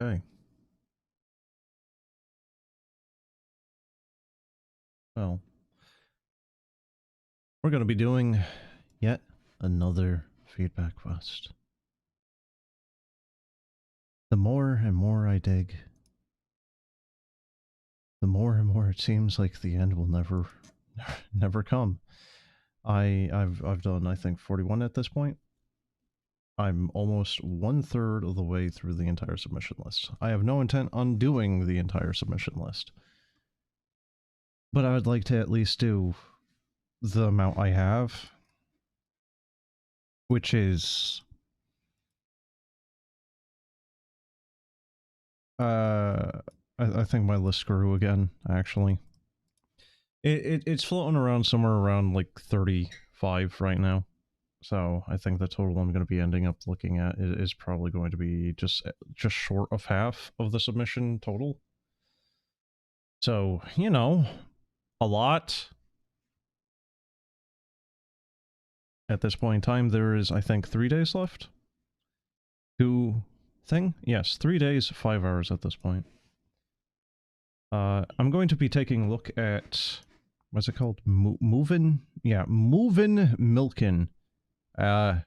Okay. Well, we're going to be doing yet another feedback quest. The more and more I dig, the more and more it seems like the end will never come. I've done, I think, 41 at this point. I'm almost 1/3 of the way through the entire submission list. I have no intent on doing the entire submission list, but I would like to at least do the amount I have, which is I think my list grew again, actually. It's floating around somewhere around like 35 right now. So I think the total I'm going to be ending up looking at is probably going to be just short of half of the submission total. So, you know, a lot. At this point in time, there is, I think, 3 days left. Yes, 3 days, 5 hours at this point. I'm going to be taking a look at, what's it called? Moovin? Yeah, Moovin Milkin. I'm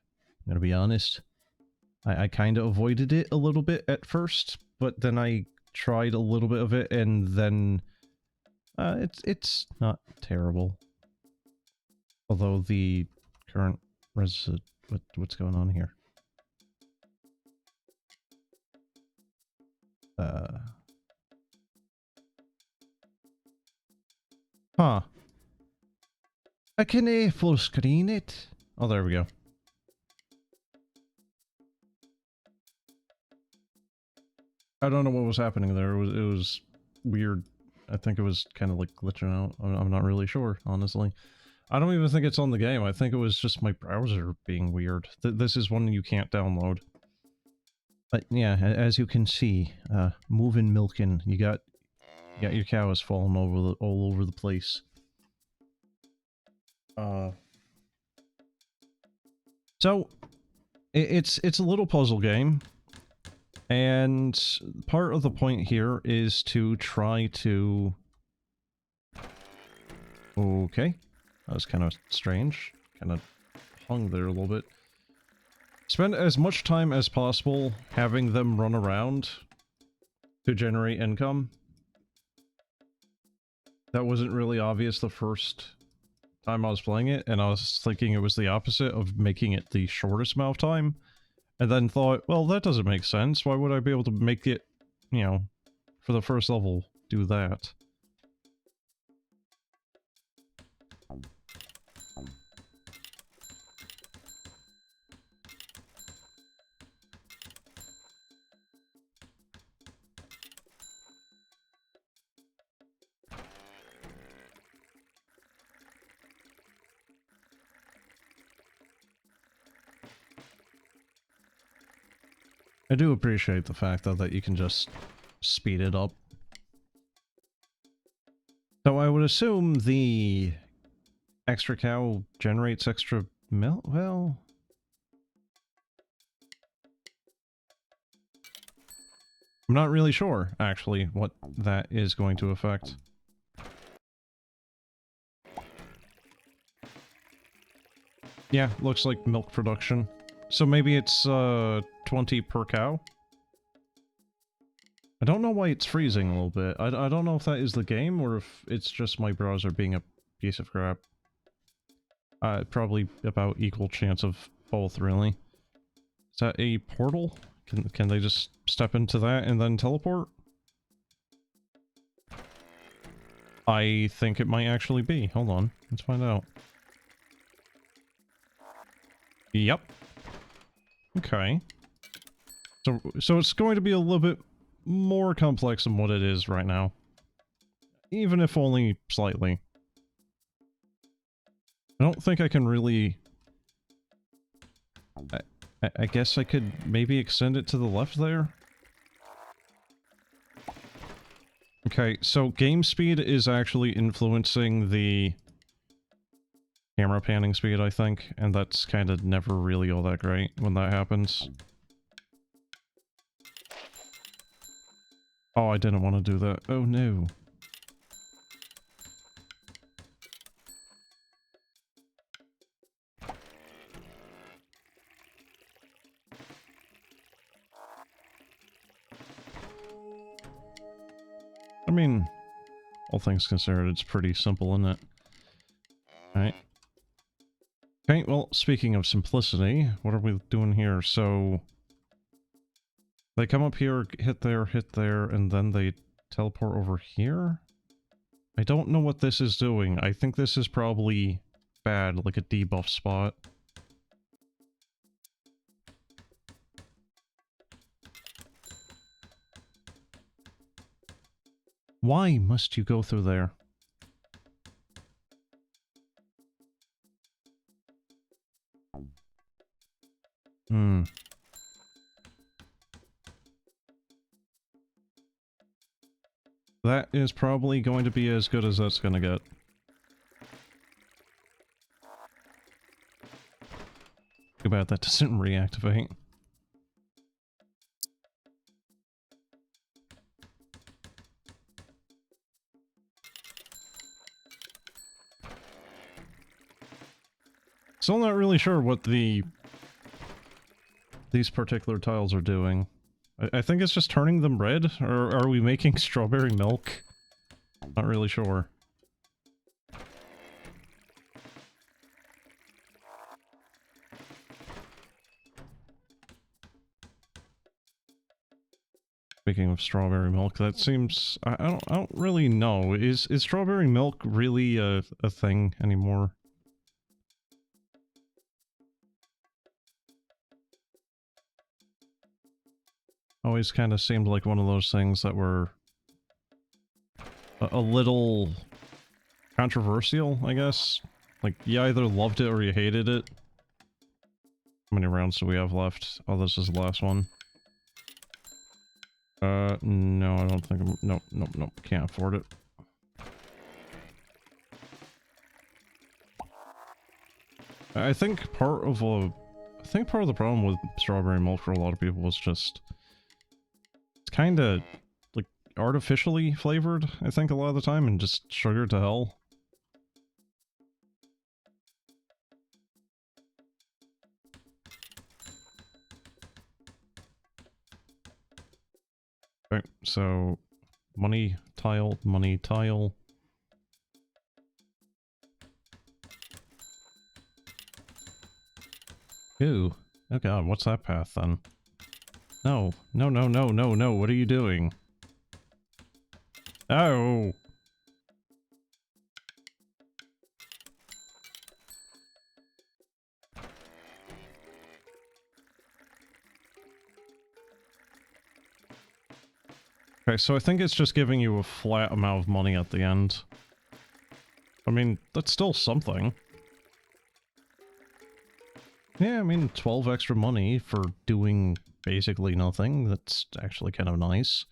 gonna be honest, I kind of avoided it a little bit at first, but then I tried a little bit of it, and then it's not terrible. Although the current what's going on here? Huh. I can full screen it. Oh, there we go. I don't know what was happening there. It was weird. I think it was kind of like glitching out. I'm not really sure, honestly. I don't even think it's on the game. I think it was just my browser being weird. This is one you can't download. But yeah, as you can see, Moovin Milkin, you got your cows falling all over the place. So it's a little puzzle game, and part of the point here is to try to. Okay, that was kind of strange. Kind of hung there a little bit. Spend as much time as possible having them run around to generate income. That wasn't really obvious the first time I was playing it, and I was thinking it was the opposite of making it the shortest amount of time, and then thought, well, that doesn't make sense. Why would I be able to make it, you know, for the first level, do that? I do appreciate the fact, though, that you can just speed it up. So I would assume the extra cow generates extra milk? Well, I'm not really sure, actually, what that is going to affect. Yeah, looks like milk production. So maybe it's 20 per cow? I don't know why it's freezing a little bit. I don't know if that is the game or if it's just my browser being a piece of crap. Probably about equal chance of both, really. Is that a portal? Can they just step into that and then teleport? I think it might actually be. Hold on, let's find out. Yep. Okay. So it's going to be a little bit more complex than what it is right now. Even if only slightly. I don't think I can really... I guess I could maybe extend it to the left there? Okay, so game speed is actually influencing the camera panning speed, I think, and that's kind of never really all that great when that happens. Oh, I didn't want to do that. Oh no. I mean, all things considered, it's pretty simple, isn't it? Alright. Okay, well, speaking of simplicity, what are we doing here? So, they come up here, hit there, and then they teleport over here? I don't know what this is doing. I think this is probably bad, like a debuff spot. Why must you go through there? Hmm. That is probably going to be as good as that's gonna get. Too bad that doesn't reactivate. Still not really sure what these particular tiles are doing. I think it's just turning them red, or are we making strawberry milk? Not really sure. Speaking of strawberry milk, that seems... I don't really know. Is strawberry milk really a thing anymore? Always kind of seemed like one of those things that were a little controversial, I guess. Like, you either loved it or you hated it. How many rounds do we have left? Oh, this is the last one. No, I don't think I'm... Nope, can't afford it. I think part of the problem with strawberry milk for a lot of people was just... It's kinda, like, artificially flavored, I think, a lot of the time, and just sugar to hell. Okay, so... Money tile, money tile. Ooh. Oh god, what's that path then? No. No, what are you doing? Oh! Okay, so I think it's just giving you a flat amount of money at the end. I mean, that's still something. Yeah, I mean, 12 extra money for doing basically nothing. That's actually kind of nice.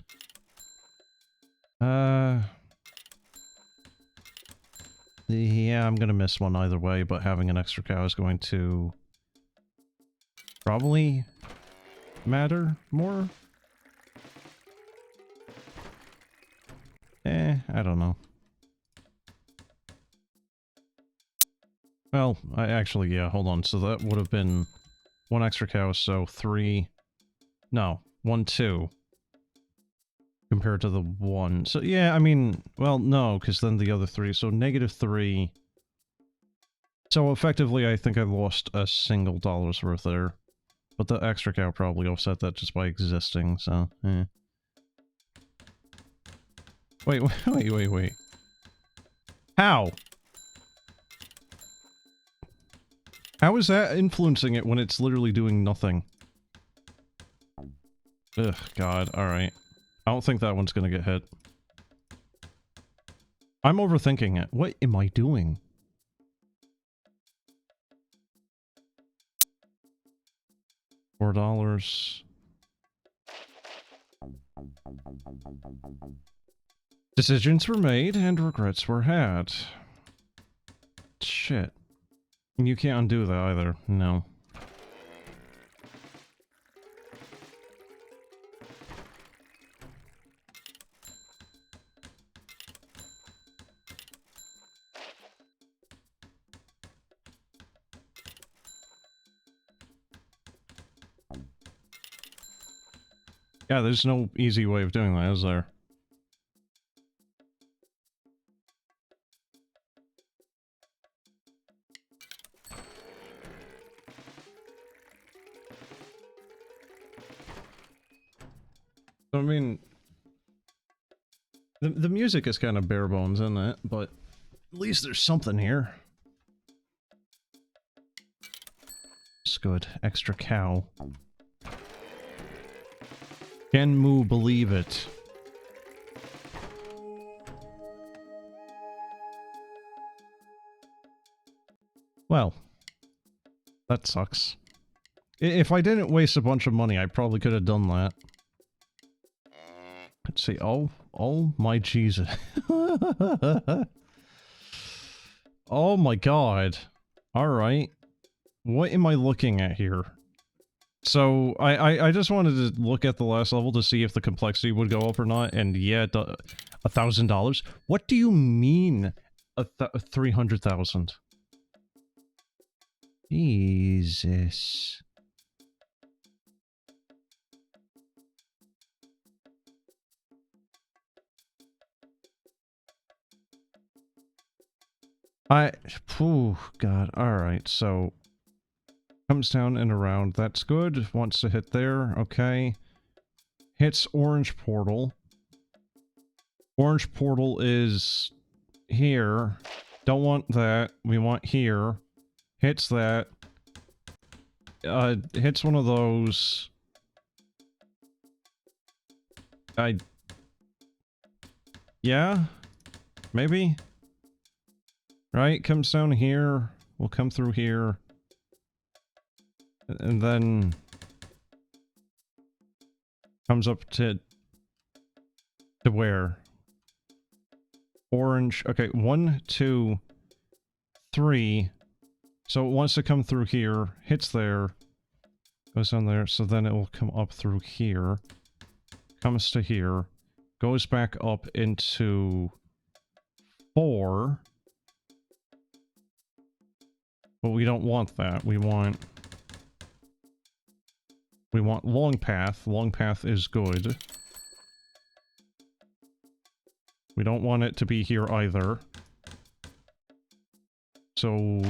Yeah, I'm gonna miss one either way, but having an extra cow is going to probably matter more. I don't know. Well, yeah, hold on. So that would have been one extra cow, so 3... No, 1, 2. Compared to the 1. So, yeah, I mean, well, no, because then the other 3. So, -3. So, effectively, I think I lost a single dollar's worth there. But the extra cow probably offset that just by existing, so, eh. Wait. How? How is that influencing it when it's literally doing nothing? Ugh, God, alright. I don't think that one's gonna get hit. I'm overthinking it. What am I doing? $4. Decisions were made and regrets were had. Shit. You can't undo that either. No. Yeah, there's no easy way of doing that, is there? I mean, the music is kind of bare bones, isn't it? But at least there's something here. It's good. Extra cow. Can Moo believe it? Well, that sucks. If I didn't waste a bunch of money, I probably could have done that. Let's see. Oh my Jesus. Oh my god. Alright. What am I looking at here? So, I just wanted to look at the last level to see if the complexity would go up or not, and yeah, $1,000? What do you mean, 300,000? Jesus. Oh god, alright, so... Comes down and around, that's good. Wants to hit there, okay. Hits orange portal. Orange portal is... here. Don't want that, we want here. Hits that. Hits one of those. Yeah? Maybe? Right, comes down here. We'll come through here. And then... comes up to where? Orange. Okay, 1, 2, 3. So it wants to come through here, hits there, goes down there, so then it will come up through here, comes to here, goes back up into 4. But we don't want that. We want long path. Long path is good. We don't want it to be here either. So...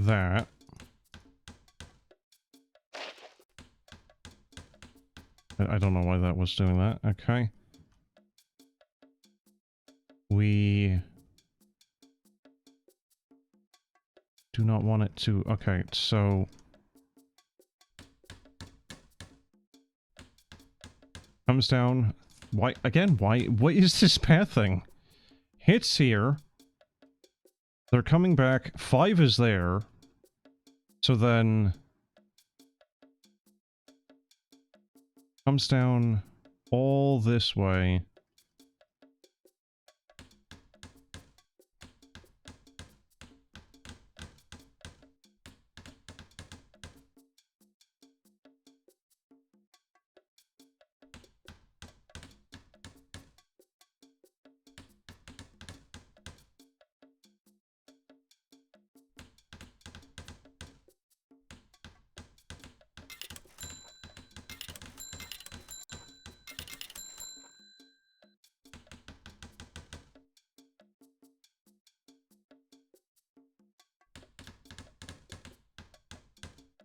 that. I don't know why that was doing that. Okay. We... do not want it to... okay, so... comes down... why... again, why... what is this path thing? Hits here. They're coming back. 5 is there. So then... comes down all this way.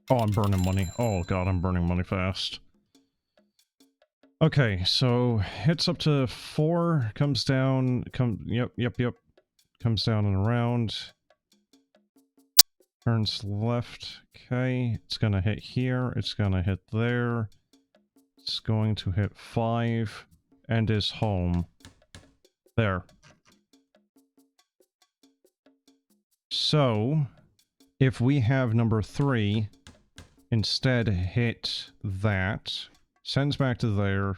Oh, I'm burning money. Oh god, I'm burning money fast. Okay, so hits up to 4, comes down, yep. Comes down and around. Turns left. Okay, it's gonna hit here, it's gonna hit there. It's going to hit 5, and is home. There. So, if we have number 3... instead hit that, sends back to there,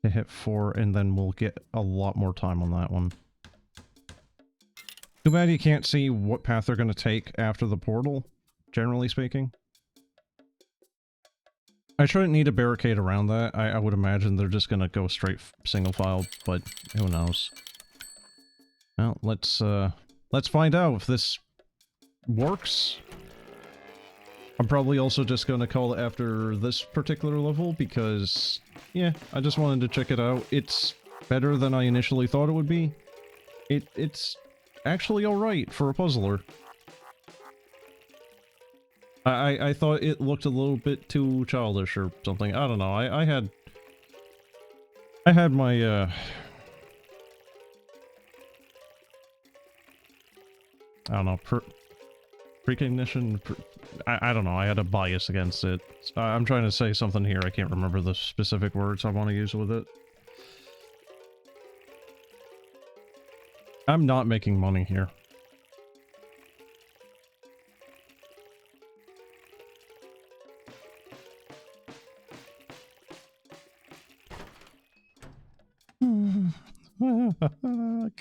to hit 4, and then we'll get a lot more time on that one. Too bad you can't see what path they're going to take after the portal, generally speaking. I shouldn't need a barricade around that. I would imagine they're just going to go straight single file, but who knows. Well, let's find out if this works. I'm probably also just going to call it after this particular level because, yeah, I just wanted to check it out. It's better than I initially thought it would be. It's actually alright for a puzzler. I thought it looked a little bit too childish or something. I don't know. I had my, I don't know, precognition? I don't know, I had a bias against it. I'm trying to say something here, I can't remember the specific words I want to use with it. I'm not making money here.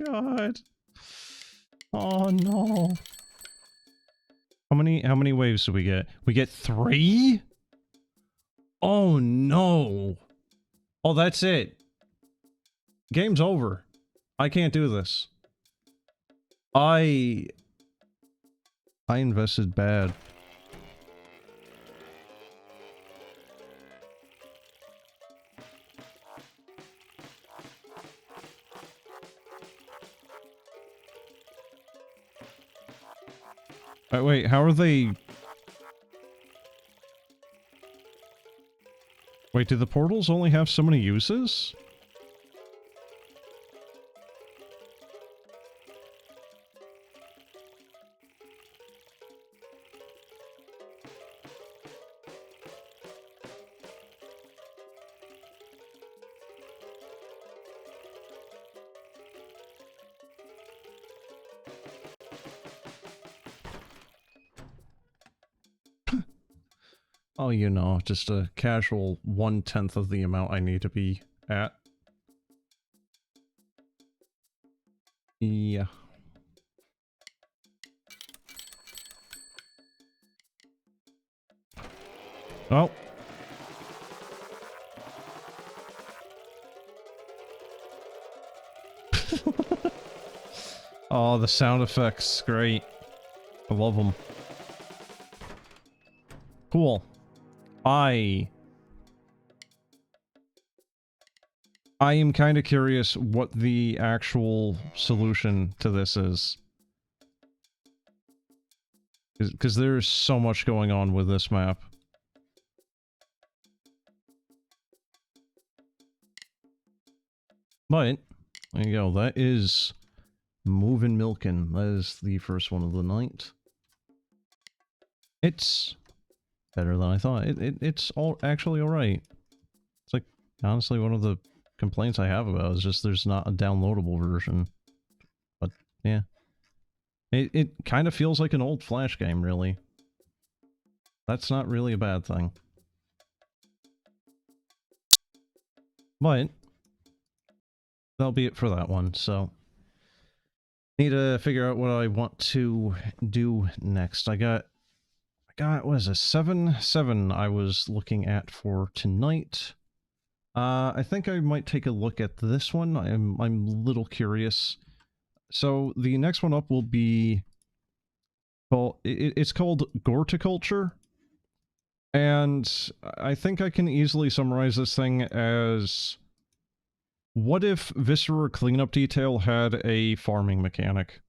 God. Oh no. How many waves do we get? We get 3? Oh no. Oh, that's it. Game's over. I can't do this. I invested bad. Wait, how are they... Wait, do the portals only have so many uses? Oh, you know, just a casual 1/10 of the amount I need to be at. Yeah. Oh. Oh, the sound effects, great. I love them. Cool. I am kind of curious what the actual solution to this is. Because there's so much going on with this map. But, there you go, that is Moovin Milkin. That is the first one of the night. It's better than I thought. It's actually alright. It's like, honestly, one of the complaints I have about is just there's not a downloadable version. But, yeah. It kind of feels like an old Flash game, really. That's not really a bad thing. But, that'll be it for that one, so... Need to figure out what I want to do next. I got, what is it, 7 I was looking at for tonight. I think I might take a look at this one. I'm a little curious. So the next one up will be, well, it's called Goreticulture. And I think I can easily summarize this thing as, what if Viscera Cleanup Detail had a farming mechanic?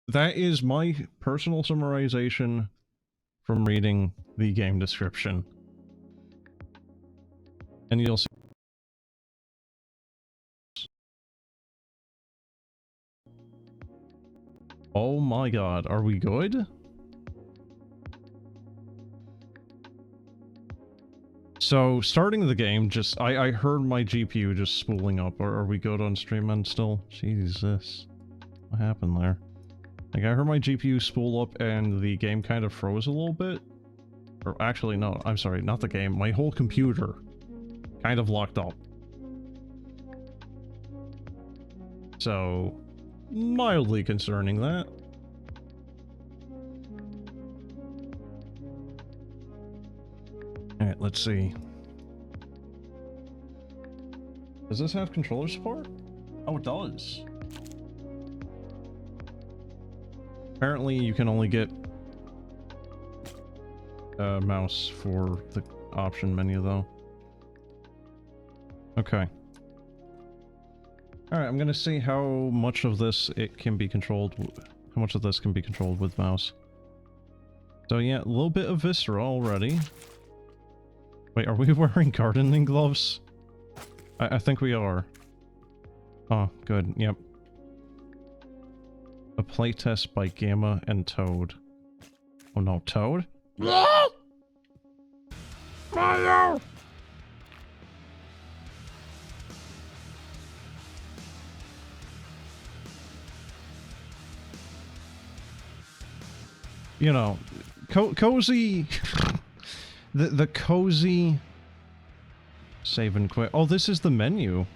That is my personal summarization from reading the game description. And you'll see. Oh my god, are we good? So, starting the game, just, I heard my GPU just spooling up. Are we good on stream end still? Jesus. What happened there? Like, I heard my GPU spool up and the game kind of froze a little bit. Or actually, no, I'm sorry, not the game. My whole computer kind of locked up. So, mildly concerning that. Alright, let's see. Does this have controller support? Oh, it does. Apparently you can only get a mouse for the option menu though. Okay. Alright, I'm gonna see how much of this it can be controlled, how much of this can be controlled with mouse. So yeah, a little bit of viscera already. Wait, are we wearing gardening gloves? I think we are. Oh, good, yep. A playtest by Gamma and Toad. Oh no, Toad? Mario! You know, cozy... the cozy... Save and quit. Oh, this is the menu.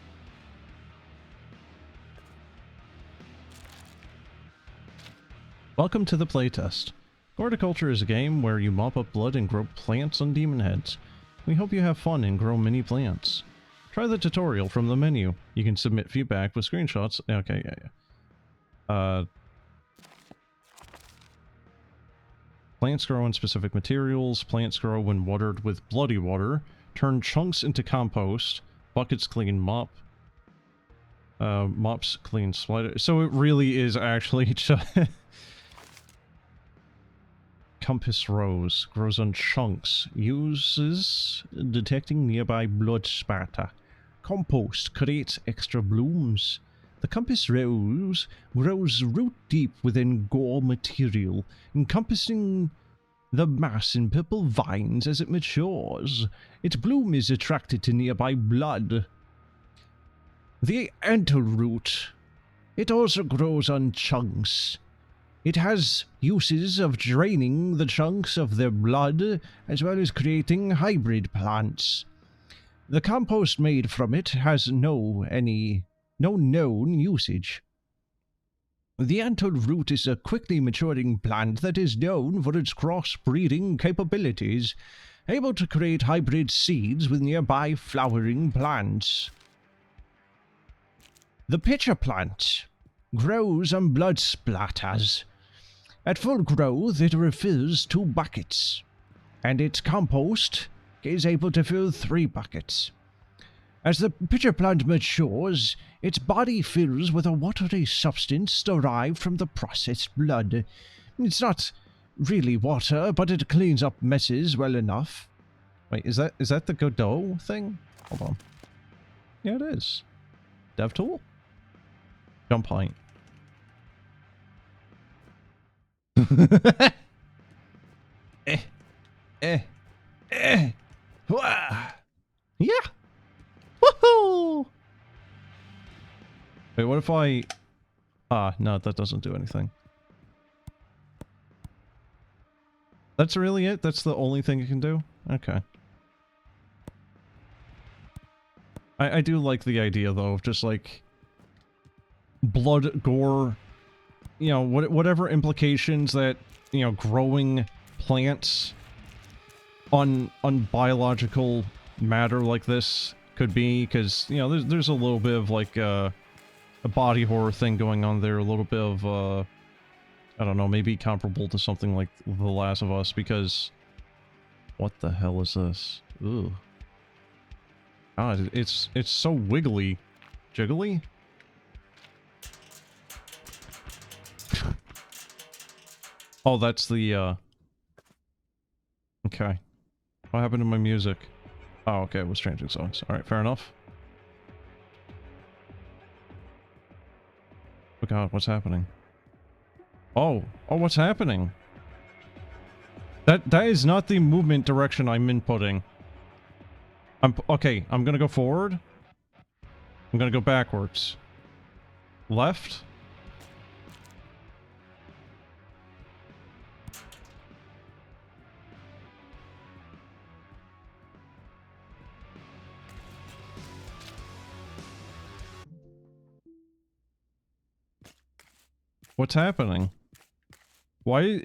Welcome to the playtest. Goreticulture is a game where you mop up blood and grow plants on demon heads. We hope you have fun and grow mini plants. Try the tutorial from the menu. You can submit feedback with screenshots. Okay, yeah. Plants grow on specific materials. Plants grow when watered with bloody water. Turn chunks into compost. Buckets clean mop. Mops clean slider. So it really is actually just... Compass rose. Grows on chunks. Uses detecting nearby blood spatter. Compost creates extra blooms. The compass rose grows root deep within gore material, encompassing the mass in purple vines as it matures. Its bloom is attracted to nearby blood. The antler root. It also grows on chunks. It has uses of draining the chunks of their blood, as well as creating hybrid plants. The compost made from it has no known usage. The antler root is a quickly maturing plant that is known for its cross-breeding capabilities, able to create hybrid seeds with nearby flowering plants. The pitcher plant grows on blood splatters. At full growth, it refills 2 buckets, and its compost is able to fill 3 buckets. As the pitcher plant matures, its body fills with a watery substance derived from the processed blood. It's not really water, but it cleans up messes well enough. Wait, is that the Godot thing? Hold on. Yeah, it is. Dev tool? Jump height. Wah. Yeah. Woohoo! Wait, what if I... no, that doesn't do anything. That's really it? That's the only thing it can do? Okay. I do like the idea, though, of just, like... blood, gore... You know, whatever implications that, you know, growing plants on biological matter like this could be, because, you know, there's a little bit of, like, a body horror thing going on there, a little bit of, I don't know, maybe comparable to something like The Last of Us, because... What the hell is this? Ooh. God, it's so wiggly. Jiggly? Oh, that's the, Okay. What happened to my music? Oh, okay, it was changing songs. Alright, fair enough. Oh god, what's happening? Oh, what's happening? That is not the movement direction I'm inputting. Okay, I'm gonna go forward. I'm gonna go backwards. Left. What's happening? Why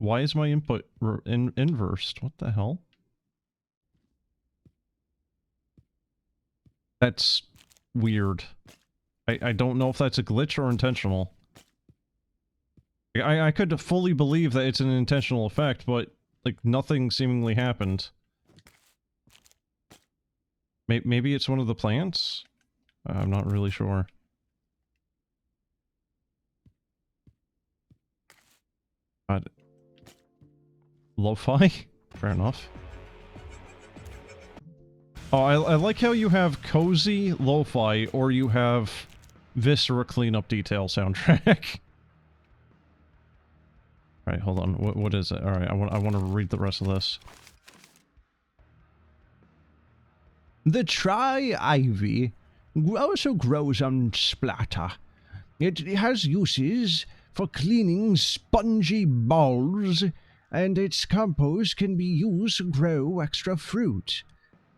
is my input inversed? What the hell? That's weird. I don't know if that's a glitch or intentional. I could fully believe that it's an intentional effect, but, like, nothing seemingly happened. Maybe it's one of the plants? I'm not really sure. God. Lo-fi? Fair enough. Oh, I like how you have cozy lo-fi, or you have Viscera cleanup detail soundtrack. Alright, hold on. What is it? Alright, I want to read the rest of this. The tri-ivy also grows on splatter. It has uses for cleaning spongy balls, and its compost can be used to grow extra fruit.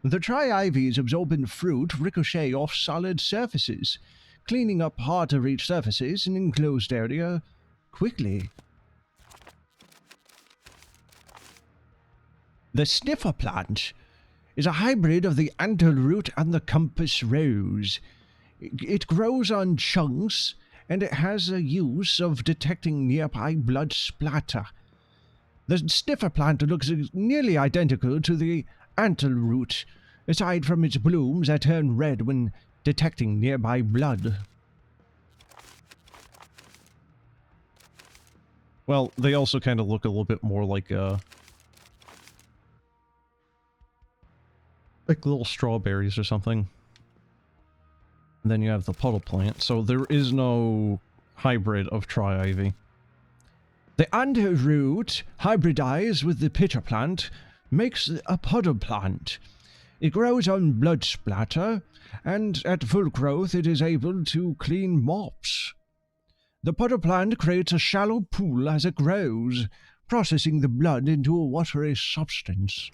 The tri-ivy's absorbent fruit ricochet off solid surfaces, cleaning up hard-to-reach surfaces in enclosed area quickly. The sniffer plant is a hybrid of the antleroot and the compass rose. It grows on chunks, and it has a use of detecting nearby blood splatter. The sniffer plant looks nearly identical to the antleroot, aside from its blooms that turn red when detecting nearby blood. Well, they also kind of look a little bit more like little strawberries or something. And then you have the puddle plant, so there is no hybrid of tri-ivy. The antleroot, hybridized with the pitcher plant, makes a puddle plant. It grows on blood splatter, and at full growth it is able to clean mops. The puddle plant creates a shallow pool as it grows, processing the blood into a watery substance.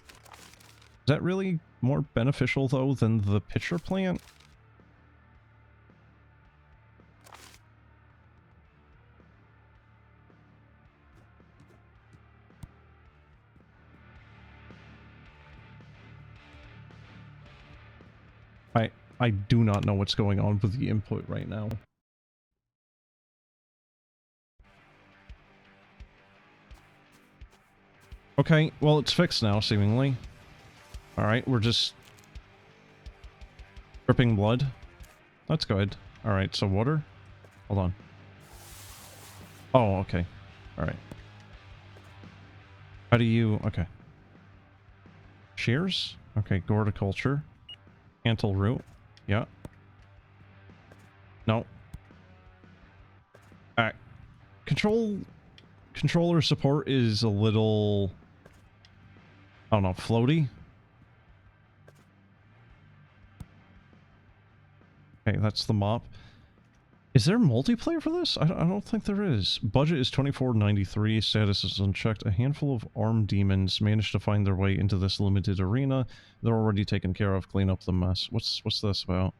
Is that really more beneficial, though, than the pitcher plant? I do not know what's going on with the input right now. Okay, well, it's fixed now, seemingly. Alright, we're just dripping blood. That's good. Alright, so water? Hold on. Oh, okay. Alright. How do you... Okay. Shears? Okay, Goreticulture. Antle root. Yeah. No. Controller support is a little... I don't know, floaty? Okay, that's the mop. Is there multiplayer for this? I don't think there is. Budget is $24.93. Status is unchecked. A handful of armed demons managed to find their way into this limited arena. They're already taken care of. Clean up the mess. What's this about?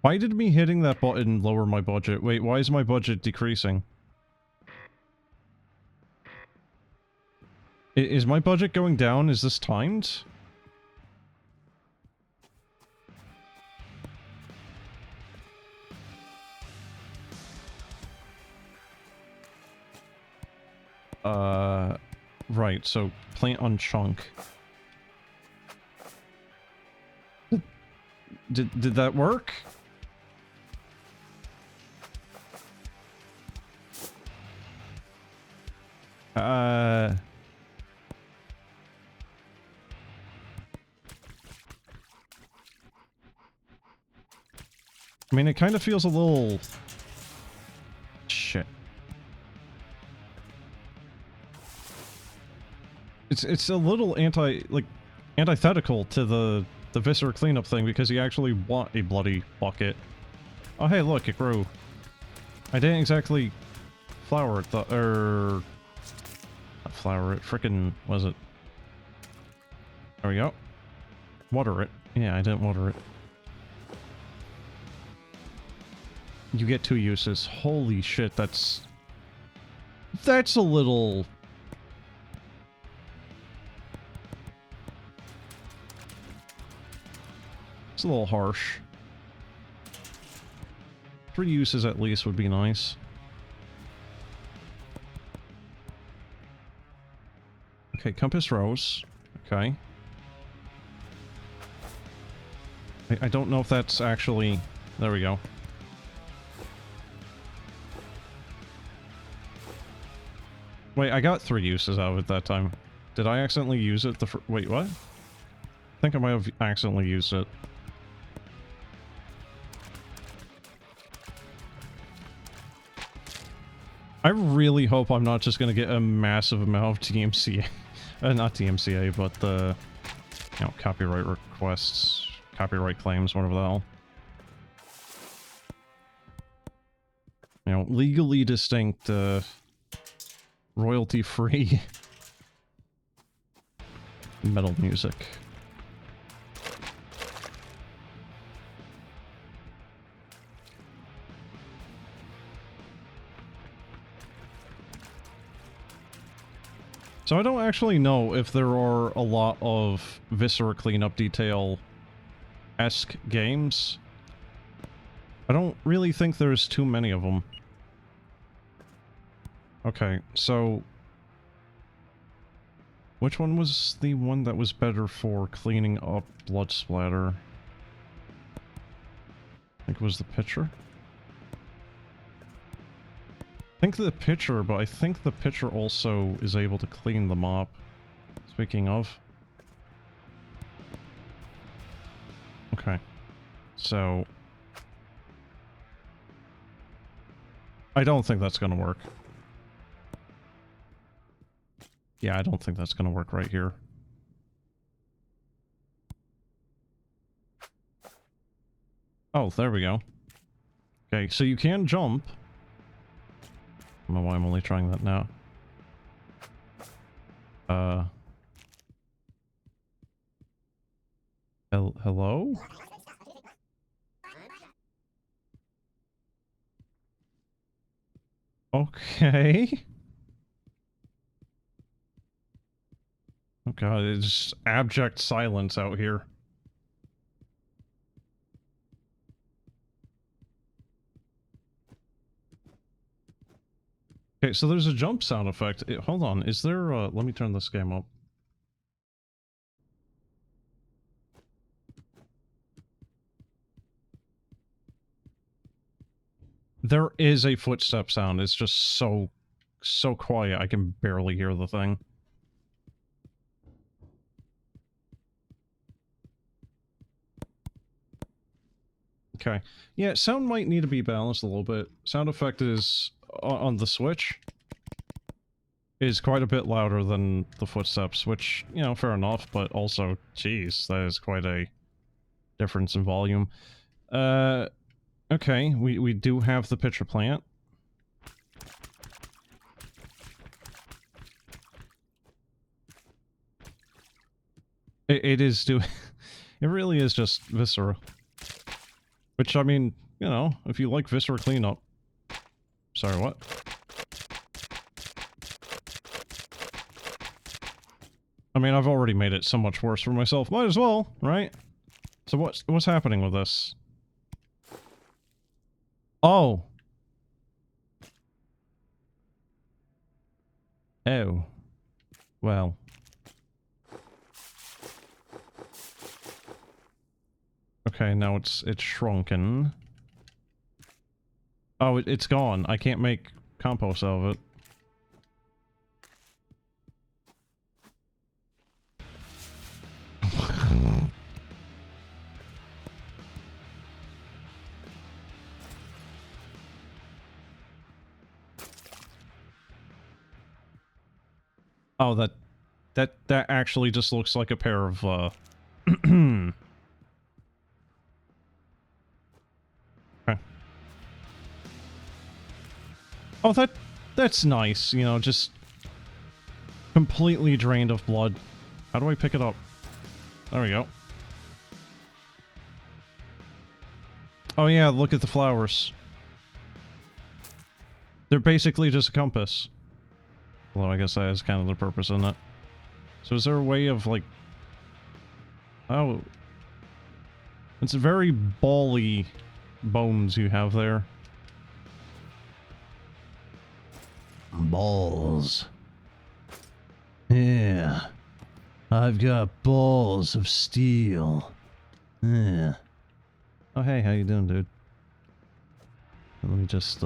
Why did me hitting that button lower my budget? Wait, why is my budget decreasing? Is my budget going down? Is this timed? Right, so plant on chunk. Did that work? I mean, it kind of feels a little... Shit. It's a little antithetical to the Viscera cleanup thing, because you actually want a bloody bucket. Oh, hey, look, it grew. I didn't exactly flower it, not flower it, frickin', was it? There we go. Water it. Yeah, I didn't water it. You get 2 uses. Holy shit, that's a little... It's a little harsh. 3 uses at least would be nice. Okay, compass rose. Okay. I don't know if that's actually... There we go. Wait, I got 3 uses out of it that time. Did I accidentally use it the wait, what? I think I might have accidentally used it. I really hope I'm not just gonna get a massive amount of DMCA. Not DMCA, but the... You know, copyright requests, copyright claims, whatever the hell. You know, legally distinct, royalty-free metal music. So I don't actually know if there are a lot of Viscera cleanup detail-esque games. I don't really think there's too many of them. Okay, so... Which one was the one that was better for cleaning up blood splatter? I think it was the pitcher? I think the pitcher, but I think the pitcher also is able to clean the mop. Speaking of. Okay. So... I don't think that's gonna work. Yeah, I don't think that's gonna work right here. Oh, there we go. Okay, so you can jump. I don't know why I'm only trying that now. Hello? Okay. Oh god, it's abject silence out here. Okay, so there's a jump sound effect. Hold on, is there let me turn this game up. There is a footstep sound. It's just so quiet, I can barely hear the thing. Okay. Yeah, sound might need to be balanced a little bit. Sound effect is, on the Switch, is quite a bit louder than the footsteps, which, you know, fair enough, but also, geez, that is quite a difference in volume. Okay, we do have the pitcher plant. It is doing... It really is just Viscera. Which, I mean, you know, if you like Viscera cleanup... Sorry, what? I mean, I've already made it so much worse for myself. Might as well, right? So what's happening with this? Oh. Oh. Well. Okay, now it's shrunken. Oh, it's gone. I can't make compost out of it. Oh, that actually just looks like a pair of, Okay. Oh, that's nice, you know, just completely drained of blood. How do I pick it up? There we go. Oh yeah, look at the flowers. They're basically just a compass. Although I guess that is kind of the purpose in it. So is there a way of, like... Oh. It's very bally bones you have there. some balls. Yeah. I've got balls of steel. Yeah. Oh, hey, how you doing, dude? Let me just,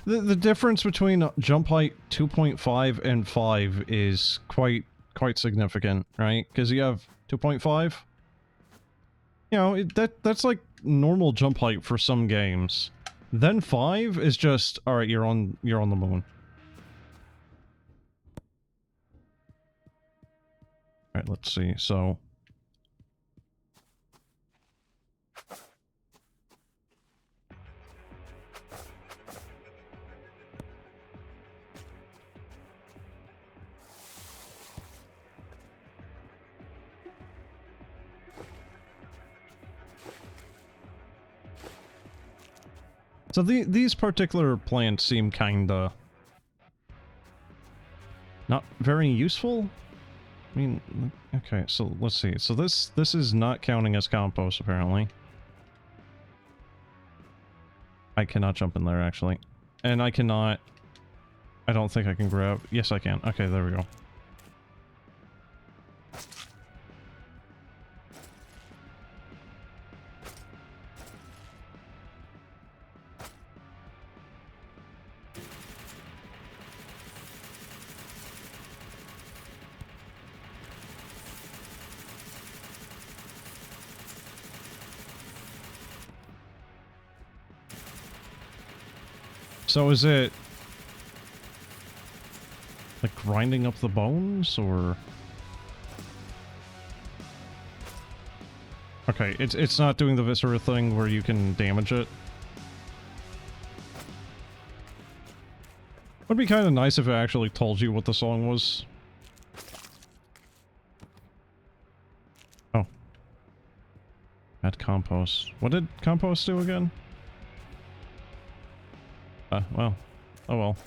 The difference between jump height 2.5 and 5 is quite significant, right? Because you have 2.5. You know, that's like normal jump height for some games. Then 5 is just, all right, you're on the moon. All right, let's see. So these particular plants seem kinda not very useful. I mean, okay, so let's see. So this is not counting as compost, apparently. I cannot jump in there, actually. And I cannot... I don't think I can grab... Yes, I can. Okay, there we go. So is it like grinding up the bones, or? Okay, it's not doing the viscera thing where you can damage it. Would be kind of nice if it actually told you what the song was. Oh. Add compost. What did compost do again? Well. Oh well.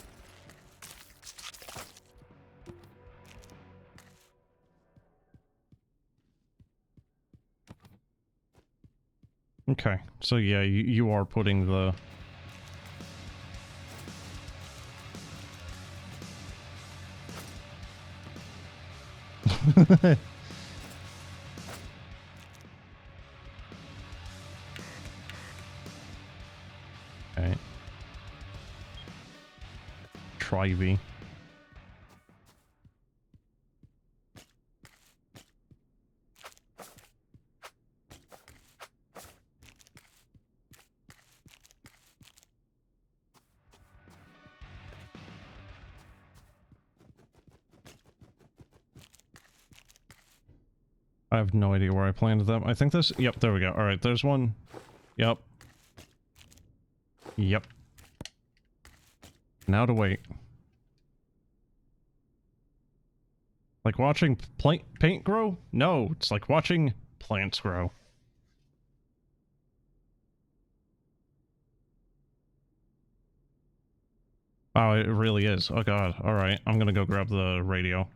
Okay, so yeah, you are putting the... Okay. Trivy. I have no idea where I planted them. I think this... Yep, there we go. Alright, there's one. Yep. Yep. Now to wait. Like watching paint grow? No, it's like watching plants grow. Oh, it really is. Oh god. Alright, I'm gonna go grab the radio.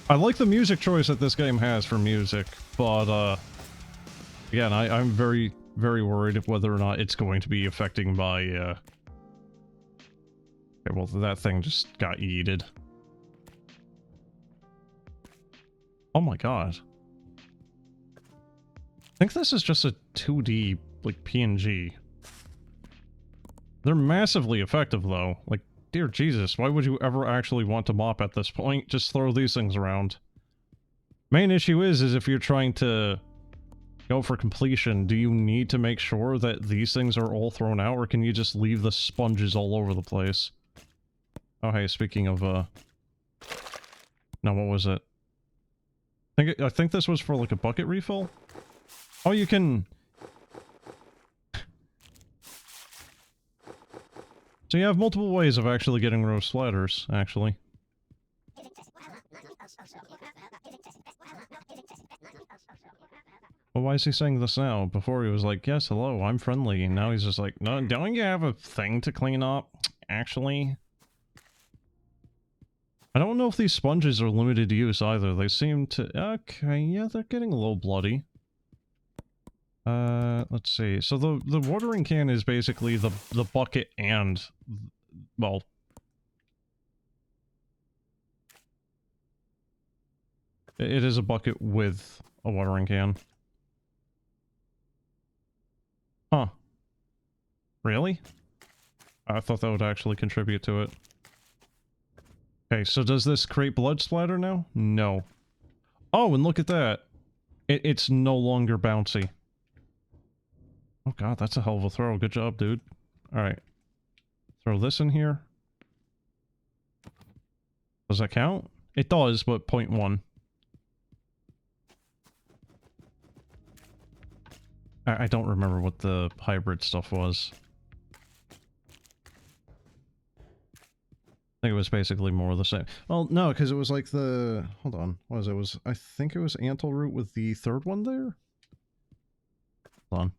I like the music choice that this game has for music, but, again, I'm very, very worried whether or not it's going to be affecting my, Okay, well, that thing just got yeeted. Oh my god. I think this is just a 2D, like, PNG. They're massively effective, though. Like, dear Jesus, why would you ever actually want to mop at this point? Just throw these things around. Main issue is if you're trying to go for completion, do you need to make sure that these things are all thrown out, or can you just leave the sponges all over the place? Oh, hey, speaking of, no, what was it? I think this was for, like, a bucket refill? Oh, you can... So you have multiple ways of actually getting rose splatters, actually. What why is he saying this now? Before he was like, yes, hello, I'm friendly. And now he's just like, no, don't you have a thing to clean up? Actually. I don't know if these sponges are limited to use either. They seem to... Okay, yeah, they're getting a little bloody. Let's see. So the watering can is basically the bucket and... Well... It is a bucket with a watering can. Huh. Really? I thought that would actually contribute to it. Okay, so does this create blood splatter now? No. Oh, and look at that! It's no longer bouncy. Oh god, that's a hell of a throw. Good job, dude. Alright. Throw this in here. Does that count? It does, but 0.1. I don't remember what the hybrid stuff was. I think it was basically more of the same. Well, no, because it was like the... Hold on. What was it? I think it was Antle Root with the third one there? Hold on.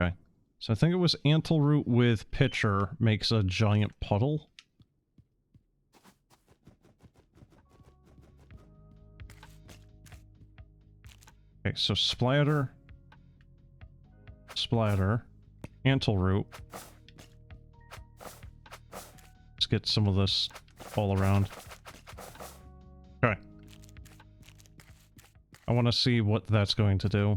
Okay. So I think it was Antle Root with Pitcher makes a giant puddle. Okay, so Splatter. Splatter. Antle Root. Let's get some of this all around. Okay. I want to see what that's going to do.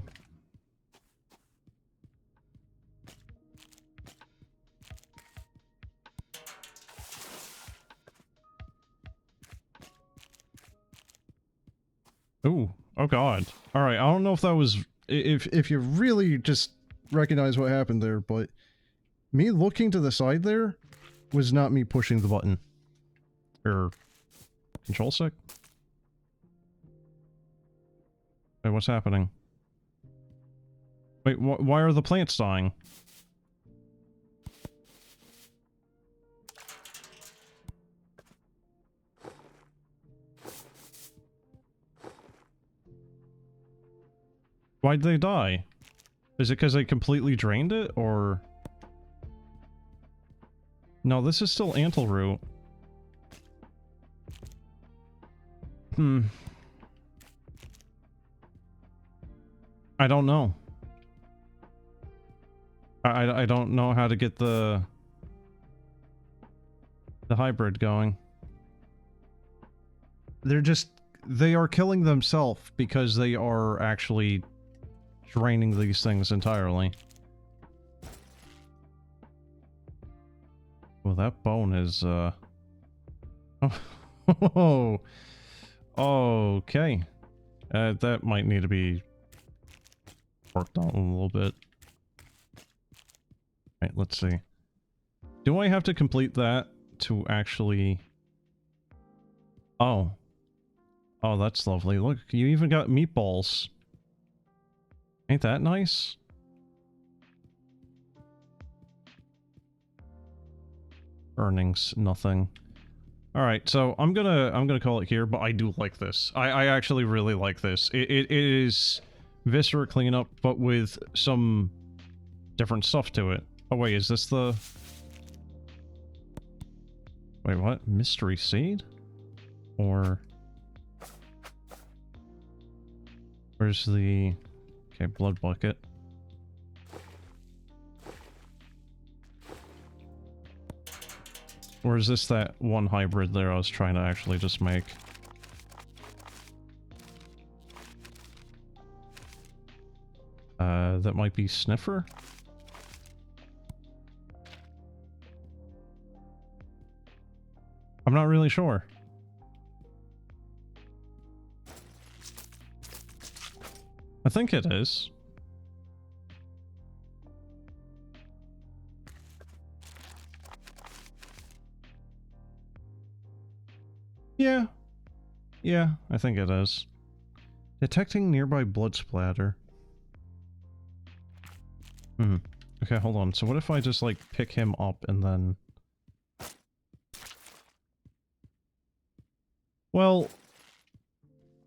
Ooh. Oh god. Alright, I don't know if that was... If you really just recognize what happened there, but... Me looking to the side there was not me pushing the button. Or... Control stick? Wait, what's happening? Wait, why are the plants dying? Why'd they die? Is it because they completely drained it, or... No, this is still Antle Root. I don't know. I don't know how to get the hybrid going. They are killing themselves because they are actually draining these things entirely. Well, that bone is, Oh, okay. That might need to be worked on a little bit. Right, let's see. Do I have to complete that to actually... Oh. Oh, that's lovely. Look, you even got meatballs. Ain't that nice? Earnings, nothing. Alright, so I'm gonna call it here, but I do like this. I actually really like this. It is Viscera cleanup, but with some different stuff to it. Oh wait, is this the... Wait, what? Mystery Seed? Or... Where's the... Okay, Blood Bucket. Or is this that one hybrid there I was trying to actually just make? That might be Sniffer? I'm not really sure. I think it is. Yeah. Yeah, I think it is. Detecting nearby blood splatter. Okay, hold on. So what if I just, like, pick him up and then... Well...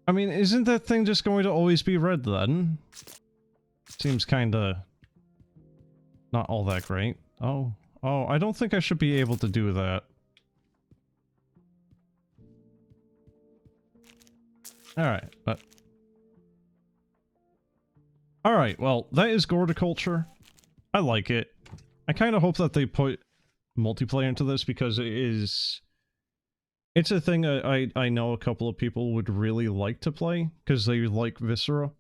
I mean, isn't that thing just going to always be red then? Seems kinda not all that great. Oh, I don't think I should be able to do that. Alright, but... Alright, well, that is Goreticulture. I like it. I kind of hope that they put multiplayer into this because it is... It's a thing I know a couple of people would really like to play because they like Viscera.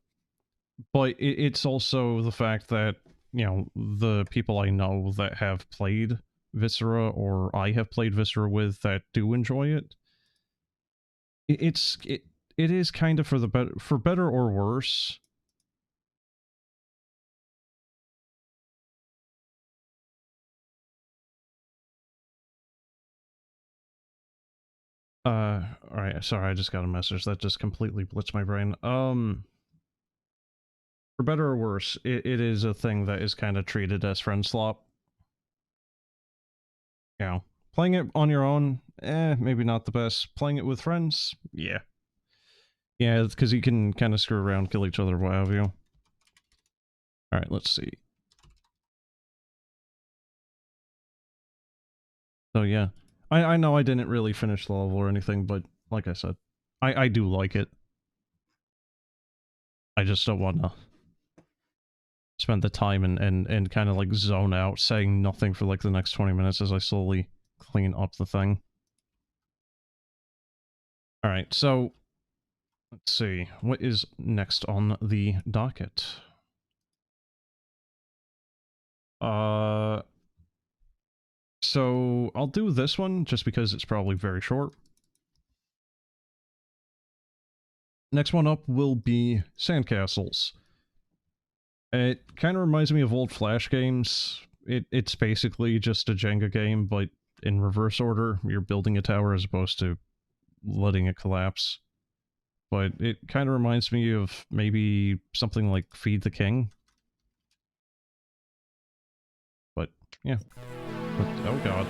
But it's also the fact that, you know, the people I know that have played Viscera or I have played Viscera with that do enjoy it. It is kind of for better or worse. Alright, sorry, I just got a message that just completely blitzed my brain. For better or worse, it is a thing that is kind of treated as friend slop. You know, playing it on your own, maybe not the best. Playing it with friends, yeah. Yeah, it's because you can kind of screw around, kill each other, what have you. Alright, let's see. So yeah, I know I didn't really finish the level or anything, but like I said, I do like it. I just don't want to spend the time and kind of like zone out, saying nothing for like the next 20 minutes as I slowly clean up the thing. Alright, so let's see, what is next on the docket? So I'll do this one just because it's probably very short. Next one up will be Sandcastles. It kind of reminds me of old Flash games. It's basically just a Jenga game, but in reverse order. You're building a tower as opposed to letting it collapse. But it kind of reminds me of maybe something like Feed the King. But, yeah. But, oh god.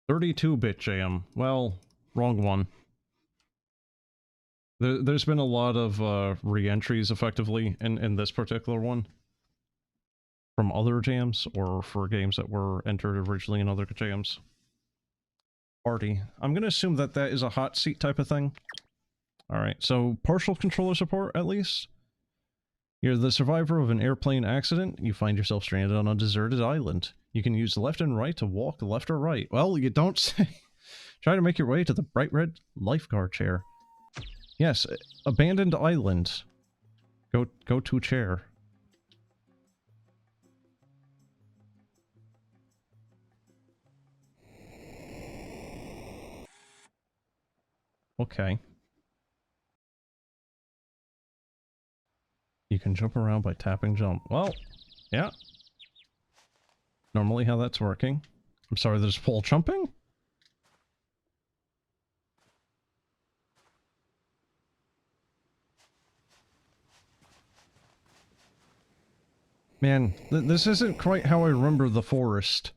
32-bit jam. Well, wrong one. There's been a lot of re-entries, effectively, in this particular one. From other jams, or for games that were entered originally in other jams. Party. I'm gonna assume that that is a hot seat type of thing. Alright, so partial controller support, at least. You're the survivor of an airplane accident. You find yourself stranded on a deserted island. You can use left and right to walk left or right. Well, you don't say. Try to make your way to the bright red lifeguard chair. Yes, abandoned island. Go to chair. Okay. You can jump around by tapping jump. Well, yeah. Normally how that's working. I'm sorry, there's pole jumping? Man, this isn't quite how I remember the forest.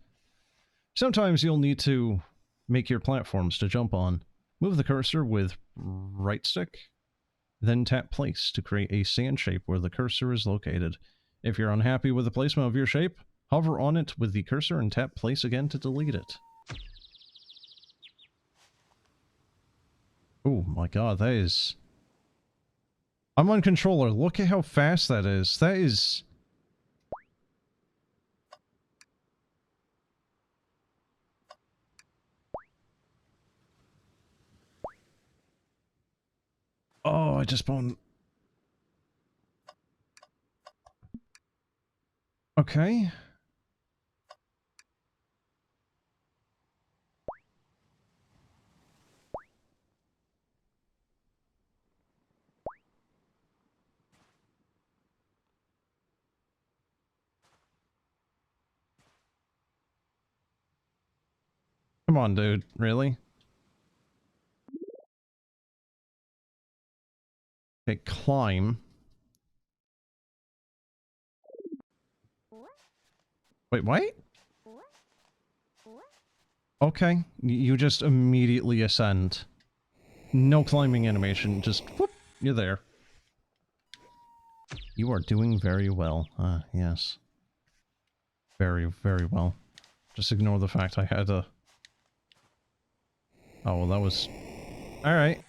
Sometimes you'll need to make your platforms to jump on. Move the cursor with right stick, then tap place to create a sand shape where the cursor is located. If you're unhappy with the placement of your shape, hover on it with the cursor and tap place again to delete it. Oh my god, that is... I'm on controller, look at how fast that is. That is... Oh, I just spawned... Okay. Come on, dude. Really? Okay, climb. Wait, what? Okay, you just immediately ascend. No climbing animation, just whoop, you're there. You are doing very well. Ah, yes. Very, very well. Just ignore the fact I had a... Oh, well that was... Alright.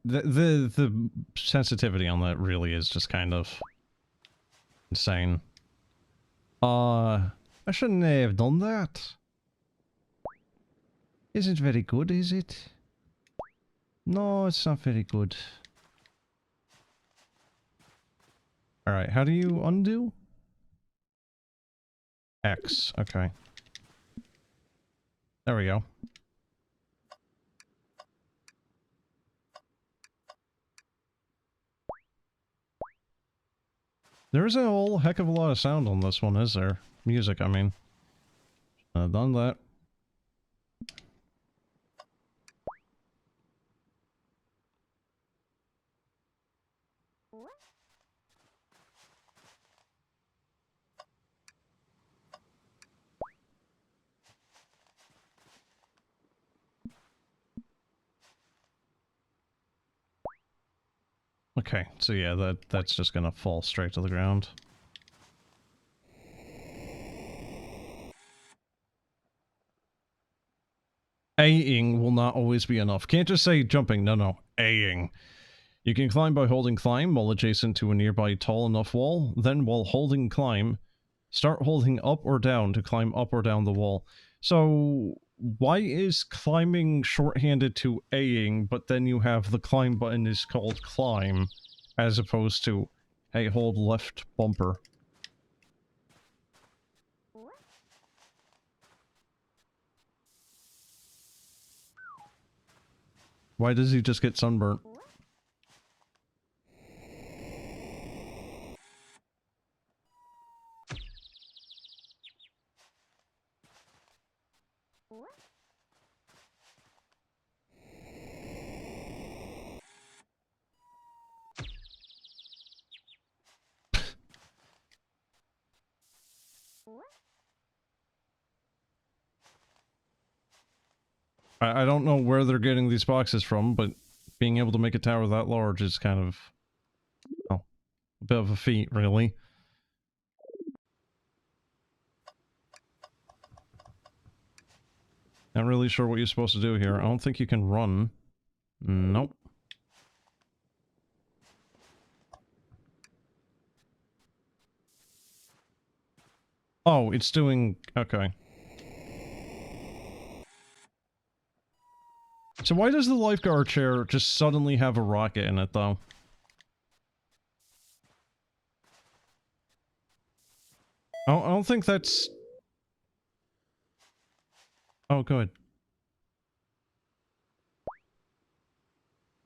The sensitivity on that really is just kind of insane. I shouldn't have done that. Isn't very good, is it? No, it's not very good. Alright, how do you undo? X, okay. There we go. There's a whole heck of a lot of sound on this one, is there? Music, I mean. I've done that. Okay, so yeah, that's just gonna fall straight to the ground. A-ing will not always be enough. Can't just say jumping, no. A-ing. You can climb by holding climb while adjacent to a nearby tall enough wall, then while holding climb, start holding up or down to climb up or down the wall. So, why is climbing shorthanded to A-ing, but then you have the climb button is called climb, as opposed to, hey, hold left bumper? Why does he just get sunburnt? I don't know where they're getting these boxes from, but being able to make a tower that large is kind of, oh, a bit of a feat, really. Not really sure what you're supposed to do here. I don't think you can run. Nope. Oh, it's doing... okay. So why does the lifeguard chair just suddenly have a rocket in it, though? I don't think that's... Oh, good.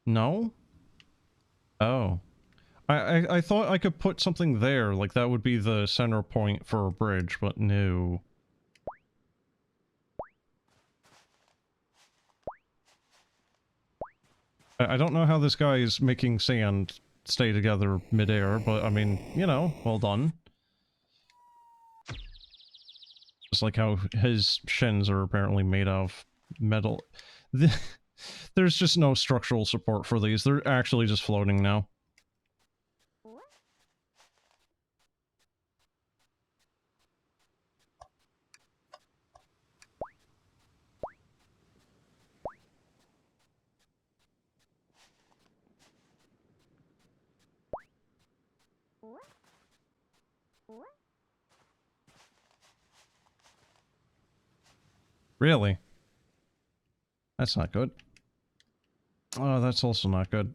No? Oh. I thought I could put something there, like that would be the center point for a bridge, but no. I don't know how this guy is making sand stay together midair, but I mean, you know, well done. Just like how his shins are apparently made of metal. There's just no structural support for these. They're actually just floating now. Really? That's not good. Oh, that's also not good.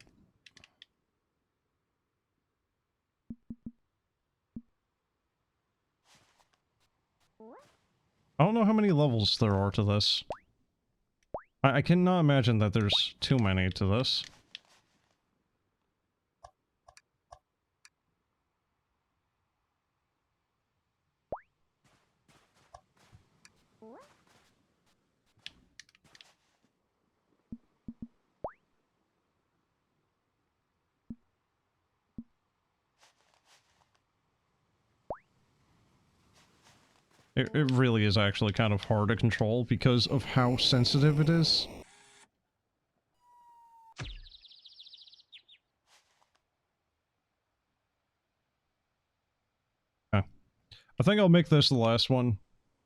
I don't know how many levels there are to this. I cannot imagine that there's too many to this. It really is actually kind of hard to control because of how sensitive it is. Okay. I think I'll make this the last one.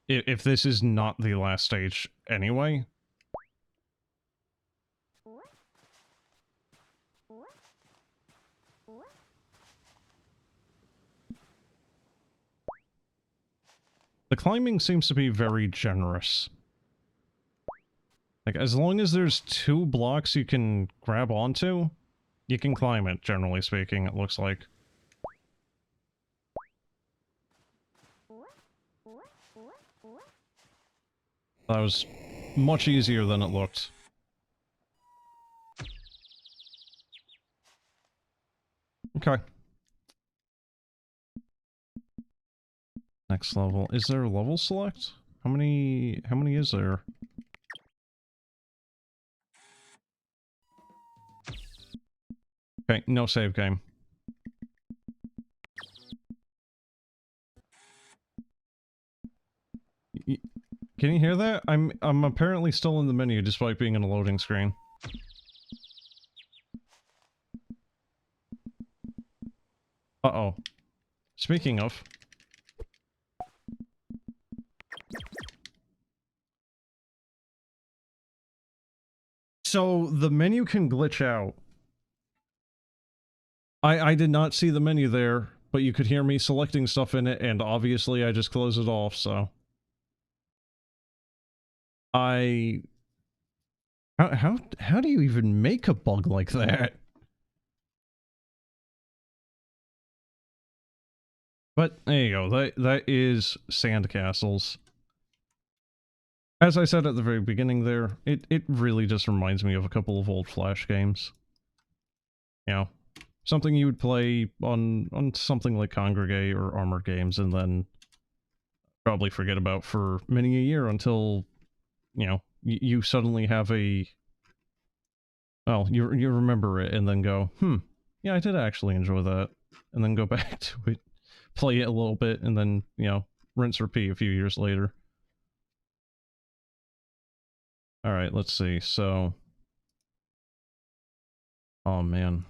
If this is not the last stage anyway. The climbing seems to be very generous. Like, as long as there's 2 blocks you can grab onto, you can climb it, generally speaking, it looks like. That was much easier than it looked. Okay. Next level. Is there a level select? How many is there? Okay, no save game. Can you hear that? I'm apparently still in the menu despite being in a loading screen. Uh-oh. Speaking of... So, the menu can glitch out. I did not see the menu there, but you could hear me selecting stuff in it, and obviously I just closed it off, so... How do you even make a bug like that? But, there you go, that is Sandcastles. As I said at the very beginning there, it really just reminds me of a couple of old Flash games. You know, something you would play on something like Congregate or Armored Games, and then probably forget about for many a year until, you know, you suddenly have a... Well, you remember it and then go, yeah, I did actually enjoy that. And then go back to it, play it a little bit, and then, you know, rinse repeat a few years later. Alright, let's see, so... Oh man.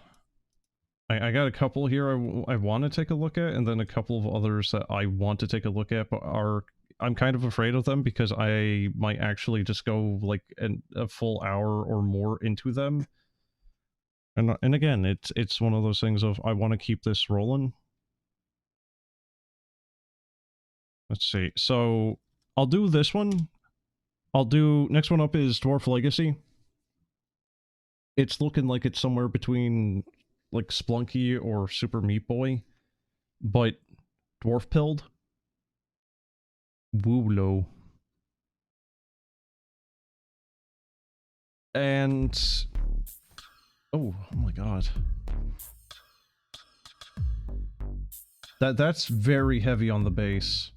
I got a couple here I want to take a look at, and then a couple of others that I want to take a look at, but I'm kind of afraid of them because I might actually just go like a full hour or more into them. And again, it's one of those things of I want to keep this rolling. Let's see. So I'll do this one. Next one up is Dwarf Legacy. It's looking like it's somewhere between like Splunky or Super Meat Boy, but dwarf pilled. Woolo. And oh my god. That's very heavy on the base.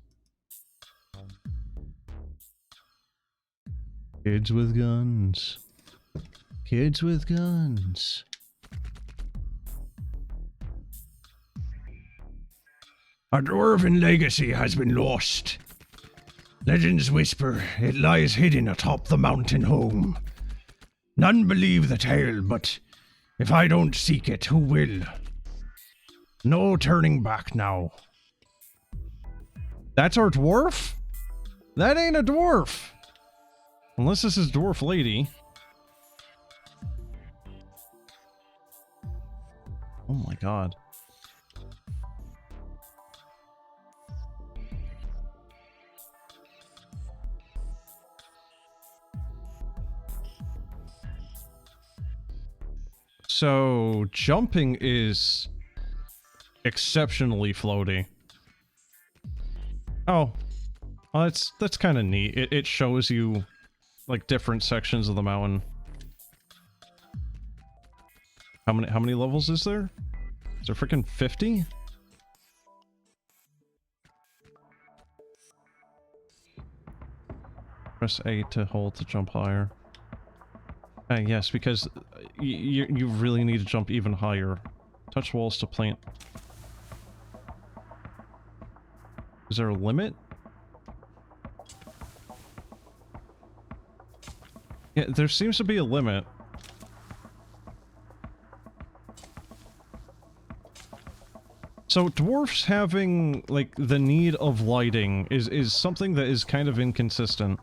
Kids with guns. Kids with guns. A dwarven legacy has been lost. Legends whisper it lies hidden atop the mountain home. None believe the tale, but if I don't seek it, who will? No turning back now. That's our dwarf? That ain't a dwarf! Unless this is Dwarf Lady. Oh my god. So, jumping is exceptionally floaty. Oh. Well, that's kind of neat. It shows you, like, different sections of the mountain. How many levels is there? Is there freaking 50? Press A to hold to jump higher. Yes, because you really need to jump even higher. Touch walls to plant. Is there a limit? Yeah, there seems to be a limit. So dwarfs having, like, the need of lighting is something that is kind of inconsistent.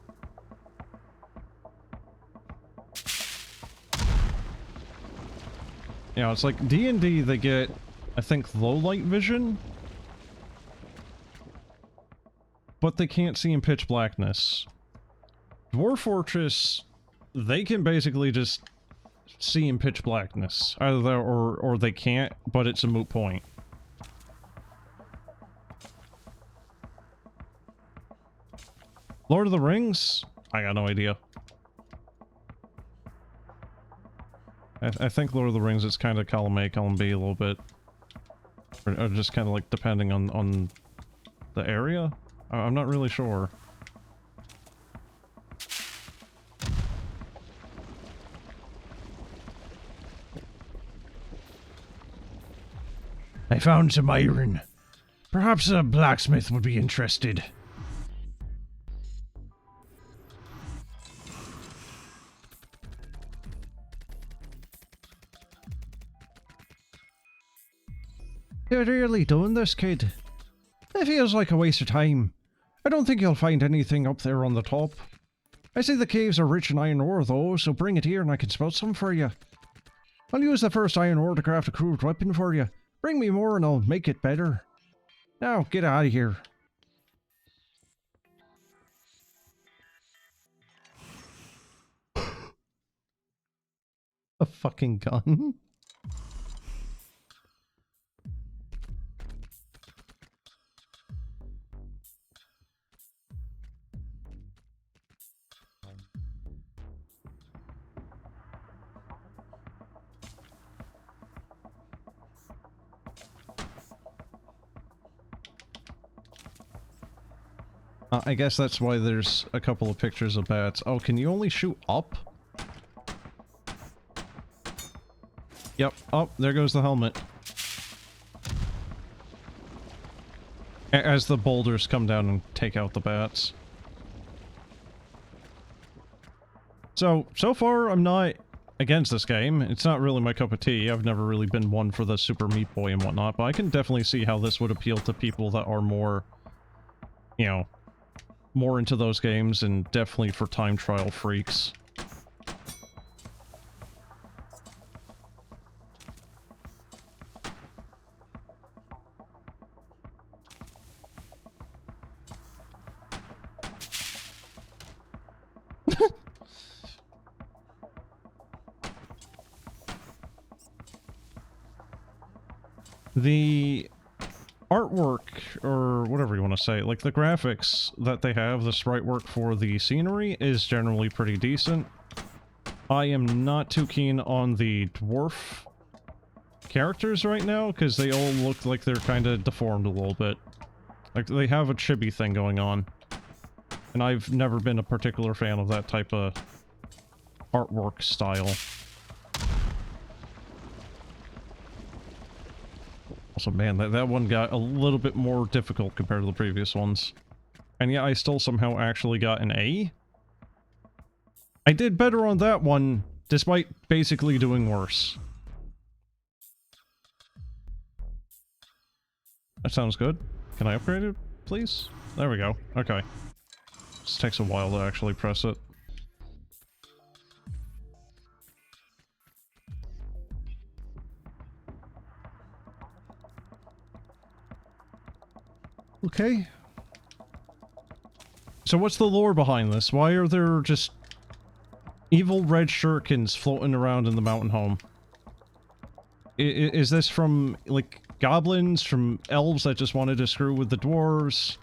You know, it's like D&D, they get, I think, low light vision, but they can't see in pitch blackness. Dwarf Fortress, they can basically just see in pitch blackness. Either that or they can't, but it's a moot point. Lord of the Rings? I got no idea. I think Lord of the Rings is kind of column A, column B a little bit. Or just kind of like depending on the area? I'm not really sure. I found some iron. Perhaps a blacksmith would be interested. You're really doing this, kid? It feels like a waste of time. I don't think you'll find anything up there on the top. I see the caves are rich in iron ore, though, so bring it here and I can spout some for you. I'll use the first iron ore to craft a crude weapon for you. Bring me more and I'll make it better. Now, get out of here. A fucking gun? I guess that's why there's a couple of pictures of bats. Oh, can you only shoot up? Yep. Oh, there goes the helmet. As the boulders come down and take out the bats. So far I'm not against this game. It's not really my cup of tea. I've never really been one for the Super Meat Boy and whatnot, but I can definitely see how this would appeal to people that are more, you know, more into those games, and definitely for time trial freaks. The artwork, or whatever you want to say, like the graphics that they have, the sprite work for the scenery is generally pretty decent. I am not too keen on the dwarf characters right now, because they all look like they're kind of deformed a little bit. Like, they have a chibi thing going on. And I've never been a particular fan of that type of artwork style. Also, man, that one got a little bit more difficult compared to the previous ones. And yeah, I still somehow actually got an A. I did better on that one, despite basically doing worse. That sounds good. Can I upgrade it, please? There we go. Okay. This takes a while to actually press it. Okay. So what's the lore behind this? Why are there just evil red shurikens floating around in the mountain home? Is this from, like, goblins, from elves that just wanted to screw with the dwarves?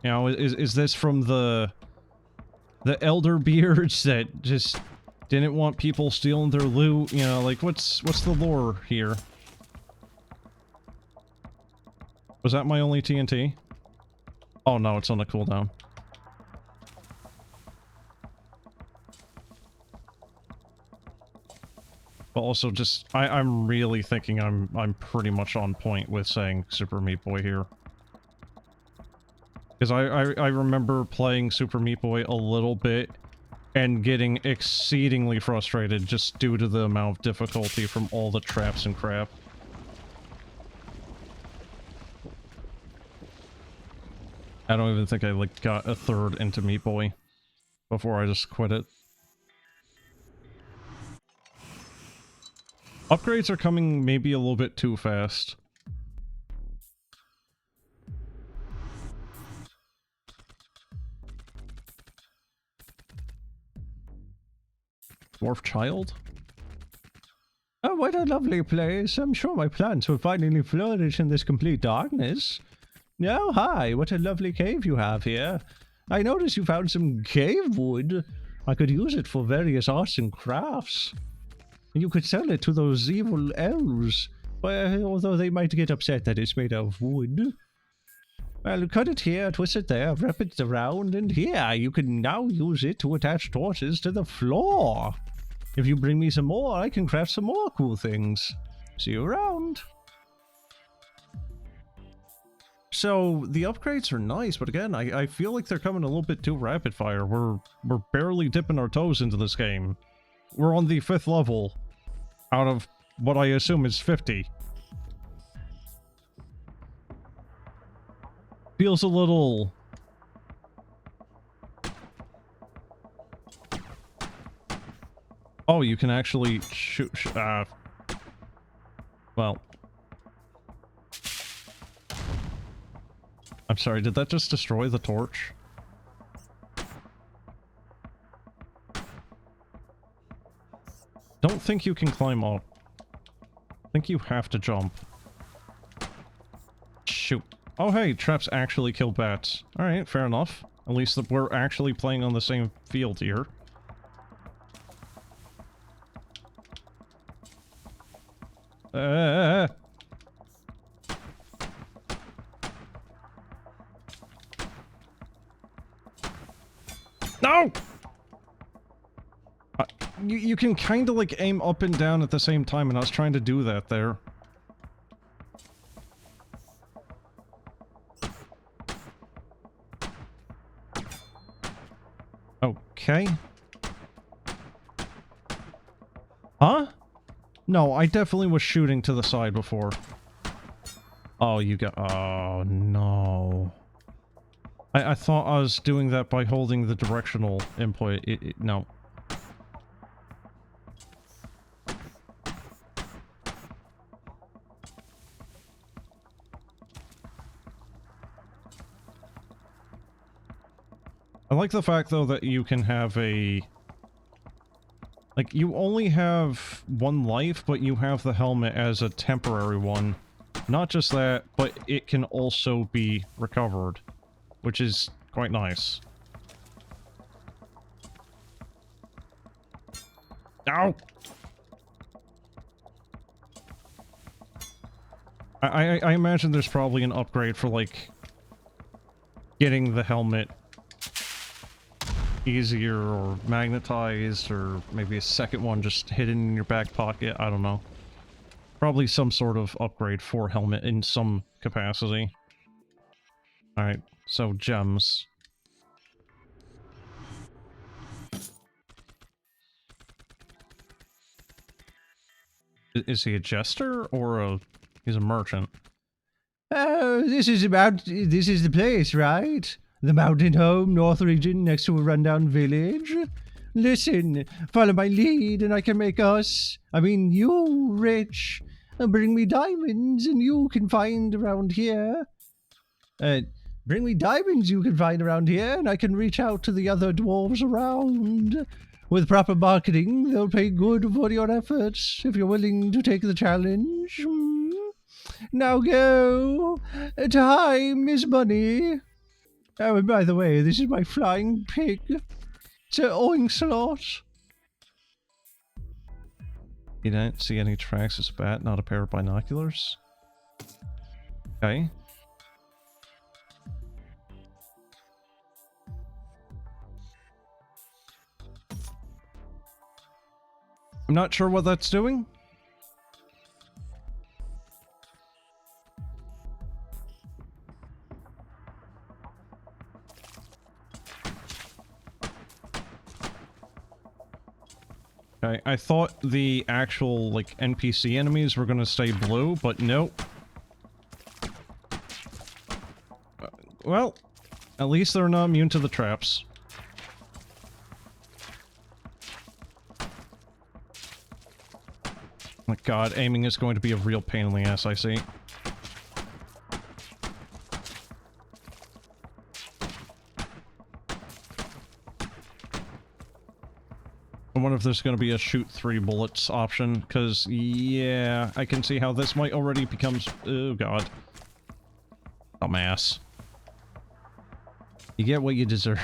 You know, is this from the elder beards that just didn't want people stealing their loot? You know, like, what's the lore here? Was that my only TNT? Oh no, it's on a cooldown. But also just, I'm really thinking I'm pretty much on point with saying Super Meat Boy here. Because I remember playing Super Meat Boy a little bit, and getting exceedingly frustrated just due to the amount of difficulty from all the traps and crap. I don't even think I, like, got a third into Meat Boy before I just quit it. Upgrades are coming maybe a little bit too fast. Dwarf child? Oh, what a lovely place. I'm sure my plants will finally flourish in this complete darkness. Oh, hi, what a lovely cave you have here. I noticed you found some cave wood. I could use it for various arts and crafts. You could sell it to those evil elves, although they might get upset that it's made of wood. Well, cut it here, twist it there, wrap it around, and here, you can now use it to attach torches to the floor. If you bring me some more, I can craft some more cool things. See you around. So, the upgrades are nice, but again, I feel like they're coming a little bit too rapid fire. We're barely dipping our toes into this game. We're on the 5th level out of what I assume is 50. Feels a little... Oh, you can actually shoot... well... I'm sorry, did that just destroy the torch? Don't think you can climb up. I think you have to jump. Shoot. Oh hey, traps actually kill bats. Alright, fair enough. At least we're actually playing on the same field here. No! You can kind of like aim up and down at the same time, and I was trying to do that there. Okay. Huh? No, I definitely was shooting to the side before. Oh, you got... Oh, no. I thought I was doing that by holding the directional input. No. I like the fact, though, that you can have a... Like, you only have one life, but you have the helmet as a temporary one. Not just that, but it can also be recovered, which is quite nice. Ow! I imagine there's probably an upgrade for, like, getting the helmet easier or magnetized, or maybe a second one just hidden in your back pocket. I don't know. Probably some sort of upgrade for helmet in some capacity. Alright, so gems. Is he a jester or a... He's a merchant? Oh, this is the place, right? The mountain home, north region, next to a rundown village. Listen, follow my lead and I can make you rich. Bring me diamonds and you can find around here. Bring me diamonds you can find around here and I can reach out to the other dwarves around. With proper marketing, they'll pay good for your efforts if you're willing to take the challenge. Now go. Time is money. Oh, and by the way, this is my flying pig. It's an oink-slot. You don't see any tracks as a bat, not a pair of binoculars? Okay. I'm not sure what that's doing. Okay, I thought the actual, like, NPC enemies were gonna stay blue, but nope. Well, at least they're not immune to the traps. My god, aiming is going to be a real pain in the ass, I see. I wonder if there's going to be a shoot 3 bullets option, because, yeah, I can see how this might already become... Oh, God. Dumbass. You get what you deserve.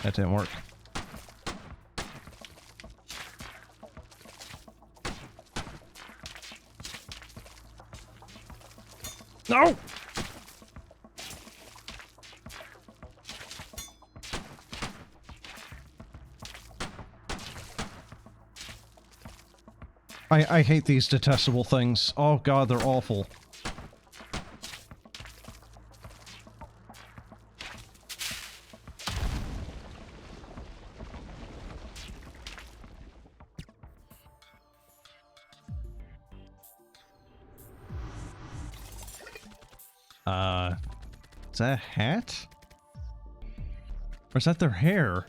That didn't work. No! I hate these detestable things. Oh god, they're awful. Is that a hat? Or is that their hair?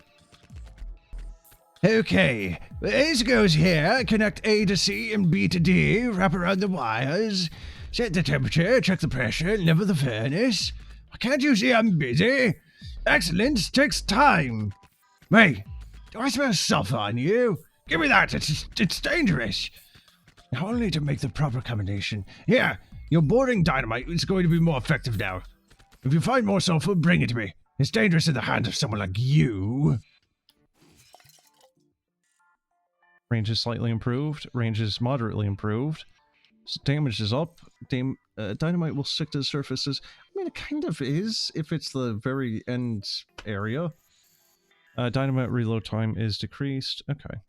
Okay, as it goes here, connect A to C and B to D, wrap around the wires, set the temperature, check the pressure, level the furnace. Can't you see I'm busy? Excellence takes time. Hey, do I smell sulfur on you? Give me that, it's dangerous. Now only to make the proper combination. Here, your boring dynamite is going to be more effective now. If you find more sulfur, bring it to me. It's dangerous in the hands of someone like you. Range is slightly improved. Range is moderately improved. So damage is up. Dynamite will stick to the surfaces. I mean, it kind of is, if it's the very end area. Dynamite reload time is decreased. Okay.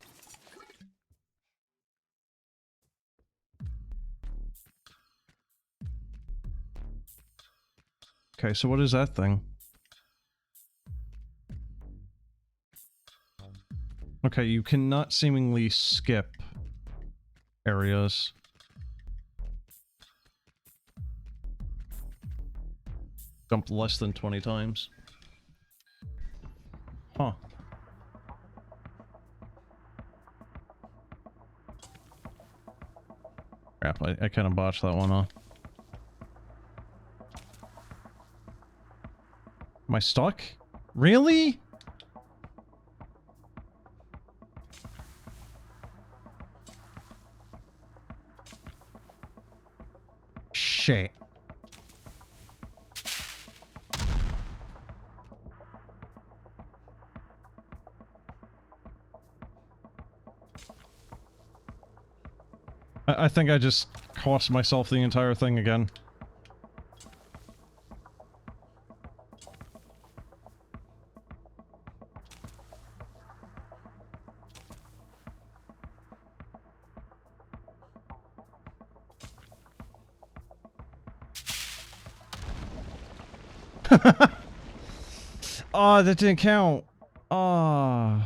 Okay, so what is that thing? Okay, you cannot seemingly skip areas. Jump less than 20 times. Huh. Crap, I kind of botched that one, huh? Am I stuck? Really? Shit. I think I just cost myself the entire thing again. Oh, that didn't count. Oh.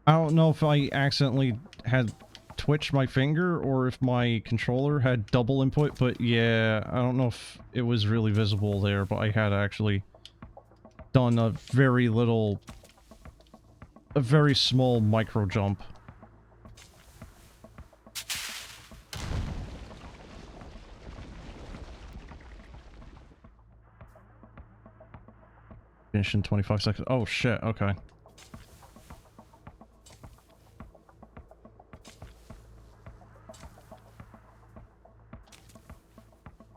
I don't know if I accidentally had twitched my finger or if my controller had double input, but yeah, I don't know if it was really visible there, but I had actually done a very small micro jump. Finish in 25 seconds. Oh shit, okay.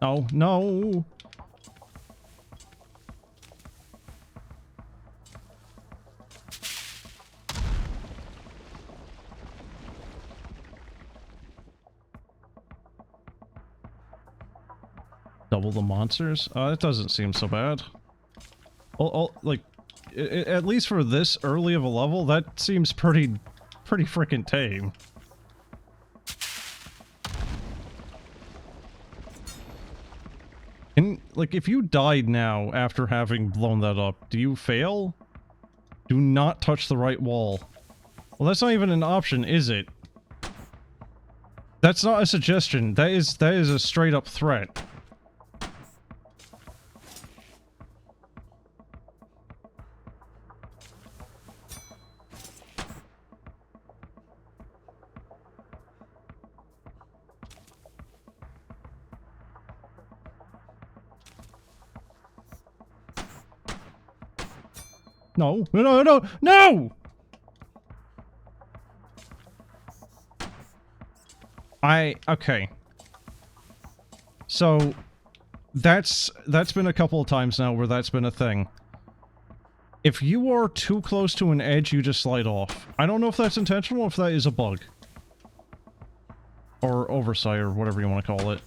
Oh, no! Double the monsters? That doesn't seem so bad. Like, at least for this early of a level, that seems pretty freaking tame. like, if you died now after having blown that up, do you fail? Do not touch the right wall. Well, that's not even an option, is it? That's not a suggestion. That is a straight up threat. No, no, no, no! Okay. So, that's been a couple of times now where that's been a thing. If you are too close to an edge, you just slide off. I don't know if that's intentional or if that is a bug. Or oversight, or whatever you want to call it.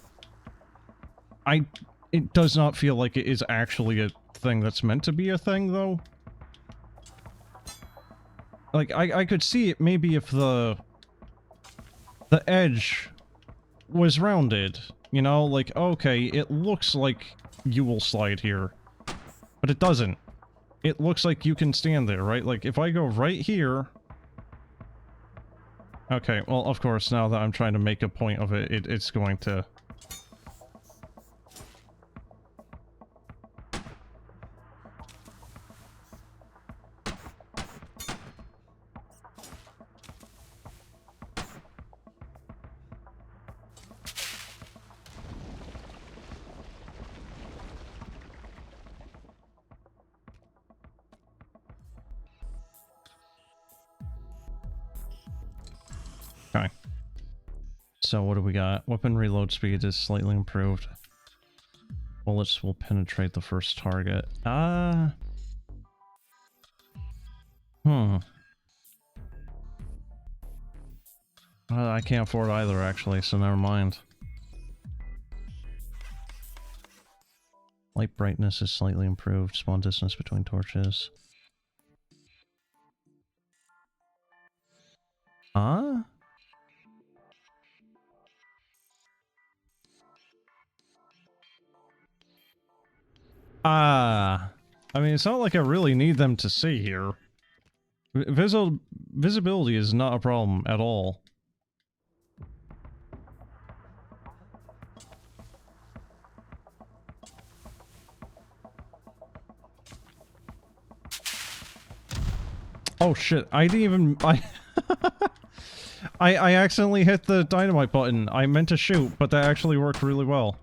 It does not feel like it is actually a thing that's meant to be a thing, though. Like, I could see it maybe if the edge was rounded. You know, like, okay, it looks like you will slide here. But it doesn't. It looks like you can stand there, right? Like, if I go right here... Okay, well, of course, now that I'm trying to make a point of it, it's going to... Okay. So what do we got? Weapon reload speed is slightly improved. Bullets will penetrate the first target. I can't afford either, actually, so never mind. Light brightness is slightly improved. Spawn distance between torches. Huh? I mean, it's not like I really need them to see here. Visibility is not a problem at all. Oh shit, I didn't even... I accidentally hit the dynamite button. I meant to shoot, but that actually worked really well.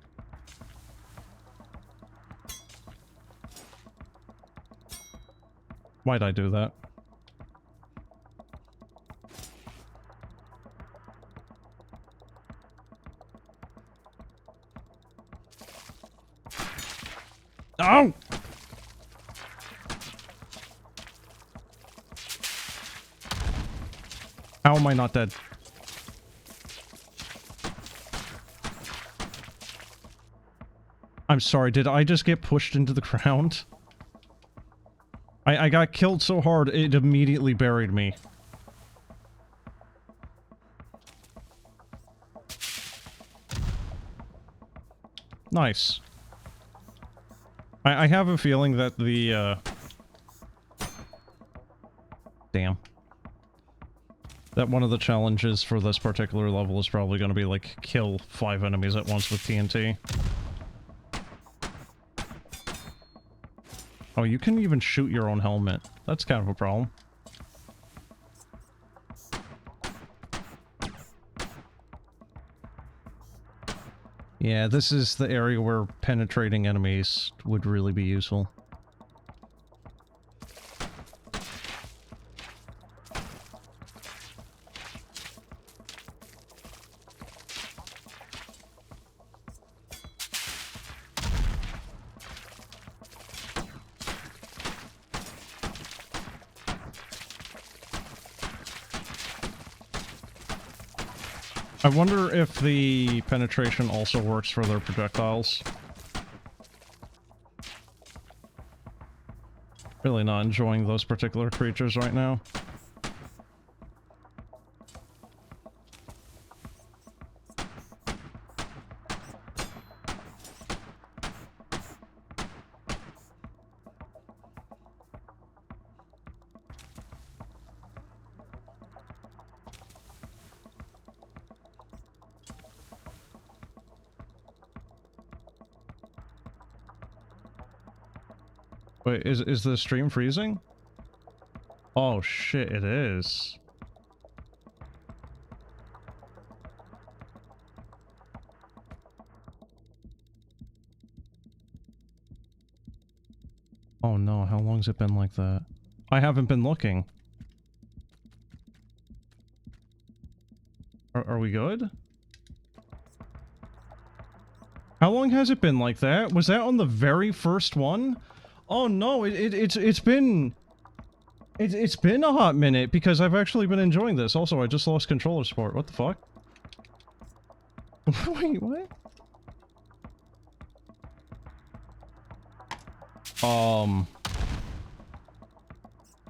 Why'd I do that? Oh! How am I not dead? I'm sorry, did I just get pushed into the ground? I got killed so hard, it immediately buried me. Nice. I have a feeling that the, Damn. That one of the challenges for this particular level is probably going to be, like, kill 5 enemies at once with TNT. Oh, you can even shoot your own helmet. That's kind of a problem. Yeah, this is the area where penetrating enemies would really be useful. I wonder if the penetration also works for their projectiles. Really not enjoying those particular creatures right now. Wait, is the stream freezing? Oh shit, it is. Oh no, how long's it been like that? I haven't been looking. Are we good? How long has it been like that? Was that on the very first one? Oh no, it's been a hot minute because I've actually been enjoying this. Also, I just lost controller support. What the fuck? Wait, what?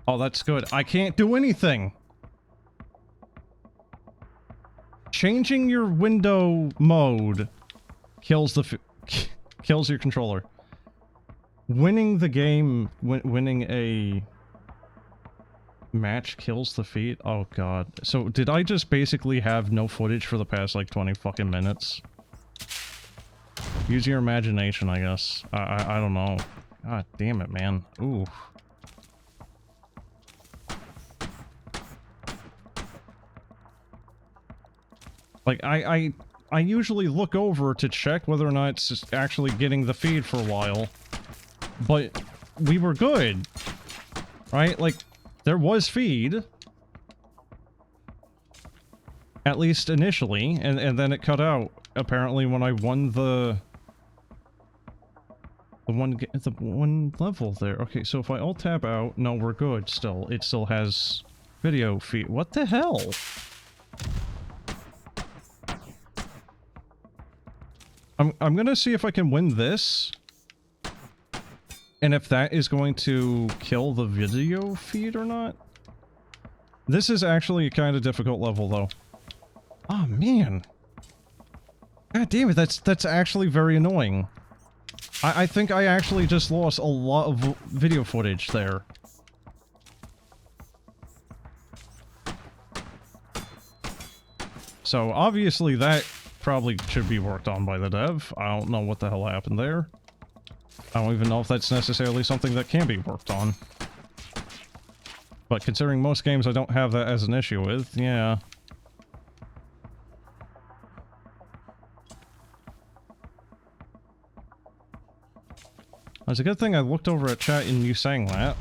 Oh, that's good. I can't do anything. Changing your window mode kills the kills your controller. Winning the game, winning a match kills the feed. Oh god. So did I just basically have no footage for the past like 20 fucking minutes? Use your imagination, I guess. I don't know. God damn it, man. Ooh. Like, I usually look over to check whether or not it's just actually getting the feed for a while. But we were good. Right? Like, there was feed. At least initially, and then it cut out, apparently, when I won the one level there. Okay, so if I alt-tab out, no, we're good still. It still has video feed. What the hell? I'm gonna see if I can win this. And if that is going to kill the video feed or not. This is actually a kind of difficult level, though. Oh, man. God damn it, that's actually very annoying. I think I actually just lost a lot of video footage there. So, obviously that probably should be worked on by the dev. I don't know what the hell happened there. I don't even know if that's necessarily something that can be worked on. But considering most games I don't have that as an issue with, yeah. It's a good thing I looked over at chat and you sang that.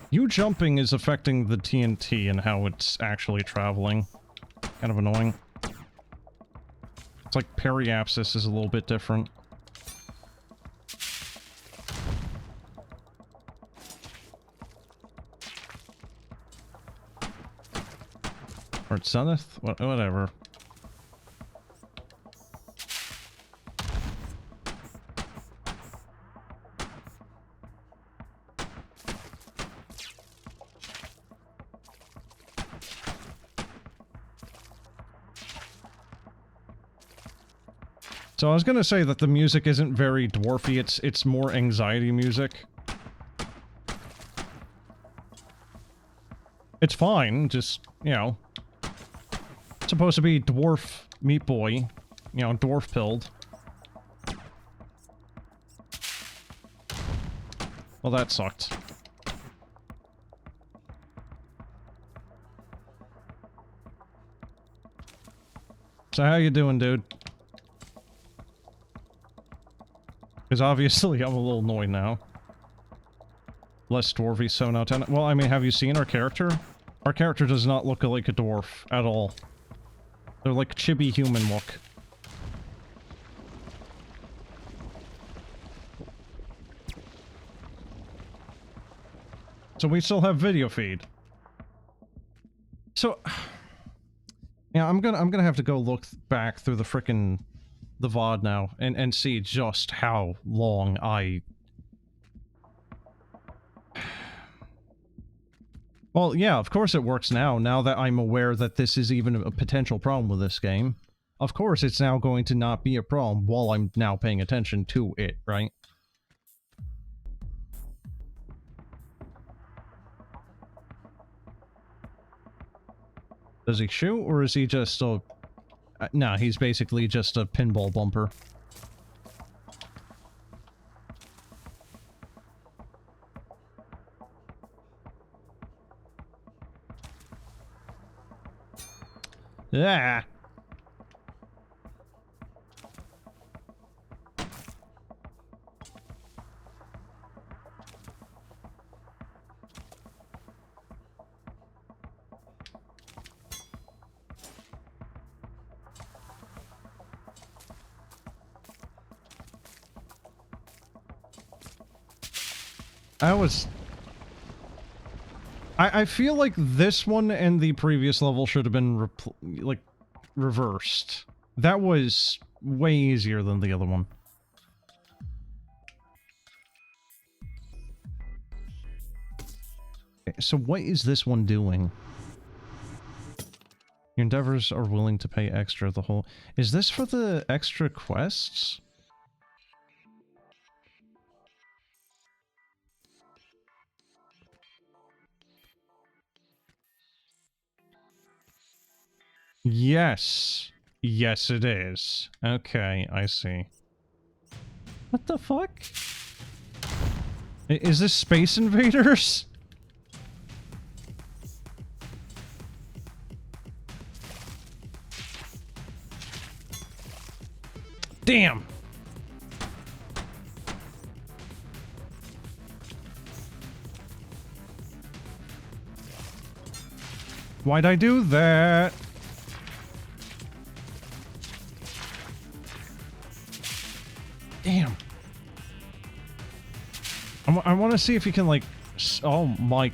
You jumping is affecting the TNT and how it's actually traveling. Kind of annoying. It's like periapsis is a little bit different. Or it's Zenith? Whatever. So I was gonna say that the music isn't very dwarfy, it's more anxiety music. It's fine, just, you know. It's supposed to be dwarf meat boy, you know, dwarf pilled. Well, that sucked. So how you doing, dude? Because obviously I'm a little annoyed now. Less dwarfy, so now 10. Well, I mean, have you seen our character? Our character does not look like a dwarf at all. They're like chibi human look. So we still have video feed. So, yeah, I'm gonna have to go look back through the frickin' the VOD now and see just how long I... Well, yeah, of course it works now that I'm aware that this is even a potential problem with this game. Of course it's now going to not be a problem while I'm now paying attention to it, right? Does he shoot, or is he just a... nah, he's basically just a pinball bumper. Ah! I feel like this one and the previous level should have been, like, reversed. That was way easier than the other one. Okay, so what is this one doing? Your endeavors are willing to pay extra the whole... Is this for the extra quests? Yes. Yes, it is. Okay, I see. What the fuck? Is this Space Invaders? Damn! Why'd I do that? Damn. I want to see if you can, like... Oh my...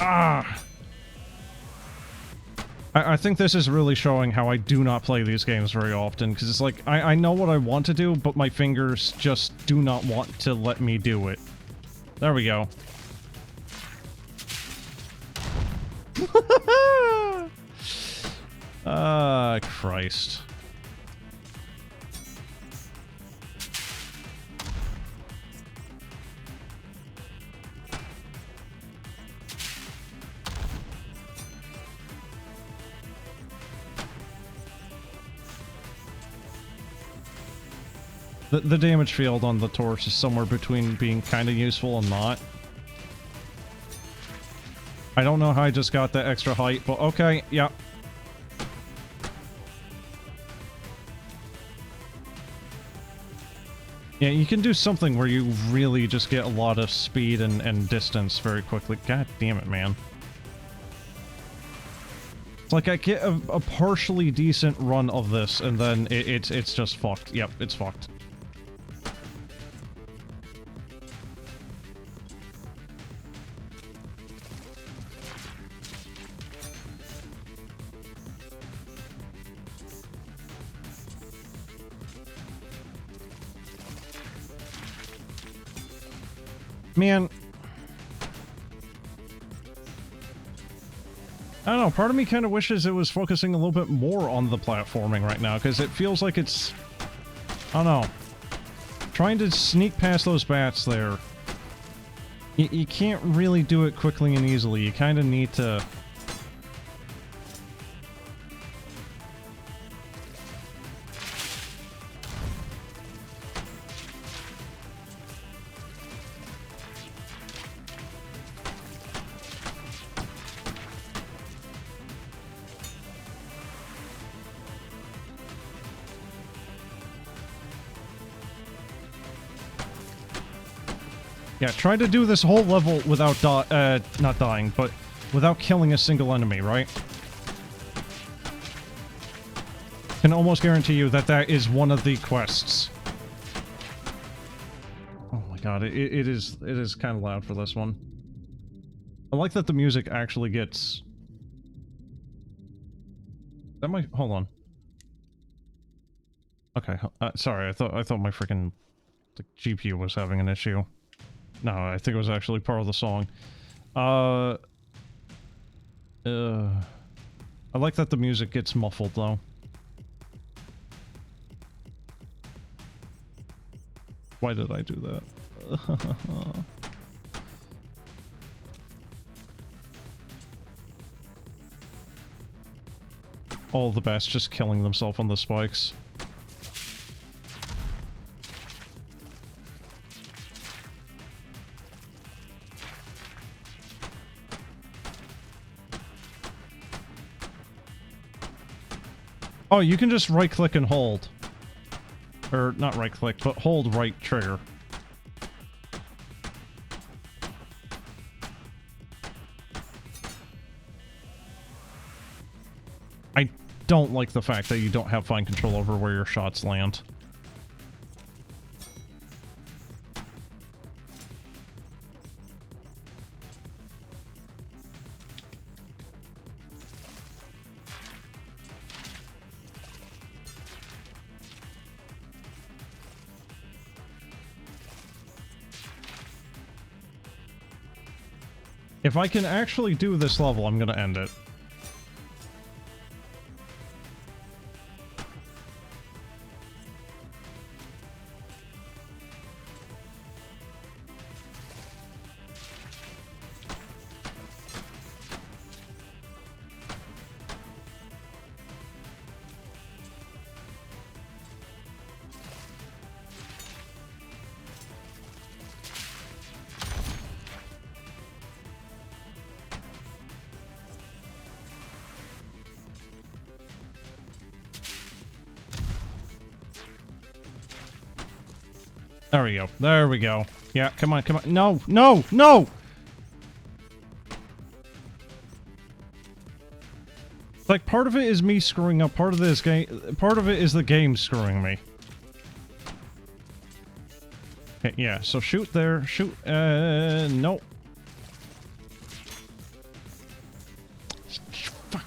Ah! I think this is really showing how I do not play these games very often, because it's like, I know what I want to do, but my fingers just do not want to let me do it. There we go. Ah, Christ. The damage field on the torch is somewhere between being kind of useful and not. I don't know how I just got that extra height, but okay, yeah. Yeah, you can do something where you really just get a lot of speed and distance very quickly. God damn it, man. It's like I get a partially decent run of this, and then it's just fucked. Yep, it's fucked. Man, I don't know, part of me kind of wishes it was focusing a little bit more on the platforming right now, because it feels like it's, I don't know, trying to sneak past those bats there. You can't really do it quickly and easily, you kind of need to... Yeah, try to do this whole level without not dying, but without killing a single enemy, right? Can almost guarantee you that that is one of the quests. Oh my god, it is kind of loud for this one. I like that the music actually gets... That might... Hold on. Okay, sorry, I thought my freaking GPU was having an issue. No, I think it was actually part of the song. I like that the music gets muffled, though. Why did I do that? All the best just killing themselves on the spikes. Oh, you can just right-click and hold. Or, not right-click, but hold right trigger. I don't like the fact that you don't have fine control over where your shots land. If I can actually do this level, I'm gonna end it. There we go. There we go. Yeah, come on, come on. No, no, no! Like, part of it is me screwing up, part of it is the game screwing me. Okay, yeah, so shoot there, shoot, no. Fuck.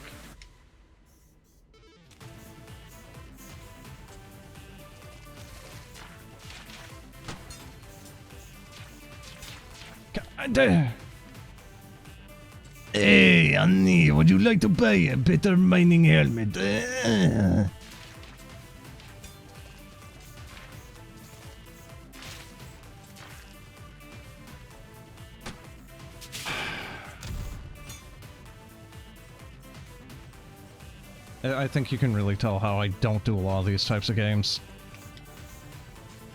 Hey, Annie, would you like to buy a better mining helmet? I think you can really tell how I don't do a lot of these types of games.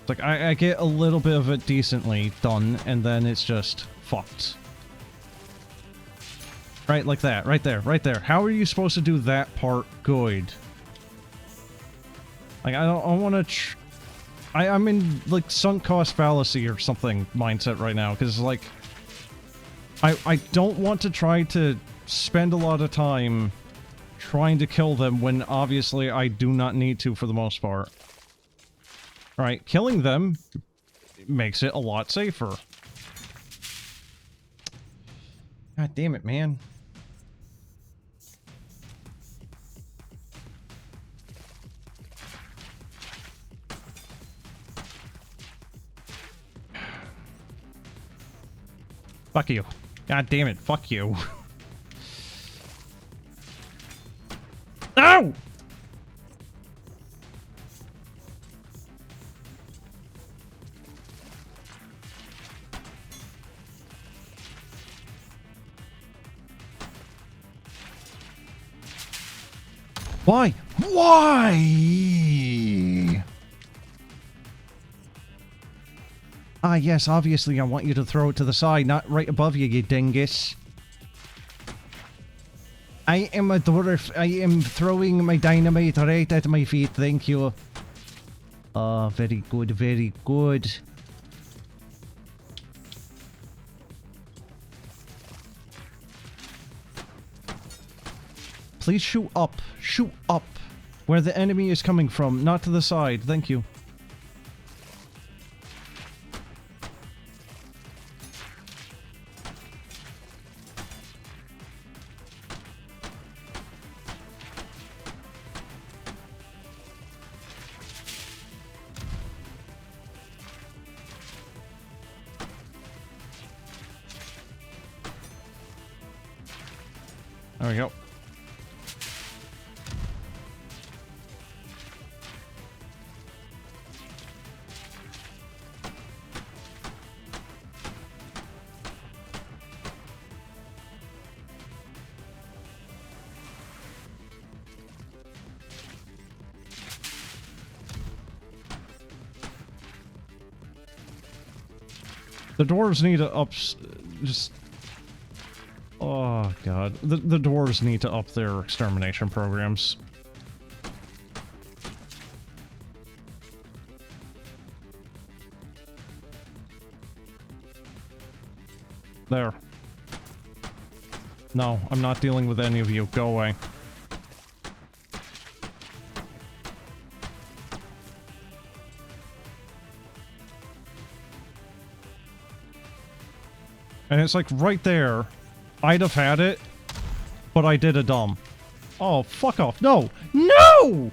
Like, I get a little bit of it decently done, and then it's just fucked. Right, like that. Right there. Right there. How are you supposed to do that part good? Like, I want to... I'm in, like, sunk cost fallacy or something mindset right now, because, like... I don't want to try to spend a lot of time trying to kill them when, obviously, I do not need to for the most part. Right, killing them makes it a lot safer. God damn it, man. Fuck you. God damn it, fuck you. Ow! Why? Why? Ah, yes, obviously I want you to throw it to the side, not right above you, you dingus. I am a dwarf. I am throwing my dynamite right at my feet, thank you. Ah, very good, very good. Please shoot up. Shoot up. Where the enemy is coming from, not to the side. Thank you. There we go. The dwarves need to just... Oh, God. The dwarves need to up their extermination programs. There. No, I'm not dealing with any of you. Go away. And it's like right there. I'd have had it, but I did a dumb. Oh, fuck off. No! No!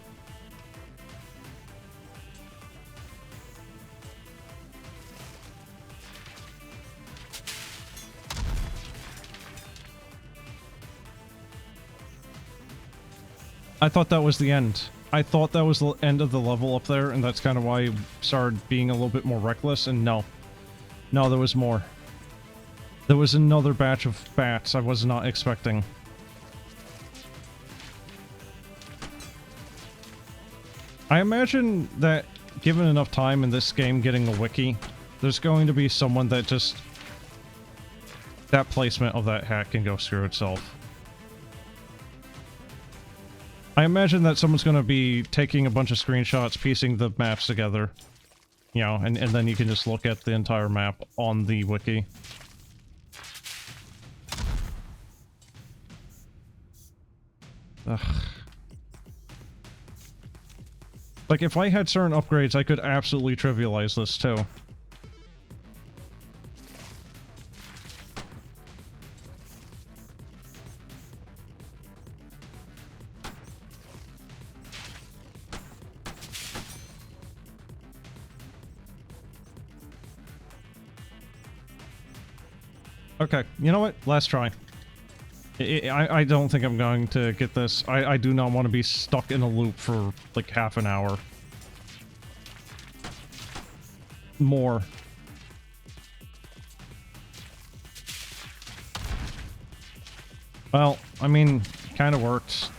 I thought that was the end. I thought that was the end of the level up there, and that's kind of why I started being a little bit more reckless, and no. No, there was more. There was another batch of bats I was not expecting. I imagine that, given enough time in this game getting a wiki, there's going to be someone that just... that placement of that hat can go screw itself. I imagine that someone's going to be taking a bunch of screenshots, piecing the maps together. You know, and then you can just look at the entire map on the wiki. Ugh. Like, if I had certain upgrades, I could absolutely trivialize this, too. Okay, you know what? Last try. I don't think I'm going to get this. I do not want to be stuck in a loop for, like, half an hour. More. Well, I mean, kind of worked.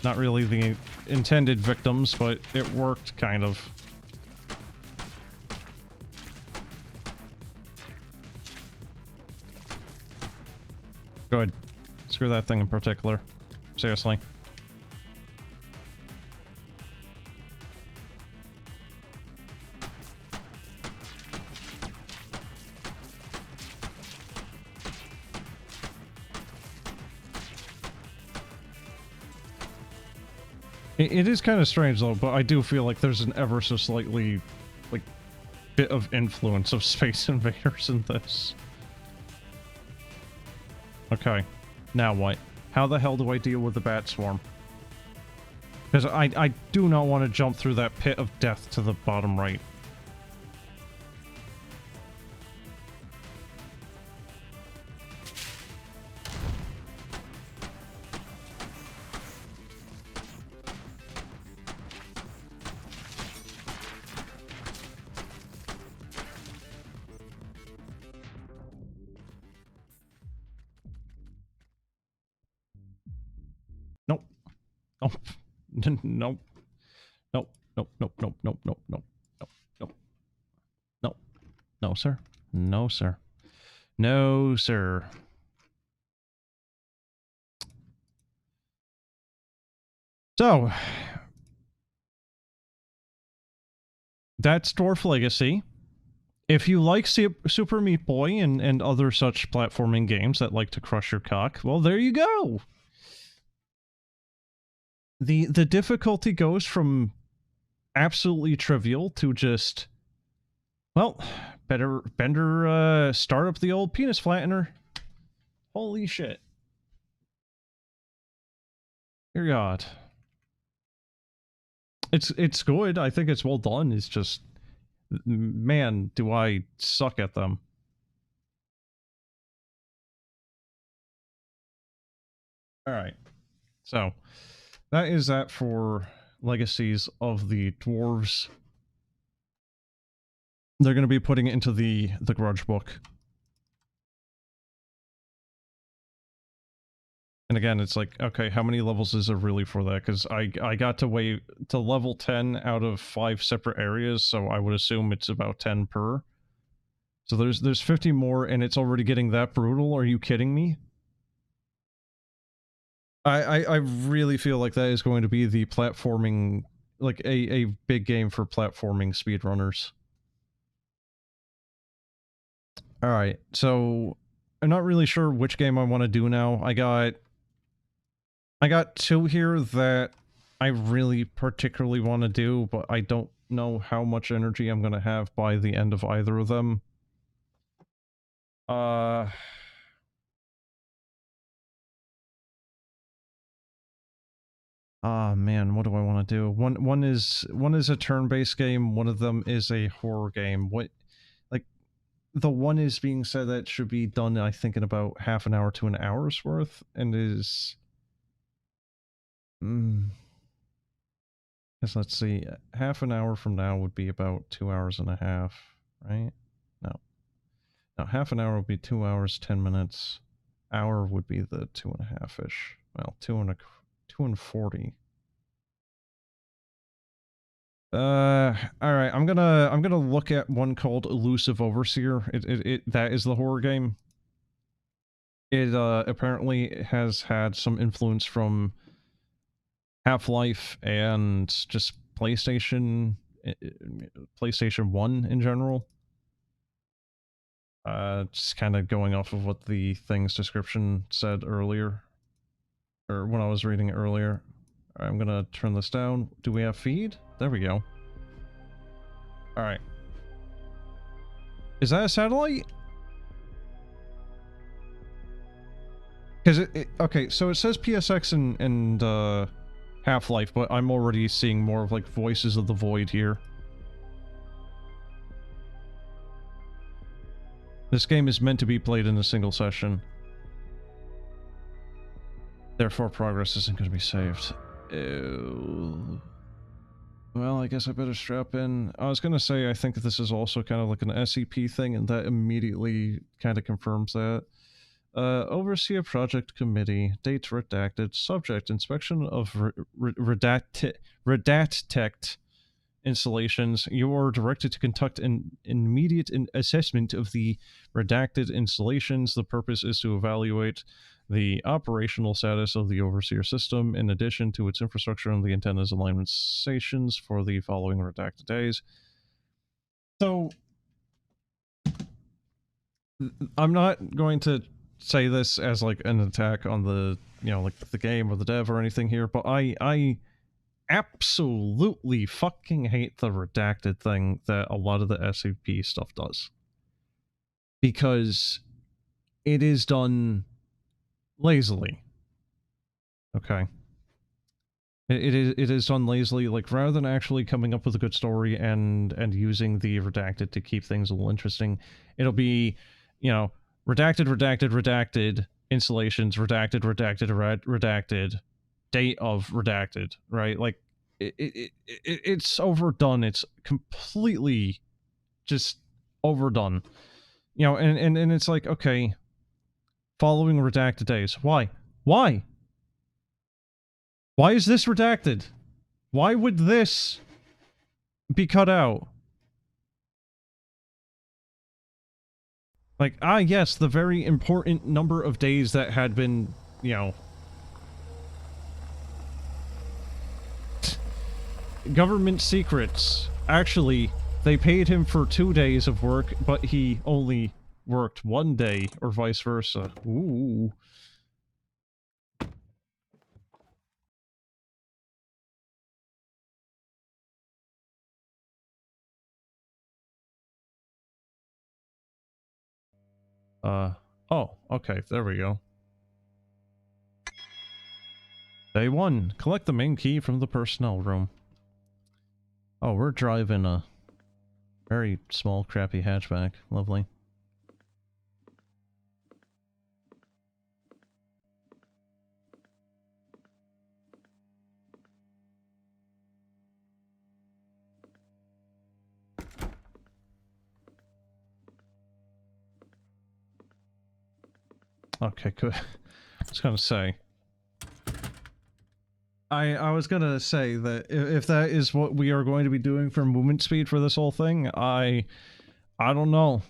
Not really the intended victims, but it worked, kind of. Good. Screw that thing in particular. Seriously. It is kind of strange, though, but I do feel like there's an ever so slightly, like, bit of influence of Space Invaders in this. Okay. Now what? How the hell do I deal with the bat swarm? Because I do not want to jump through that pit of death to the bottom right. Nope. Nope. Nope. Nope. Nope. Nope. Nope. Nope. Nope. Nope. Nope. Nope. Nope. No, sir. No, sir. No, sir. So, that's Dwarf Legacy. If you like Super Meat Boy and other such platforming games that like to crush your cock, well, there you go. The difficulty goes from absolutely trivial to just, well, better start up the old penis flattener. Holy shit. Dear God. It's good. I think it's well done. It's just, man, do I suck at them. Alright. So, that is that for Legacies of the Dwarves. They're going to be putting it into the Grudge book. And again, it's like, okay, how many levels is there really for that? Because I got to wait to level 10 out of 5 separate areas, so I would assume it's about 10 per. So there's 50 more, and it's already getting that brutal? Are you kidding me? I really feel like that is going to be the platforming, like a big game for platforming speedrunners. Alright, so not really sure which game I want to do now. I got two here that I really particularly want to do, but I don't know how much energy I'm going to have by the end of either of them. Ah, man, what do I want to do? One is a turn-based game, one of them is a horror game. Like, the one is being said that should be done, I think, in about half an hour to an hour's worth, and is... Guess let's see, half an hour from now would be about 2 hours and a half, right? No. No, half an hour would be 2 hours, 10 minutes. Hour would be the 2.5-ish. Well, 2 and 40. Alright, I'm gonna look at one called Elusive Overseer. That is the horror game. It, apparently has had some influence from Half-Life and just PlayStation 1 in general. Just kind of going off of what the thing's description said earlier. Or when I was reading it earlier. I'm gonna turn this down. Do we have feed? There we go. Alright. Is that a satellite? Because okay, so it says PSX and Half-Life, but I'm already seeing more of like Voices of the Void here. This game is meant to be played in a single session. Therefore, progress isn't going to be saved. Ew. Well, I guess I better strap in. I was going to say, I think this is also kind of like an SCP thing, and that immediately kind of confirms that. Overseer Project Committee, date redacted, subject, inspection of redact installations. You are directed to conduct an immediate assessment of the redacted installations. The purpose is to evaluate the operational status of the Overseer system, in addition to its infrastructure and the antennas alignment stations for the following redacted days. So, I'm not going to say this as like an attack on the, you know, like the game or the dev or anything here, but I absolutely fucking hate the redacted thing that a lot of the SCP stuff does. Because it is done lazily. Okay. It is done lazily, like, rather than actually coming up with a good story and using the redacted to keep things a little interesting, it'll be, you know, redacted, installations, redacted, date of redacted, right? Like, it's overdone. It's completely just overdone. You know, and it's like, okay, following redacted days. Why? Why? Why is this redacted? Why would this be cut out? Like, yes, the very important number of days that had been, you know... Government secrets. Actually, they paid him for 2 days of work, but he only worked 1 day, or vice versa. Ooh. Oh, okay, there we go. Day 1. Collect the main key from the personnel room. Oh, we're driving a very small, crappy hatchback. Lovely. Okay, good. I was gonna say. I was gonna say that if that is what we are going to be doing for movement speed for this whole thing, I don't know.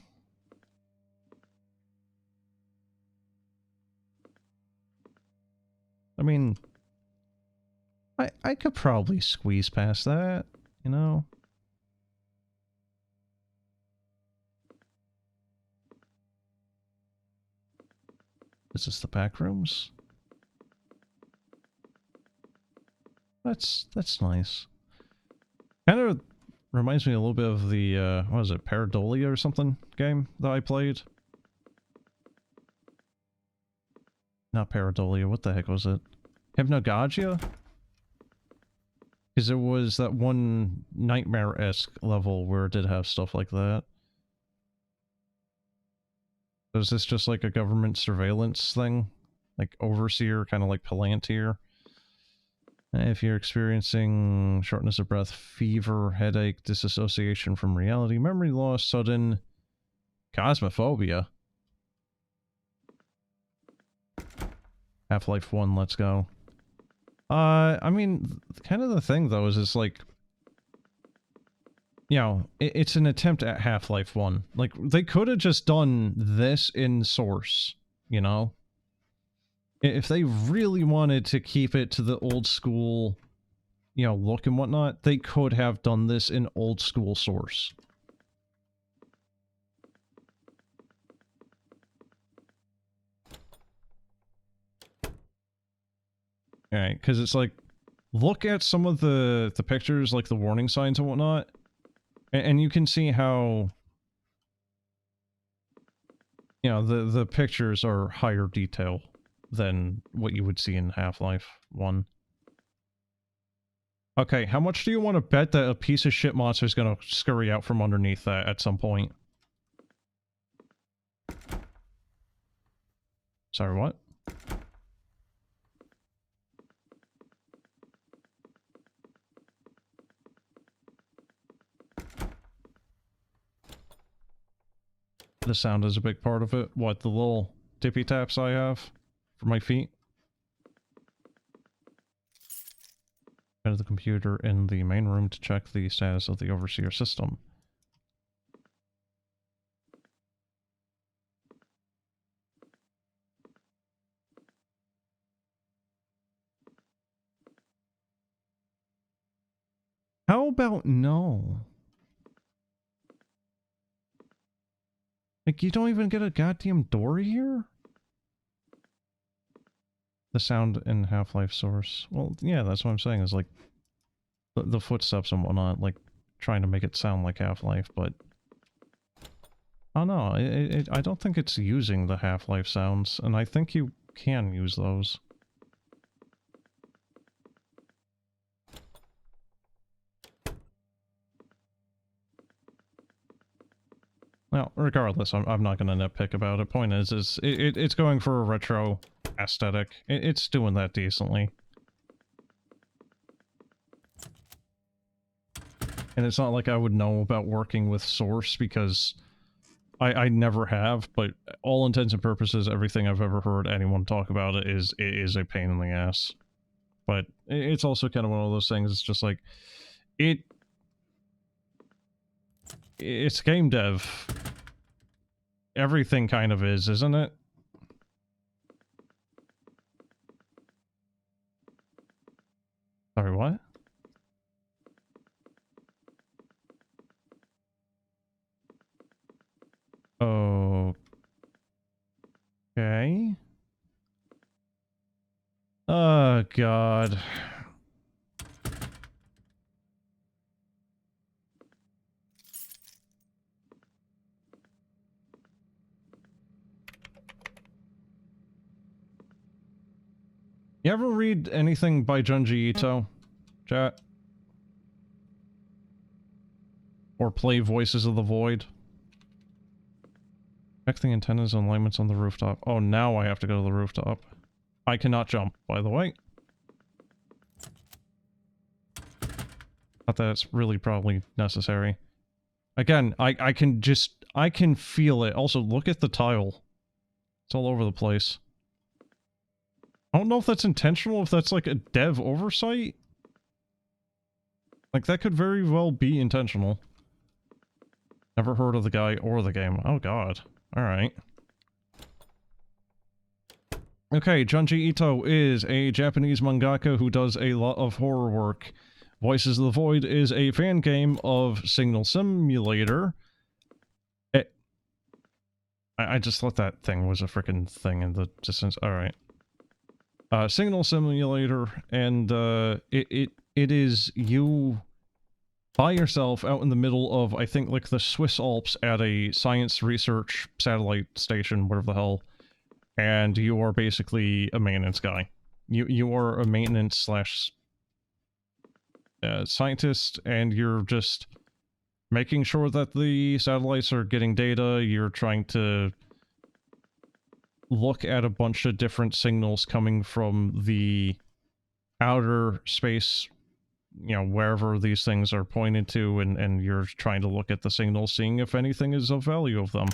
I mean, I could probably squeeze past that, you know? Is this the back rooms? That's nice. Kind of reminds me a little bit of the, what was it, Paradolia or something game that I played? Not Paradolia, what the heck was it? Hypnagogia? Because it was that one nightmare-esque level where it did have stuff like that. So is this just like a government surveillance thing? Like Overseer, kind of like Palantir? If you're experiencing shortness of breath, fever, headache, disassociation from reality, memory loss, sudden cosmophobia. Half-Life 1, let's go. I mean, kind of the thing, though, is it's like, you know, it's an attempt at Half-Life 1. Like, they could have just done this in Source, you know? If they really wanted to keep it to the old school, you know, look and whatnot, they could have done this in old school Source. Alright, because it's like, look at some of the pictures, like the warning signs and whatnot, and you can see how, you know, the pictures are higher detail than what you would see in Half-Life 1. Okay, how much do you want to bet that a piece of shit monster is going to scurry out from underneath that at some point? Sorry, what? The sound is a big part of it. What, the little tippy taps I have for my feet? Go to the computer in the main room to check the status of the Overseer system. How about no? Like, you don't even get a goddamn door here? The sound in Half-Life Source. Well, yeah, that's what I'm saying, is like, the footsteps and whatnot, like, trying to make it sound like Half-Life, but... I don't know, I don't think it's using the Half-Life sounds, and I think you can use those. Well, regardless, I'm not going to nitpick about it. Point is it's going for a retro aesthetic. It's doing that decently. And it's not like I would know about working with Source, because I never have, but all intents and purposes, everything I've ever heard anyone talk about it is a pain in the ass. But it's also kind of one of those things, it's just like, it's game dev. Everything kind of is, isn't it? Sorry, what? Okay. Oh, God. You ever read anything by Junji Ito, chat? Or play Voices of the Void? Check the antennas and alignments on the rooftop. Oh, now I have to go to the rooftop. I cannot jump, by the way. Not that it's really probably necessary. Again, I can feel it. Also, look at the tile. It's all over the place. I don't know if that's intentional, if that's like a dev oversight. Like, that could very well be intentional. Never heard of the guy or the game. Oh, God. Alright. Okay, Junji Ito is a Japanese mangaka who does a lot of horror work. Voices of the Void is a fan game of Signal Simulator. I just thought that thing was a freaking thing in the distance. Alright. Signal simulator, and it is you by yourself out in the middle of, I think, like the Swiss Alps at a science research satellite station, whatever the hell, and you are basically a maintenance guy. You are a maintenance slash scientist, and you're just making sure that the satellites are getting data. You're trying to look at a bunch of different signals coming from the outer space, you know, wherever these things are pointed to, and you're trying to look at the signals, seeing if anything is of value of them.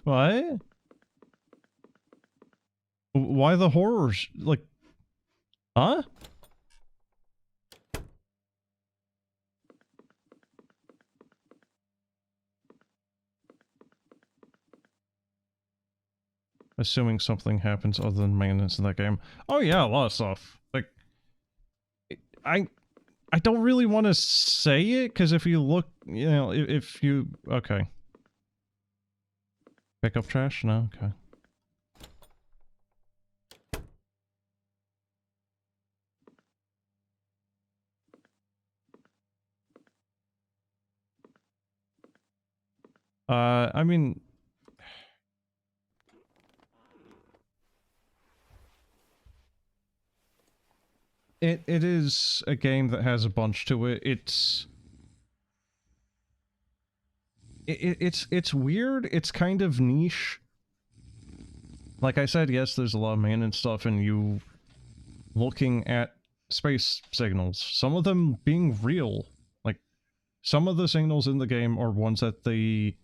What? Why the horrors? Like, huh? Assuming something happens other than maintenance in that game. Oh yeah, a lot of stuff. Like, I don't really want to say it, because if you look, you know, if you... Okay. Pick up trash? No? Okay. I mean... It is a game that has a bunch to it. It's weird. It's kind of niche. Like I said, yes, there's a lot of maintenance stuff, and you looking at space signals. Some of them being real. Like, some of the signals in the game are ones that the,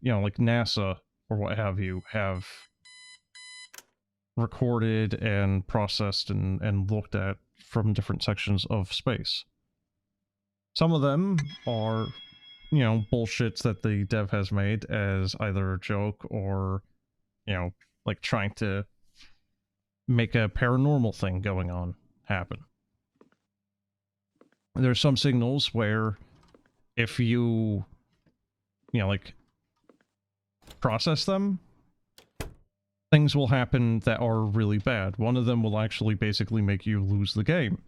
you know, like NASA or what have you, have recorded and processed and looked at from different sections of space. Some of them are, you know, bullshits that the dev has made as either a joke or, you know, like trying to make a paranormal thing going on happen. There's some signals where if you know, like, process them, things will happen that are really bad. One of them will actually basically make you lose the game.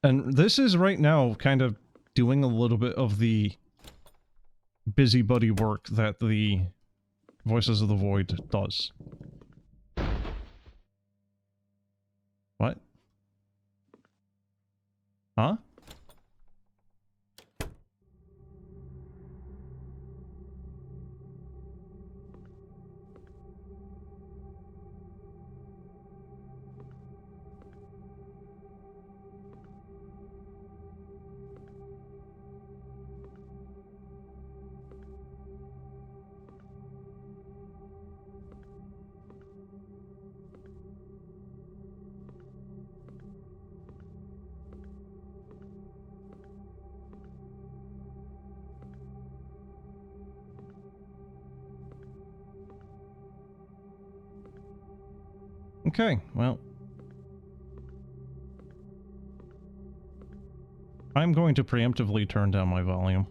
And this is right now kind of doing a little bit of the busybody work that the Voices of the Void does. What? Huh? Okay, well, I'm going to preemptively turn down my volume.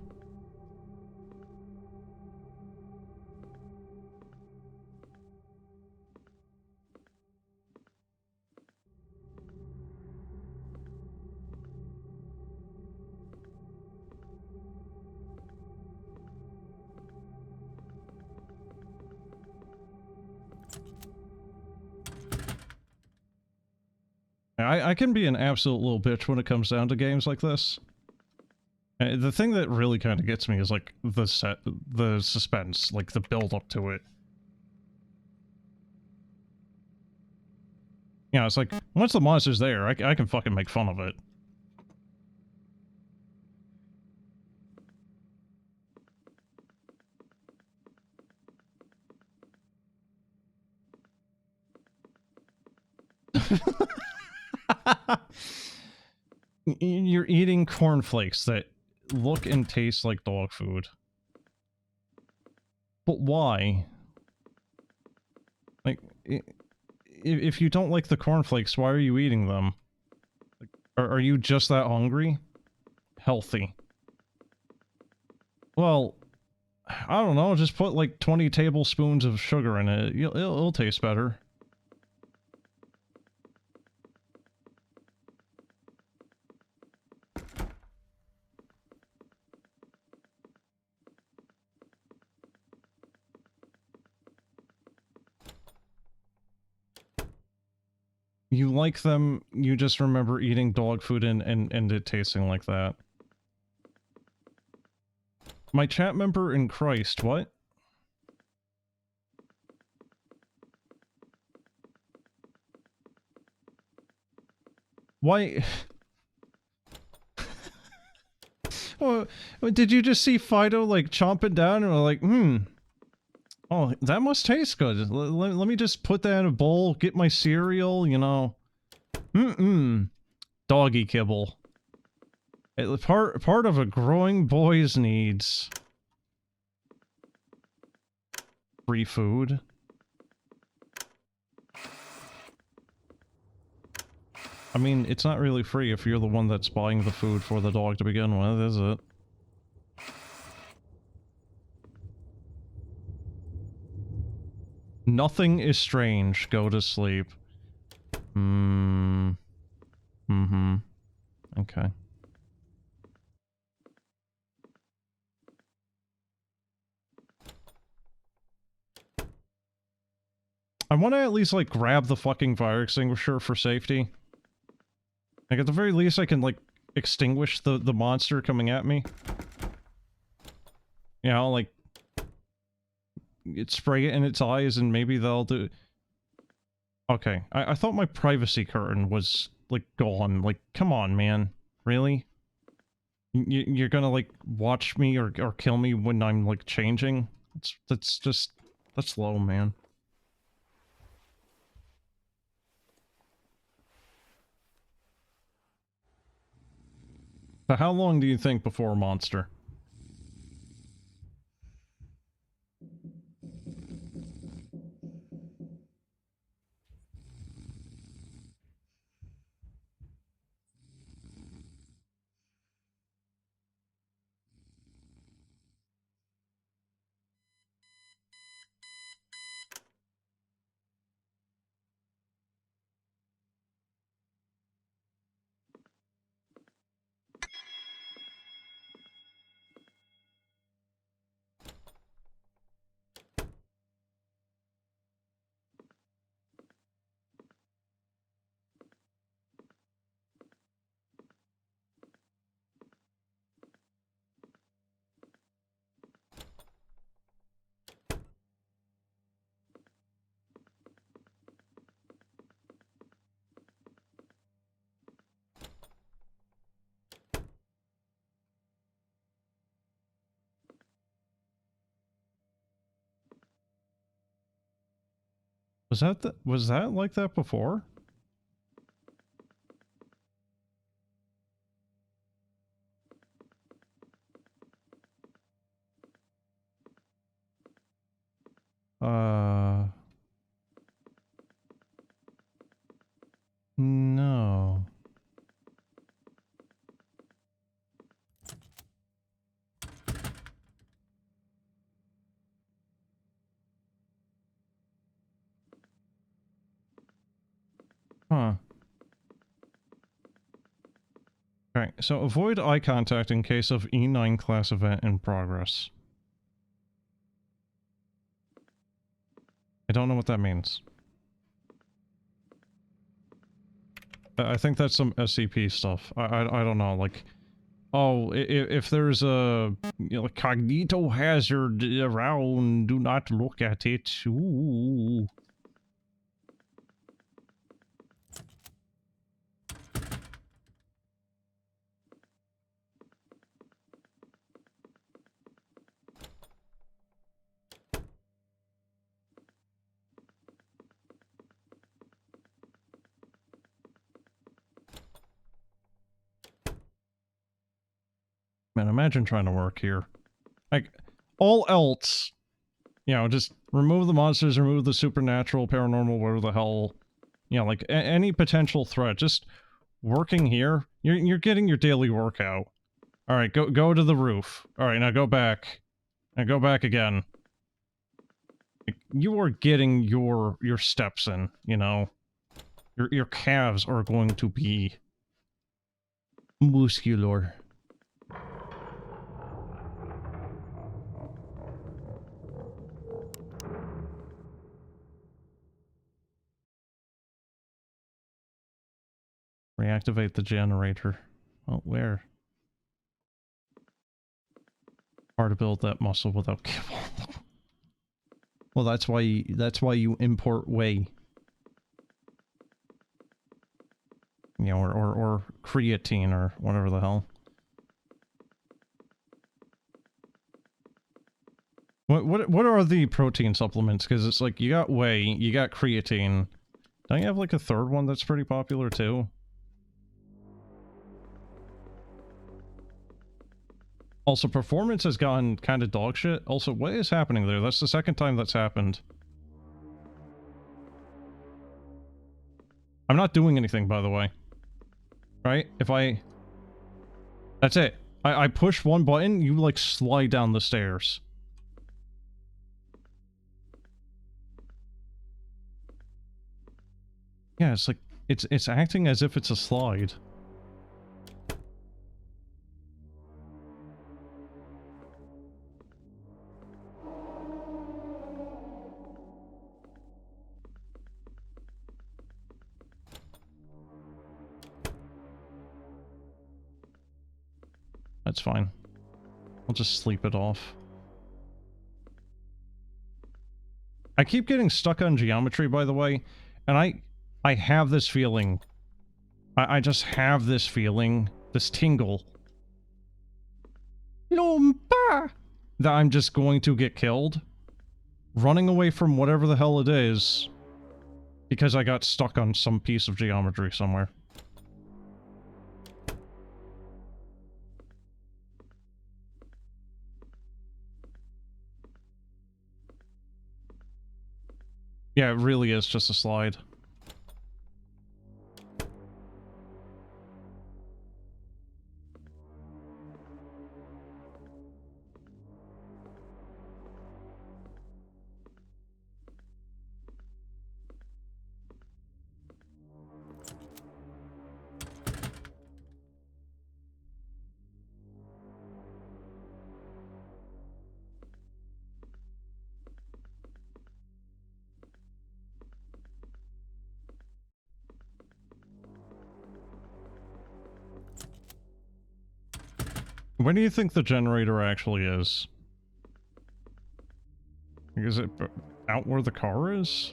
I can be an absolute little bitch when it comes down to games like this. The thing that really kind of gets me is, like, the suspense, like, the build-up to it. You know, it's like, once the monster's there, I can fucking make fun of it. You're eating cornflakes that look and taste like dog food. But why? Like, if you don't like the cornflakes, why are you eating them? Like, are you just that hungry? Healthy. Well, I don't know, just put like 20 tablespoons of sugar in it. It'll taste better. You like them, you just remember eating dog food and it tasting like that. My chat member in Christ, what? Why? Oh, did you just see Fido, like, chomping down and like, oh, that must taste good. Let me just put that in a bowl, get my cereal, you know. Doggy kibble. Part of a growing boy's needs. Free food. I mean, it's not really free if you're the one that's buying the food for the dog to begin with, is it? Nothing is strange. Go to sleep. Okay. I want to at least, like, grab the fucking fire extinguisher for safety. Like, at the very least, I can, like, extinguish the monster coming at me. You know, like, spray it in its eyes and maybe they'll do... Okay, I thought my privacy curtain was, like, gone. Like, come on, man. Really? You're gonna, like, watch me or kill me when I'm, like, changing? That's low, man. So how long do you think before a monster? Was that like that before? No. Huh. Okay, so avoid eye contact in case of E9 class event in progress. I don't know what that means. I think that's some SCP stuff. I don't know, like... Oh, if there's a cognito hazard around, do not look at it. Ooh. Man, imagine trying to work here. Like, all else, you know, just remove the monsters, remove the supernatural, paranormal, whatever the hell, you know, like, any potential threat. Just working here, you're getting your daily workout. Alright, go to the roof. Alright, now go back. Now go back again. Like, you are getting your steps in, you know? Your calves are going to be muscular. Reactivate the generator. Oh, where? Hard to build that muscle without kibble. Well, that's why you import whey. You know, or creatine or whatever the hell. What are the protein supplements? Because it's like, you got whey, you got creatine. Don't you have like a third one that's pretty popular too? Also, performance has gone kind of dog shit. Also, what is happening there? That's the second time that's happened. I'm not doing anything, by the way. Right? If I... That's it. I push one button, you, like, slide down the stairs. Yeah, it's like... It's acting as if it's a slide. That's fine. I'll just sleep it off. I keep getting stuck on geometry, by the way, and I have this feeling. I just have this feeling, this tingle. Lumpa! That I'm just going to get killed. Running away from whatever the hell it is. Because I got stuck on some piece of geometry somewhere. Yeah, it really is just a slide. Where do you think the generator actually is? Is it out where the car is?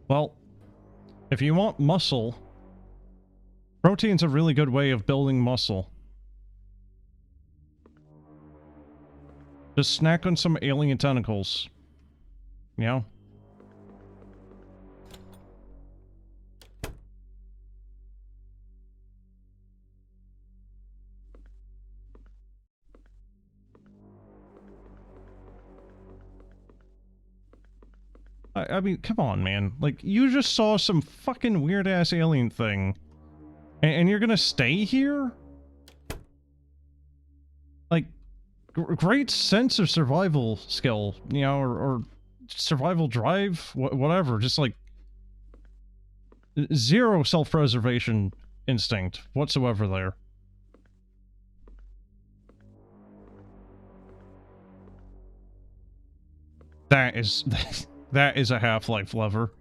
Well, if you want muscle, protein's a really good way of building muscle. Just snack on some alien tentacles. You know? I mean, come on, man. Like, you just saw some fucking weird-ass alien thing. And you're gonna stay here? Like, great sense of survival skill, you know, or survival drive, whatever. Just, like, zero self-preservation instinct whatsoever there. That is... that is a Half-Life lever.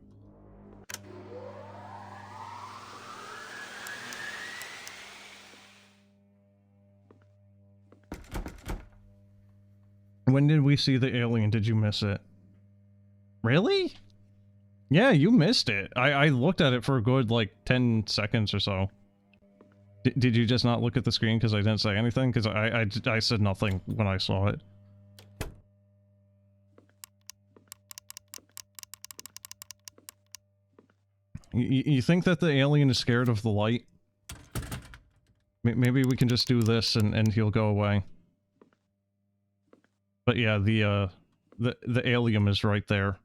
When did we see the alien? Did you miss it? Really? Yeah, you missed it. I looked at it for a good, like, 10 seconds or so. Did you just not look at the screen because I didn't say anything? Because I said nothing when I saw it. You think that the alien is scared of the light? Maybe we can just do this and he'll go away. But yeah, the alien is right there.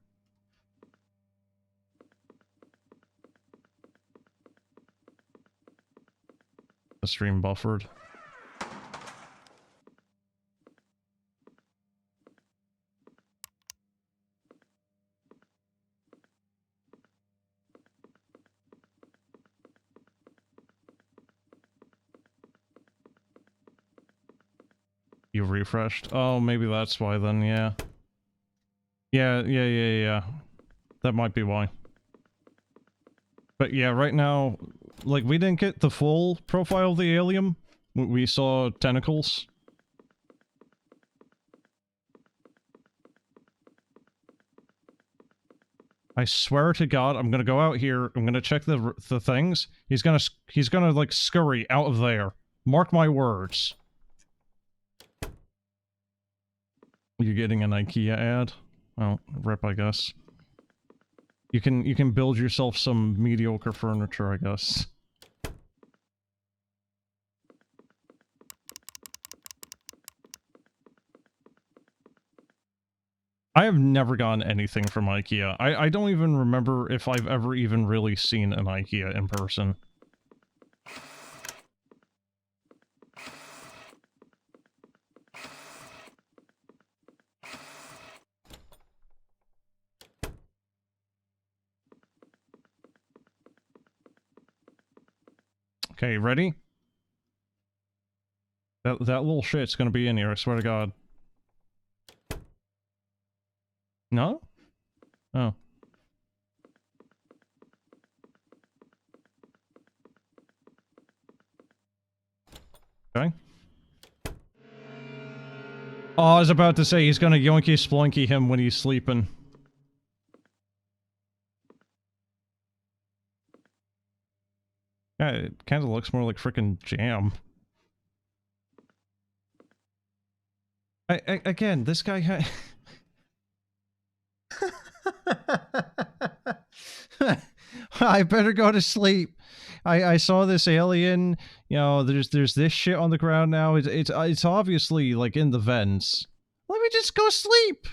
The stream buffered. You refreshed? Oh, maybe that's why then, yeah. Yeah. That might be why. But yeah, right now, like, we didn't get the full profile of the alien. We saw tentacles. I swear to God, I'm gonna go out here, I'm gonna check the things. He's gonna, like, scurry out of there. Mark my words. You're getting an IKEA ad? Oh, rip, I guess. You can build yourself some mediocre furniture, I guess. I have never gotten anything from IKEA. I don't even remember if I've ever even really seen an IKEA in person. Okay, ready? That little shit's gonna be in here, I swear to God. No? Oh. Okay. Oh, I was about to say he's gonna yoinky splunky him when he's sleeping. Yeah, it kind of looks more like frickin' jam. Again, this guy I better go to sleep. I saw this alien, you know, there's this shit on the ground now. It's obviously, like, in the vents. Let me just go sleep!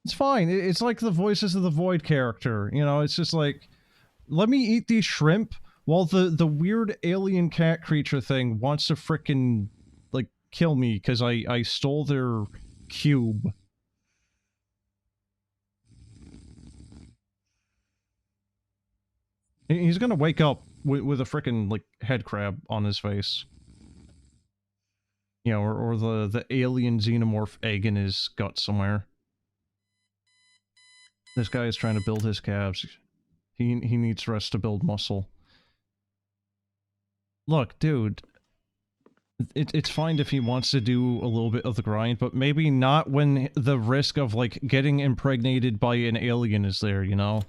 It's fine. It's like the Voices of the Void character, you know, it's just like, let me eat these shrimp while the weird alien cat creature thing wants to frickin', like, kill me because I stole their cube. He's gonna wake up with a frickin', like, head crab on his face. You know, or the alien xenomorph egg in his gut somewhere. This guy is trying to build his calves. He needs rest to build muscle. Look, dude. It's fine if he wants to do a little bit of the grind, but maybe not when the risk of, like, getting impregnated by an alien is there, you know?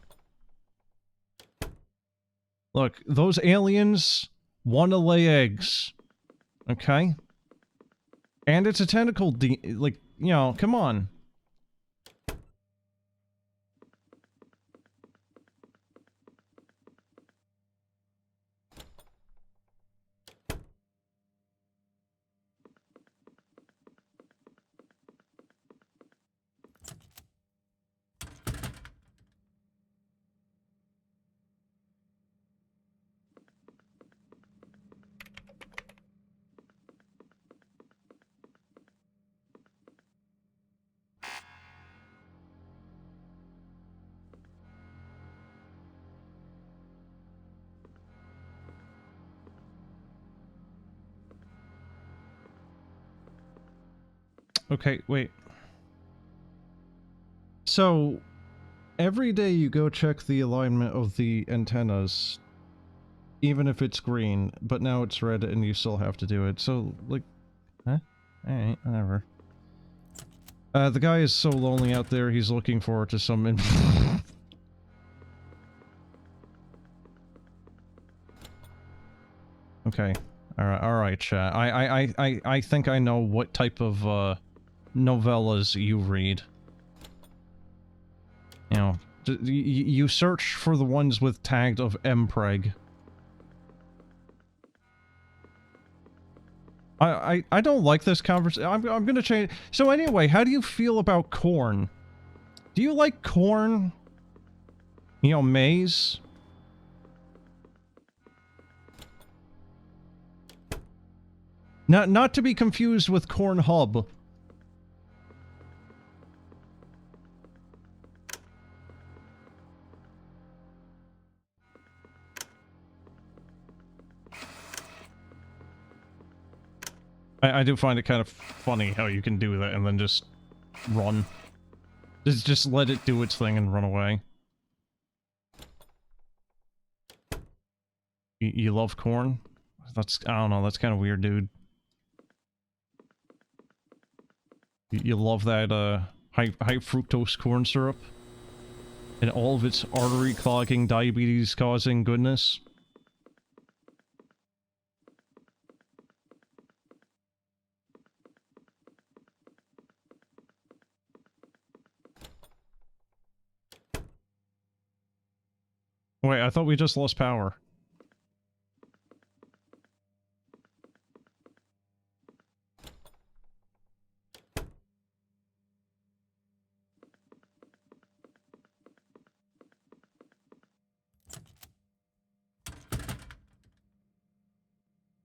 Look, those aliens want to lay eggs. Okay? And it's a tentacle like, you know, come on. Okay, wait. So, every day you go check the alignment of the antennas, even if it's green, but now it's red and you still have to do it. So, like, huh? Alright, whatever. The guy is so lonely out there, he's looking forward to some Okay. Alright, chat. I think I know what type of, novellas you read. You know, you search for the ones with tagged of mpreg. I don't like this conversation. I'm gonna change. So anyway, how do you feel about corn? Do you like corn? You know, maize? Not to be confused with corn hub. I do find it kind of funny how you can do that and then just run. Just let it do its thing and run away. You love corn? I don't know, that's kind of weird, dude. You love that, high fructose corn syrup? And all of its artery-clogging, diabetes-causing goodness? Wait, I thought we just lost power.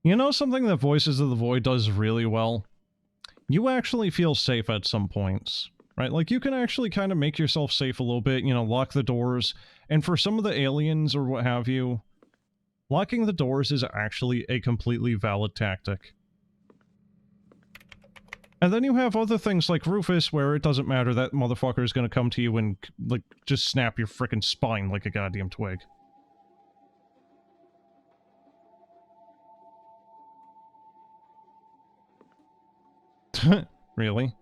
You know something that Voices of the Void does really well? You actually feel safe at some points, right? Like, you can actually kind of make yourself safe a little bit, you know, lock the doors, and for some of the aliens or what have you, locking the doors is actually a completely valid tactic. And then you have other things like Rufus, where it doesn't matter, that motherfucker is gonna come to you and, like, just snap your frickin' spine like a goddamn twig. Really?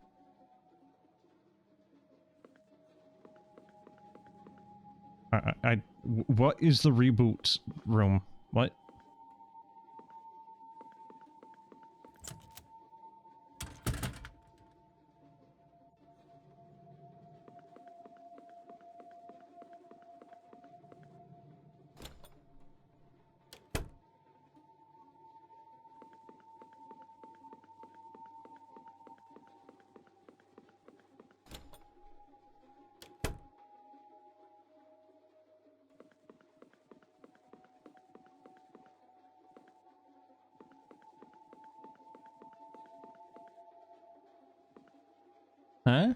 What is the reboot room? What? Huh?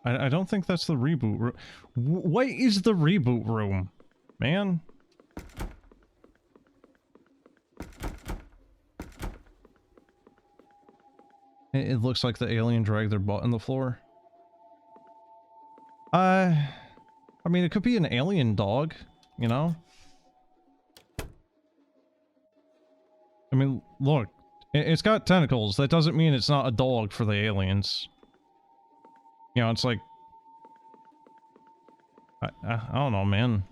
I don't think that's the reboot room. What is the reboot room? Man? It looks like the alien dragged their butt on the floor. I mean, it could be an alien dog, you know? I mean, look, it's got tentacles. That doesn't mean it's not a dog for the aliens. You know, it's like... I don't know, man.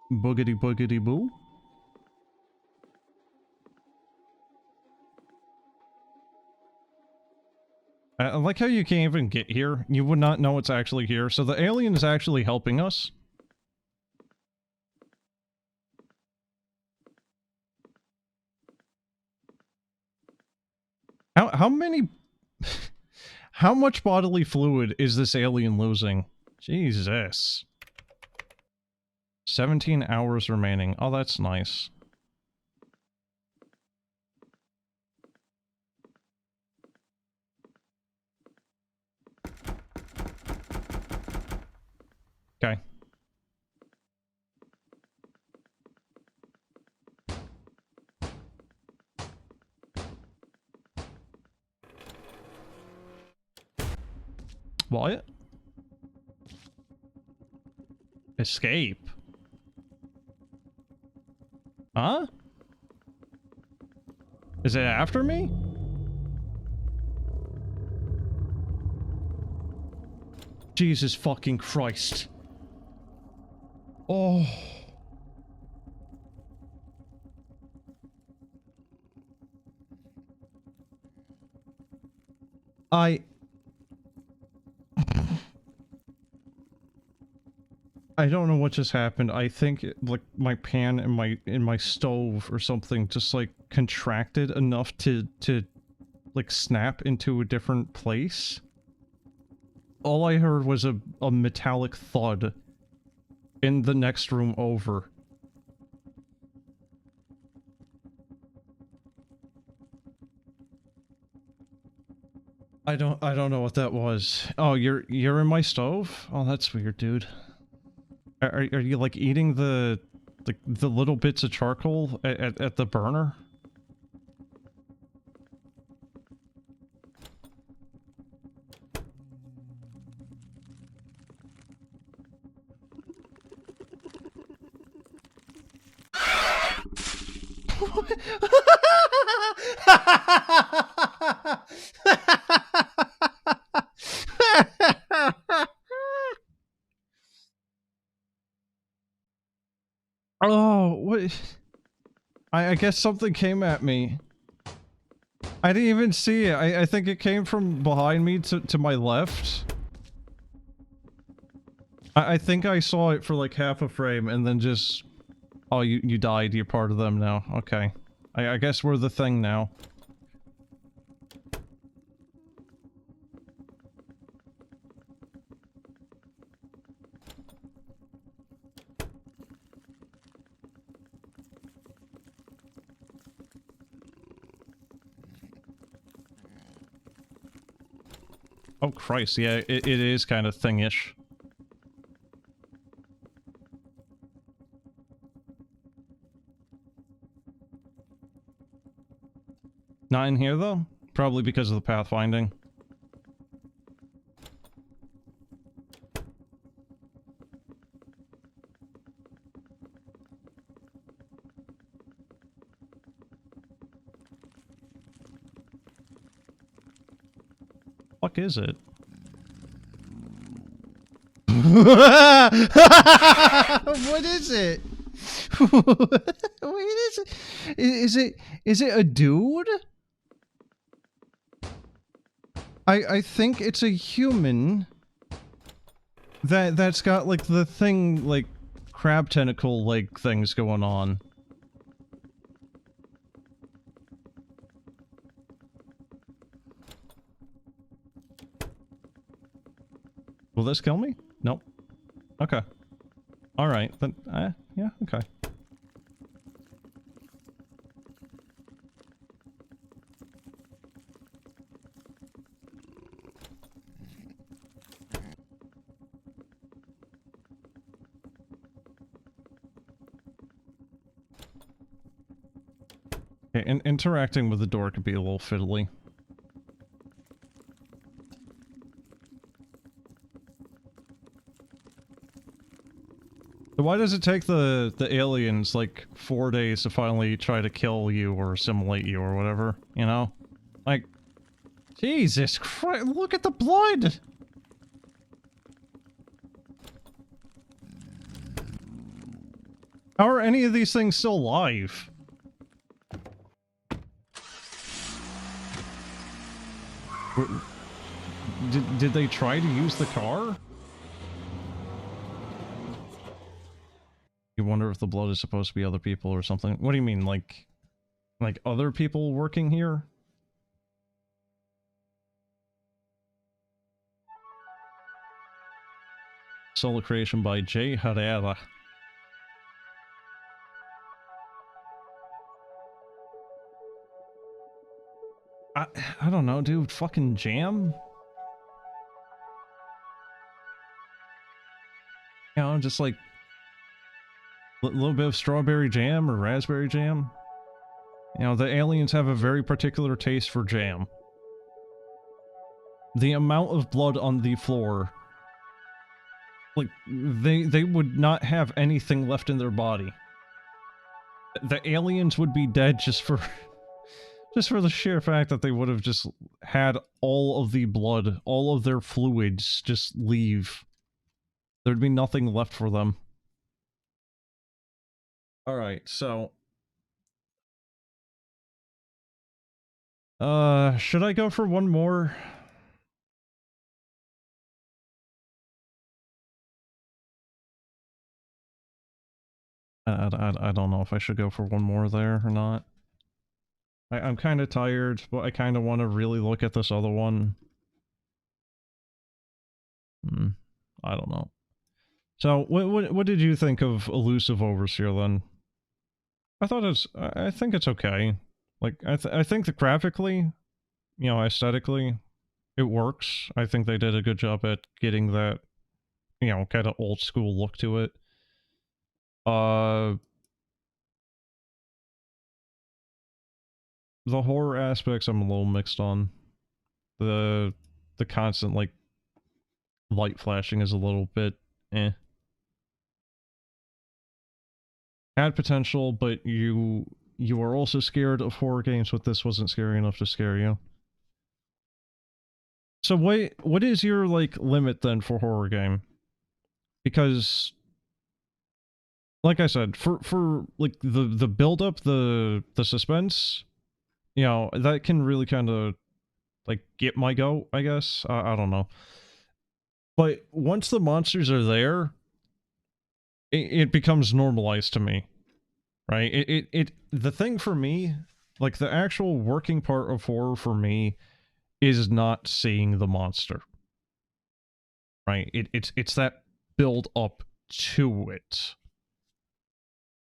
Boogity boogity boo? I like how you can't even get here. You would not know it's actually here. So the alien is actually helping us. How many... How much bodily fluid is this alien losing? Jesus. 17 hours remaining. Oh, that's nice. Okay. What? Escape? Huh? Is it after me? Jesus fucking Christ. Oh. I don't know what just happened. I think like my pan in my stove or something just like contracted enough to like snap into a different place. All I heard was a metallic thud in the next room over. I don't know what that was. Oh, you're in my stove? Oh, that's weird, dude. Are you like eating the little bits of charcoal at the burner? Oh, what? I guess something came at me. I didn't even see it. I think it came from behind me to my left. I think I saw it for like half a frame and then just... Oh, you died. You're part of them now. Okay. I guess we're the thing now. Oh Christ, yeah, it is kind of thing-ish. Not in here though? Probably because of the pathfinding. Fuck is it? What is it? What is it? Is it a dude? I think it's a human that's got like the thing like crab tentacle like things going on. Will this kill me? Nope. Okay. Alright, then, yeah, okay. Okay, interacting with the door could be a little fiddly. Why does it take the aliens like 4 days to finally try to kill you or assimilate you or whatever, you know? Like, Jesus Christ, look at the blood! How are any of these things still alive? Did they try to use the car? You wonder if the blood is supposed to be other people or something. What do you mean, like other people working here? Solo creation by J. Herrera. I don't know, dude. Fucking jam? You know, just like a little bit of strawberry jam or raspberry jam. You know, the aliens have a very particular taste for jam. The amount of blood on the floor, like, they would not have anything left in their body. The aliens would be dead just for Just for the sheer fact that they would have just had all of the blood, all of their fluids just leave. There'd be nothing left for them. Alright, so... should I go for one more? I don't know if I should go for one more there or not. I'm kind of tired, but I kind of want to really look at this other one. I don't know. So, what did you think of Elusive Overseer then? I think it's okay. Like, I think that graphically, you know, aesthetically, it works. I think they did a good job at getting that, you know, kind of old school look to it. The horror aspects I'm a little mixed on. The constant, like, light flashing is a little bit eh. Had potential, but you are also scared of horror games, but this wasn't scary enough to scare you. So what is your, like, limit then for horror game? Because, like I said, for like the build up, the suspense, you know, that can really kind of like get my goat, I guess. I don't know. But once the monsters are there, it becomes normalized to me, right? The thing for me, like the actual working part of horror for me, is not seeing the monster, right? It's that build up to it.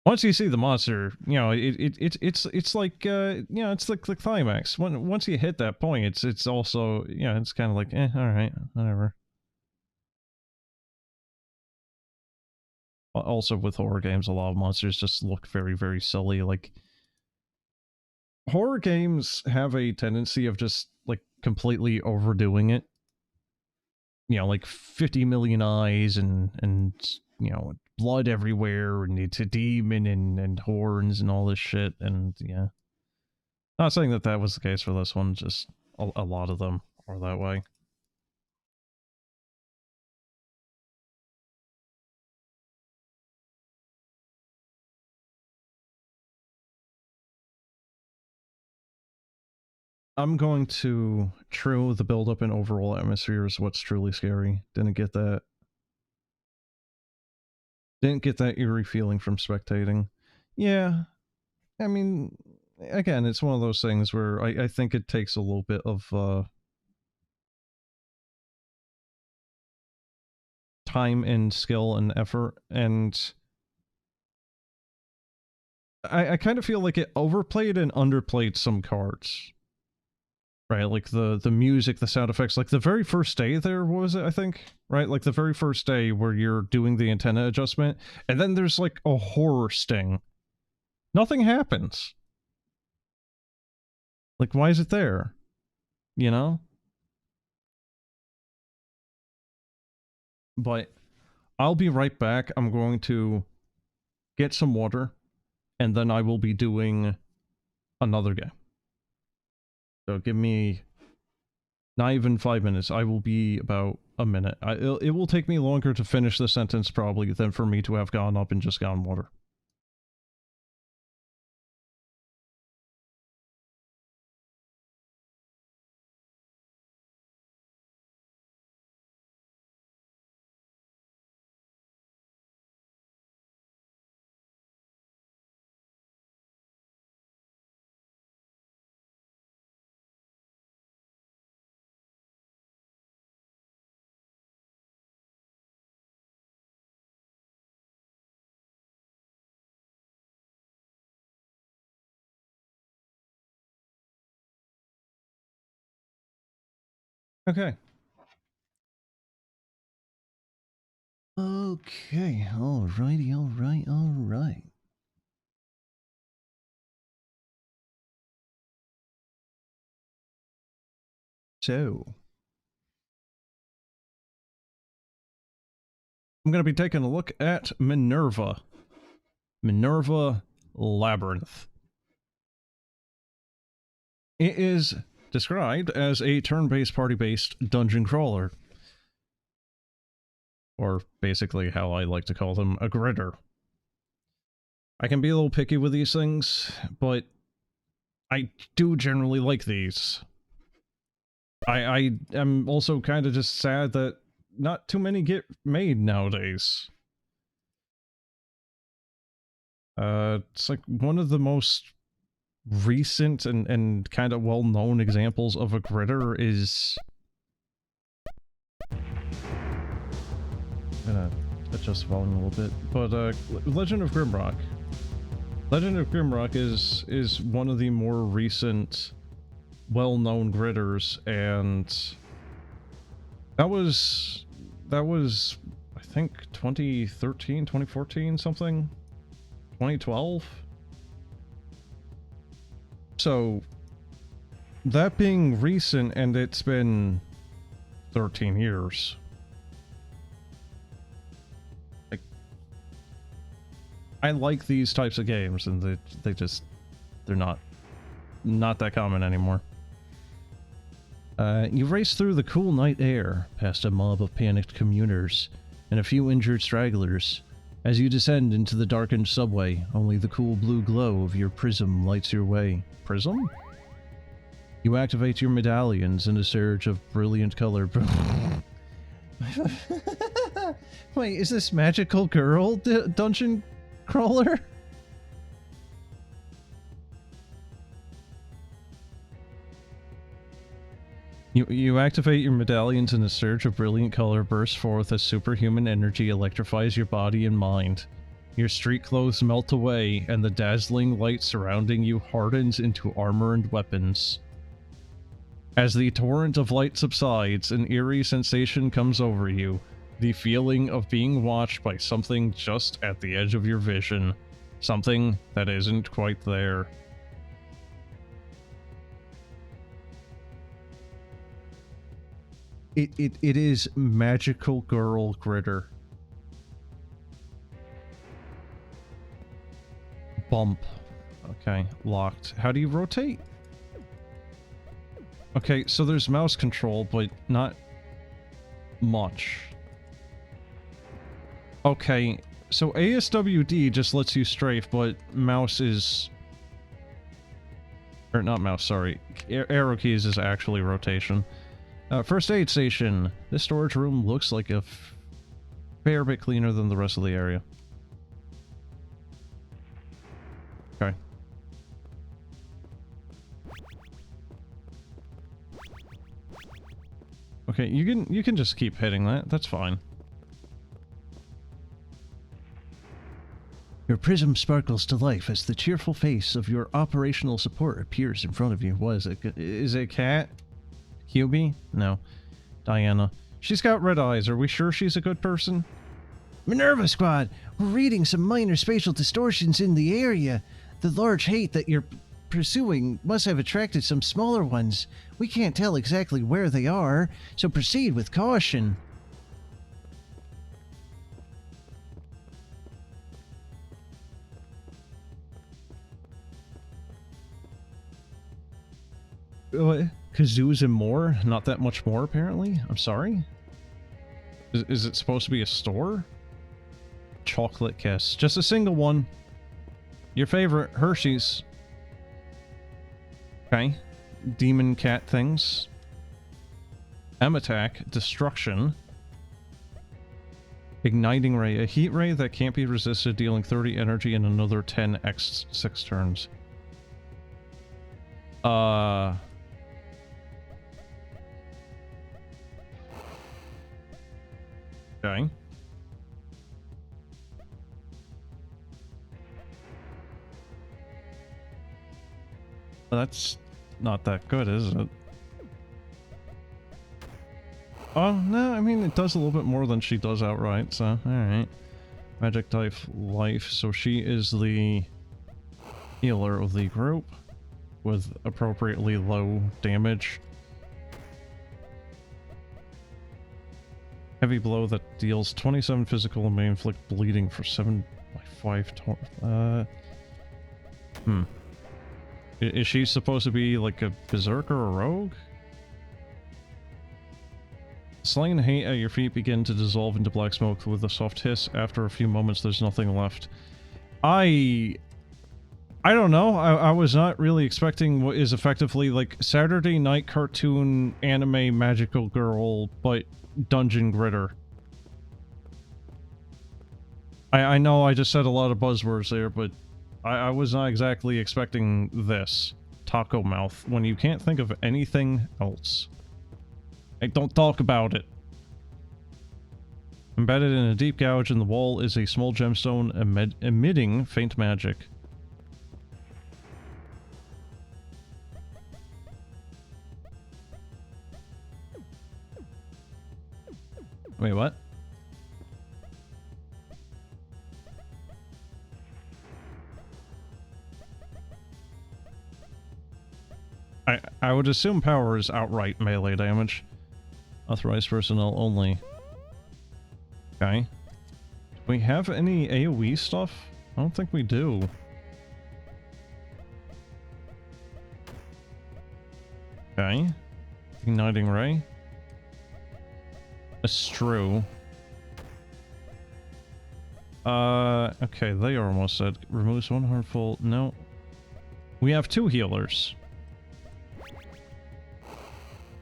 Once you see the monster, you know, it's like you know, it's like the climax. Once you hit that point, it's also, you know, it's kind of like, all right, whatever. Also with horror games, a lot of monsters just look very, very silly. Like, horror games have a tendency of just like completely overdoing it. You know, like 50 million eyes and you know, blood everywhere, and it's a demon and horns and all this shit, and yeah. Not saying that that was the case for this one, just a lot of them are that way. I'm going to true the build-up and overall atmosphere is what's truly scary. Didn't get that. Didn't get that eerie feeling from spectating. Yeah, I mean, again, it's one of those things where I think it takes a little bit of time and skill and effort, and I kind of feel like it overplayed and underplayed some cards. Right, like the music, the sound effects, like the very first day there, what was it, I think? Right, like the very first day where you're doing the antenna adjustment, and then there's like a horror sting. Nothing happens. Like, why is it there? You know? But I'll be right back. I'm going to get some water, and then I will be doing another game. So give me not even 5 minutes. I will be about a minute. It will take me longer to finish the sentence probably than for me to have gone up and just gotten water. Okay. Okay, alrighty, alright. So, I'm going to be taking a look at Minerva. Minerva Labyrinth. It is described as a turn-based, party-based dungeon crawler. Or basically how I like to call them, a gritter. I can be a little picky with these things, but I do generally like these. I am also kind of just sad that not too many get made nowadays. It's like one of the most recent and kind of well-known examples of a gritter is... I'm gonna adjust the volume a little bit, but Legend of Grimrock. Legend of Grimrock is one of the more recent well-known gritters, and that was I think 2013, 2014, something, 2012. So that being recent, and it's been 13 years. Like, I like these types of games, and they're not that common anymore. You race through the cool night air, past a mob of panicked commuters and a few injured stragglers. As you descend into the darkened subway, only the cool blue glow of your prism lights your way. Prism? You activate your medallions in a surge of brilliant color. Wait, is this magical girl dungeon crawler? You activate your medallions and a surge of brilliant color bursts forth as superhuman energy electrifies your body and mind. Your street clothes melt away, and the dazzling light surrounding you hardens into armor and weapons. As the torrent of light subsides, an eerie sensation comes over you, the feeling of being watched by something just at the edge of your vision, something that isn't quite there. It is Magical Girl Gritter. Bump. Okay, locked. How do you rotate? Okay, so there's mouse control, but not much. Okay, so ASWD just lets you strafe, but mouse is... Or not mouse, sorry. Arrow keys is actually rotation. First aid station. This storage room looks like a fair bit cleaner than the rest of the area. Okay. Okay, you can just keep hitting that. That's fine. Your prism sparkles to life as the cheerful face of your operational support appears in front of you. What is it? Is it a cat? Hubie? No. Diana. She's got red eyes. Are we sure she's a good person? Minerva Squad! We're reading some minor spatial distortions in the area. The large hate that you're pursuing must have attracted some smaller ones. We can't tell exactly where they are, so proceed with caution. What? Kazoos and more? Not that much more, apparently? I'm sorry? Is it supposed to be a store? Chocolate kiss. Just a single one. Your favorite, Hershey's. Okay. Demon cat things. M-attack. Destruction. Igniting ray. A heat ray that can't be resisted, dealing 30 energy in another 10 x 6 turns. Okay. Well, that's not that good, is it? Oh, no, I mean, it does a little bit more than she does outright, so, alright. Magic type life, so she is the healer of the group, with appropriately low damage. Heavy blow that deals 27 physical and may inflict bleeding for 7 by 5 total. Is she supposed to be like a berserker or a rogue? Slain hate at your feet begin to dissolve into black smoke with a soft hiss. After a few moments, there's nothing left. I don't know. I was not really expecting what is effectively like Saturday night cartoon anime magical girl, but dungeon gritter. I know I just said a lot of buzzwords there, but I was not exactly expecting this. Taco mouth, when you can't think of anything else. Hey, don't talk about it. Embedded in a deep gouge in the wall is a small gemstone emitting faint magic. Wait, what? I would assume power is outright melee damage. Authorized personnel only. Okay. Do we have any AoE stuff? I don't think we do. Okay. Igniting Ray. A Strew. Okay, they are almost dead. Removes one harmful... No. We have 2 healers.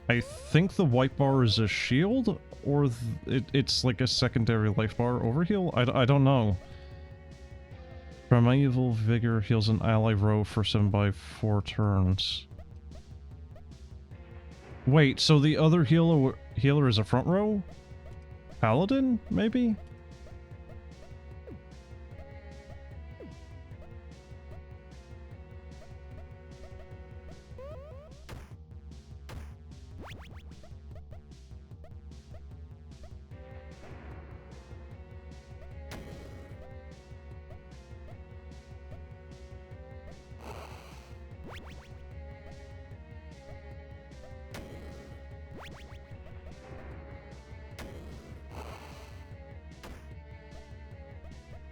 I think the white bar is a shield, or it's like a secondary life bar overheal? I don't know. Primeval Vigor heals an ally row for 7x4 turns. Wait, so the other healer is a front row? Paladin, maybe?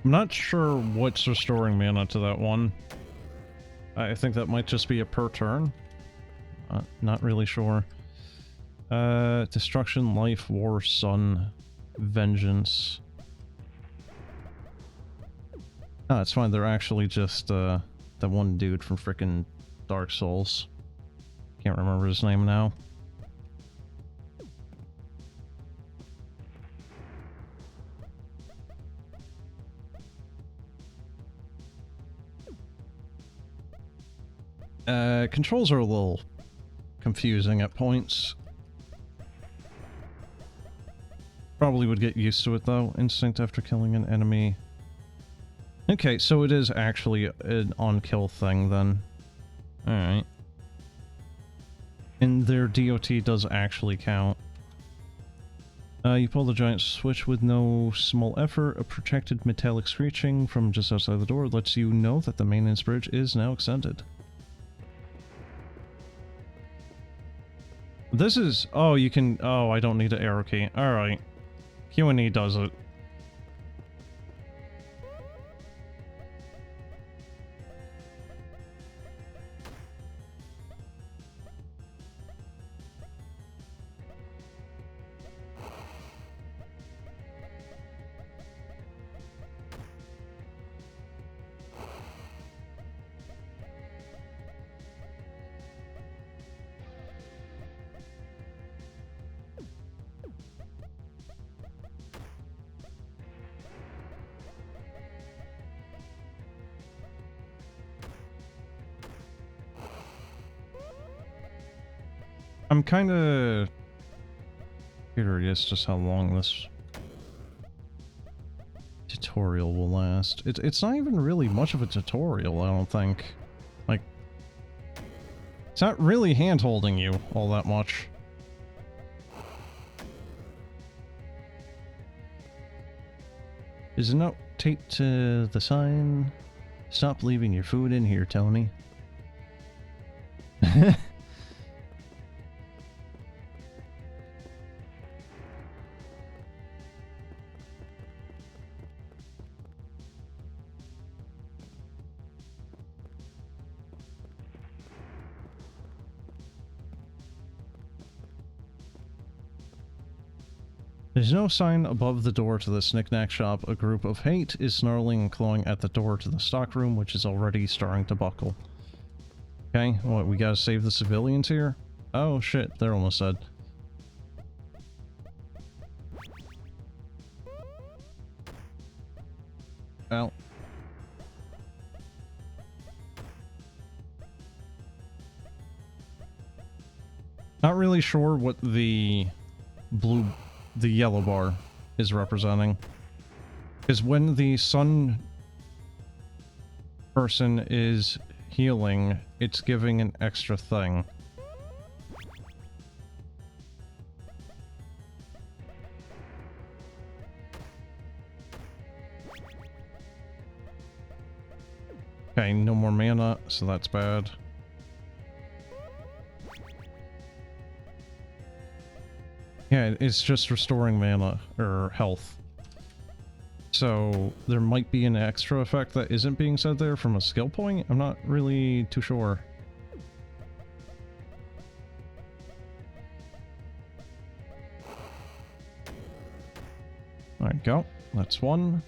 I'm not sure what's restoring mana to that one. I think that might just be a per turn. Not really sure. Destruction, Life, War, Sun, Vengeance. Ah, it's fine. They're actually just that one dude from frickin' Dark Souls. Can't remember his name now. Controls are a little confusing at points. Probably would get used to it though. Instinct after killing an enemy. Okay, so it is actually an on-kill thing then. Alright. And their DOT does actually count. You pull the giant switch with no small effort. A protected metallic screeching from just outside the door lets you know that the maintenance bridge is now extended. This is... Oh, you can... Oh, I don't need an arrow key. Alright. Q&E does it. I'm kinda curious just how long this tutorial will last. It's not even really much of a tutorial, I don't think. Like, it's not really hand-holding you all that much. There's a note taped to the sign. Stop leaving your food in here, Tony. There's no sign above the door to the Snick-Knack shop. A group of hate is snarling and clawing at the door to the stockroom, which is already starting to buckle. Okay, what, we gotta save the civilians here? Oh shit, they're almost dead. Well. Not really sure what the yellow bar is representing. Because when the sun person is healing, it's giving an extra thing. Okay, no more mana, so that's bad. Yeah, it's just restoring mana, or health. So, there might be an extra effect that isn't being said there from a skill point? I'm not really too sure. There we go. That's one.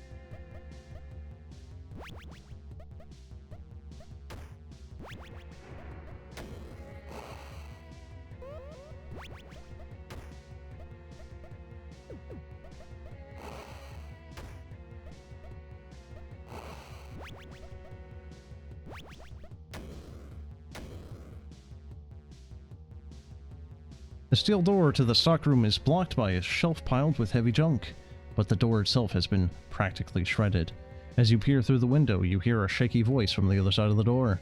The steel door to the stockroom is blocked by a shelf piled with heavy junk, but the door itself has been practically shredded. As you peer through the window, you hear a shaky voice from the other side of the door.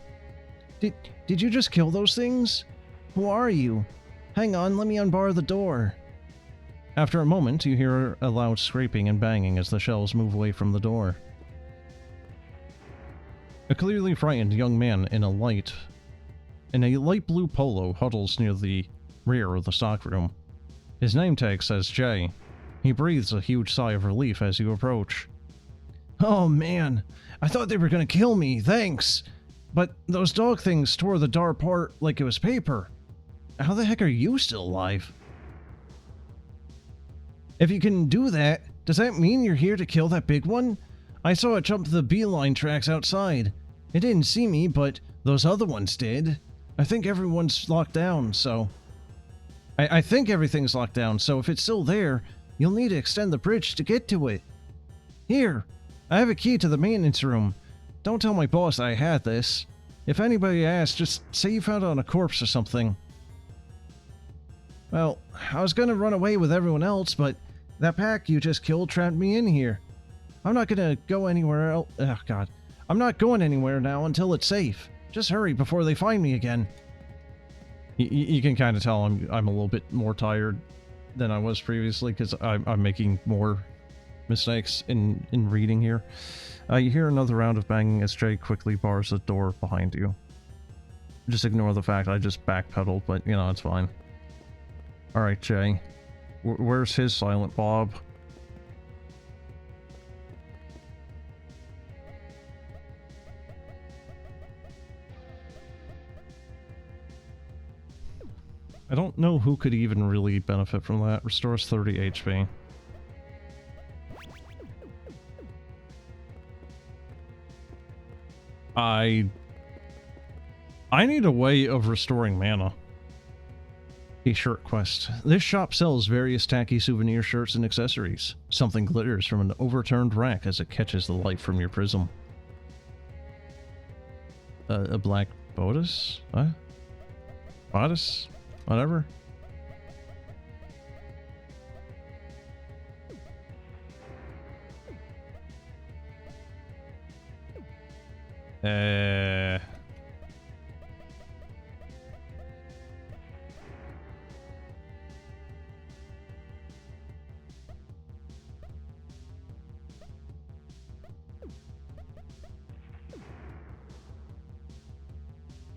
Did you just kill those things? Who are you? Hang on, let me unbar the door. After a moment, you hear a loud scraping and banging as the shells move away from the door. A clearly frightened young man in a light blue polo huddles near the rear of the stockroom. His name tag says Jay. He breathes a huge sigh of relief as you approach. Oh man, I thought they were gonna kill me, thanks! But those dog things tore the door apart like it was paper. How the heck are you still alive? If you can do that, does that mean you're here to kill that big one? I saw it jump the beeline tracks outside. It didn't see me, but those other ones did. I think everyone's locked down, so... I think everything's locked down, so if it's still there, you'll need to extend the bridge to get to it. Here, I have a key to the maintenance room. Don't tell my boss I had this. If anybody asks, just say you found it on a corpse or something. Well, I was gonna run away with everyone else, but that pack you just killed trapped me in here. I'm not gonna go anywhere else. Oh god. I'm not going anywhere now until it's safe. Just hurry before they find me again. You can kind of tell I'm a little bit more tired than I was previously because I'm making more mistakes in reading here. You hear another round of banging as Jay quickly bars the door behind you. Just ignore the fact I just backpedaled, but you know, it's fine. Alright, Jay. Where's his silent Bob? I don't know who could even really benefit from that. Restores 30 HP. I need a way of restoring mana. A shirt quest. This shop sells various tacky souvenir shirts and accessories. Something glitters from an overturned rack as it catches the light from your prism. A black bodice? What? Bodice? Whatever.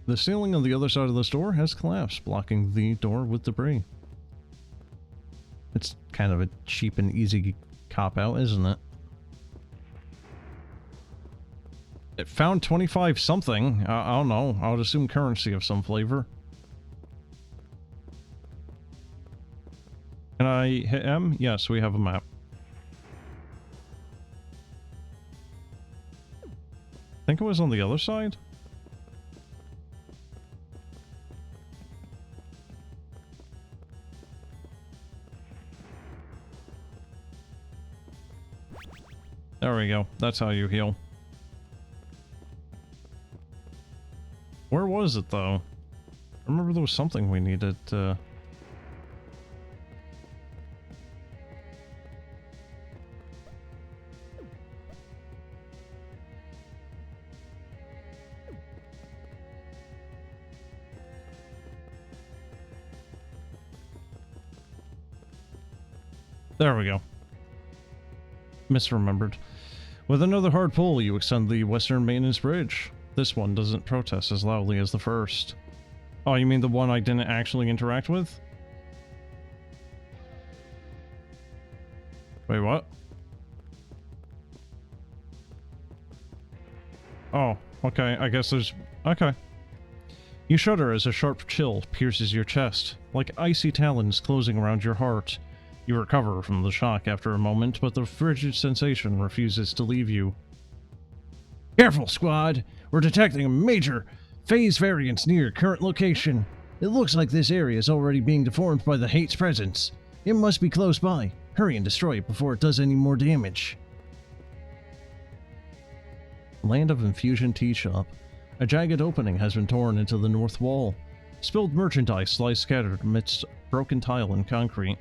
The ceiling on the other side of this door has collapsed, blocking the door with debris. It's kind of a cheap and easy cop-out, isn't it? It found 25 something. I don't know. I would assume currency of some flavor. Can I hit M? Yes, we have a map. I think it was on the other side. There we go. That's how you heal. Where was it, though? I remember there was something we needed to... There we go. Misremembered. With another hard pull, you extend the western maintenance bridge. This one doesn't protest as loudly as the first. Oh, you mean the one I didn't actually interact with? Wait, what? Oh, okay, I guess there's... Okay. You shudder as a sharp chill pierces your chest, like icy talons closing around your heart. You recover from the shock after a moment, but the frigid sensation refuses to leave you. Careful, squad! We're detecting a major phase variance near current location. It looks like this area is already being deformed by the Hate's presence. It must be close by. Hurry and destroy it before it does any more damage. Land of Infusion Tea Shop. A jagged opening has been torn into the north wall. Spilled merchandise lies scattered amidst broken tile and concrete.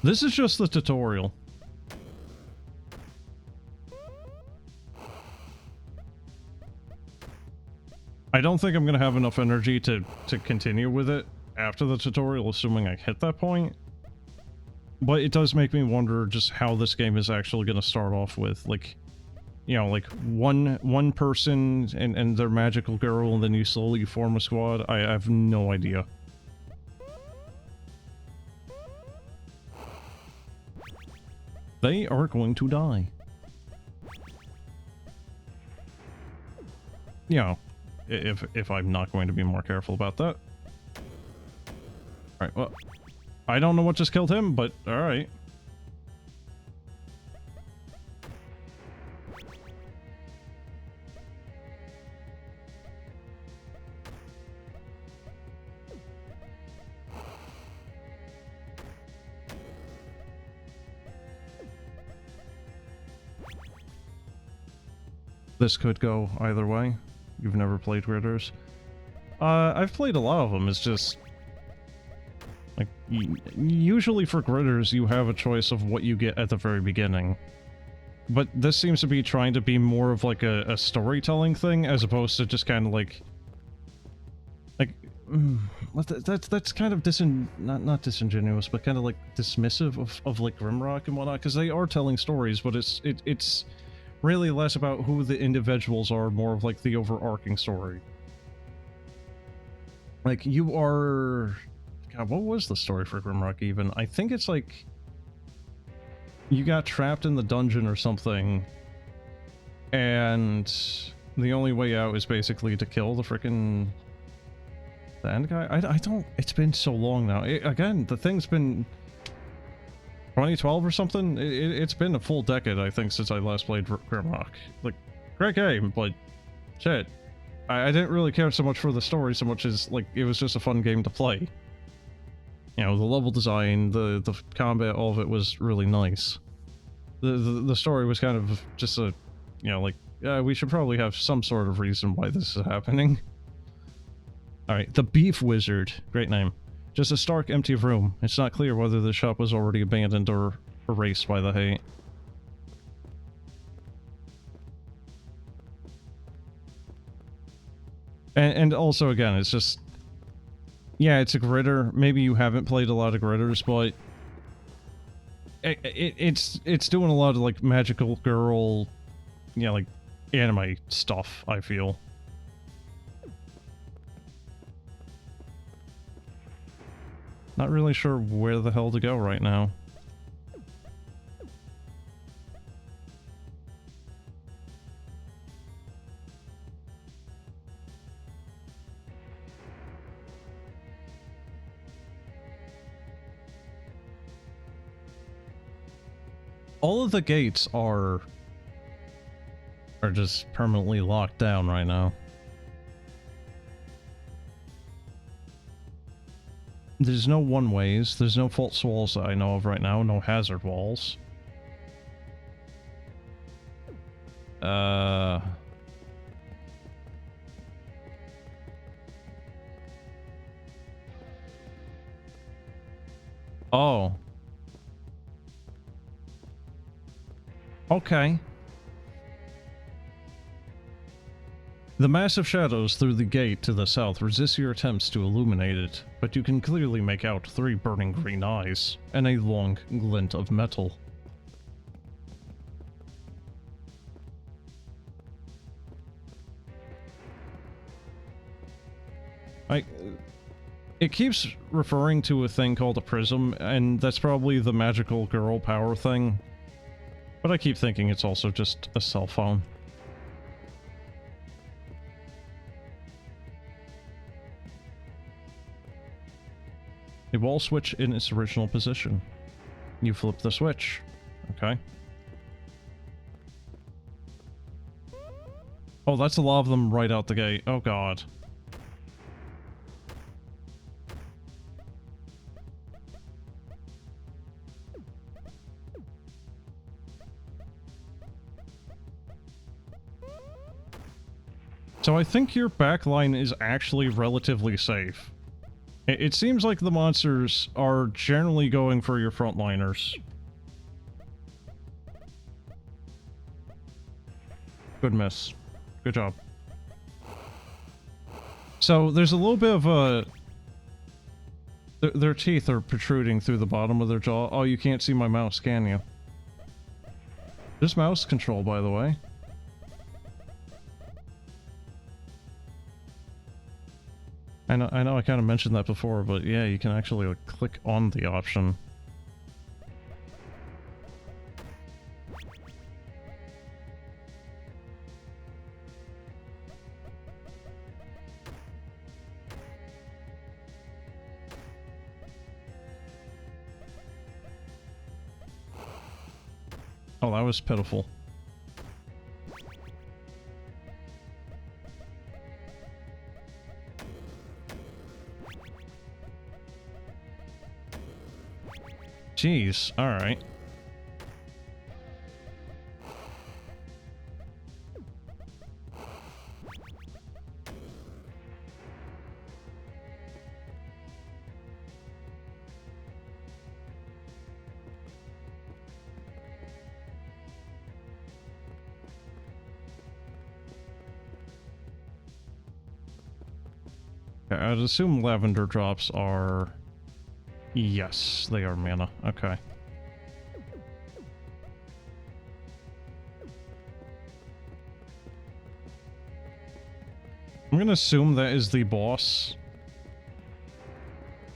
This is just the tutorial. I don't think I'm going to have enough energy to continue with it after the tutorial, assuming I hit that point. But it does make me wonder just how this game is actually going to start off with, like, you know, like one person and their magical girl, and then you slowly form a squad. I have no idea. They are going to die. You know, if I'm not going to be more careful about that. Alright, well, I don't know what just killed him, but alright. This could go either way. You've never played Gritters? I've played a lot of them. It's just... like, usually for Gritters, you have a choice of what you get at the very beginning. But this seems to be trying to be more of like a storytelling thing, as opposed to just kind of like... that's kind of not disingenuous, but kind of like dismissive of like Grimrock and whatnot, because they are telling stories, but it's really less about who the individuals are, more of like the overarching story. Like, you are... God, what was the story for Grimrock even? I think it's like... you got trapped in the dungeon or something, and the only way out is basically to kill the frickin' the end guy? I don't... it's been so long now. Again, the thing's been... 2012 or something? It's been a full decade, I think, since I last played Grimrock. Like, great game, but shit. I didn't really care so much for the story so much as, like, it was just a fun game to play. You know, the level design, the combat, all of it was really nice. The story was kind of just a, you know, like, we should probably have some sort of reason why this is happening. Alright, the Beef Wizard. Great name. Just a stark, empty room. It's not clear whether the shop was already abandoned or erased by the hate. And also, again, it's just... yeah, it's a gritter. Maybe you haven't played a lot of gritters, but... it's doing a lot of, like, magical girl... you know, like, anime stuff, I feel. Not really sure where the hell to go right now. All of the gates are just permanently locked down right now. There's no one-ways, there's no false walls that I know of right now, no hazard walls. Oh. Okay. The massive shadows through the gate to the south resist your attempts to illuminate it, but you can clearly make out 3 burning green eyes, and a long glint of metal. It keeps referring to a thing called a prism, and that's probably the magical girl power thing, but I keep thinking it's also just a cell phone. A wall switch in its original position. You flip the switch. Okay. Oh, that's a lot of them right out the gate. Oh god. So I think your backline is actually relatively safe. It seems like the monsters are generally going for your frontliners. Good miss. Good job. So there's a little bit of a... Their teeth are protruding through the bottom of their jaw. Oh, you can't see my mouse, can you? There's mouse control, by the way. I know I kind of mentioned that before, but yeah, you can actually like, click on the option. Oh, that was pitiful. Jeez, alright. I'd assume lavender drops are... Yes, they are mana. Okay. I'm gonna assume that is the boss.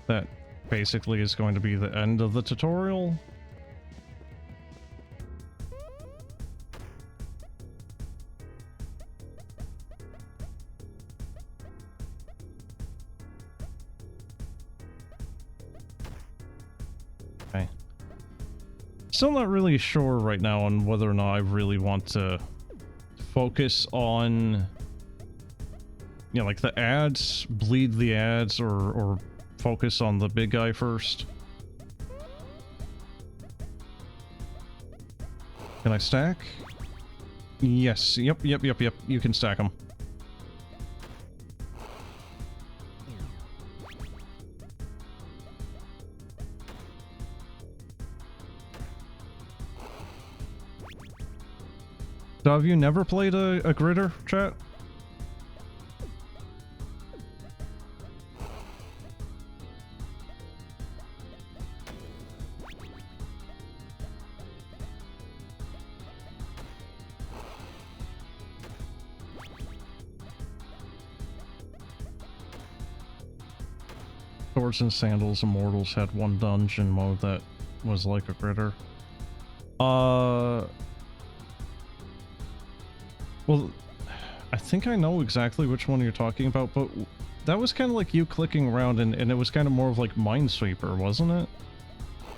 That basically is going to be the end of the tutorial. Still not really sure right now on whether or not I really want to focus on, you know, like the ads, bleed the ads, or focus on the big guy first. Can I stack? Yes, yep, you can stack them. So have you never played a gritter, chat? Swords and Sandals Immortals had one dungeon mode that was like a critter. Well, I think I know exactly which one you're talking about, but that was kind of like you clicking around, and it was kind of more of like Minesweeper, wasn't it?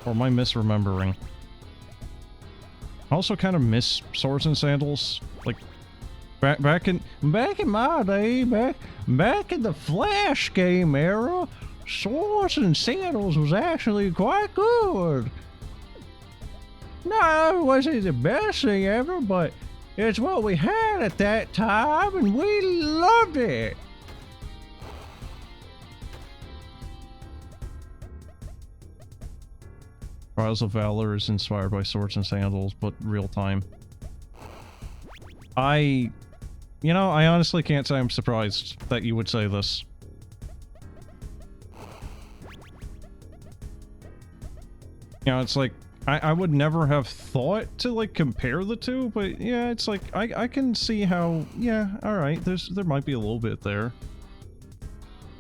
Or am I misremembering? I also kind of miss Swords and Sandals. Like, back in my day, back in the Flash game era, Swords and Sandals was actually quite good. No, it wasn't the best thing ever, but it's what we had at that time, and we loved it. Trials of Valor is inspired by Swords and Sandals, but real time. I honestly can't say I'm surprised that you would say this. You know, it's like, I would never have thought to, like, compare the two, but yeah, it's like, I can see how, yeah, alright, there might be a little bit there.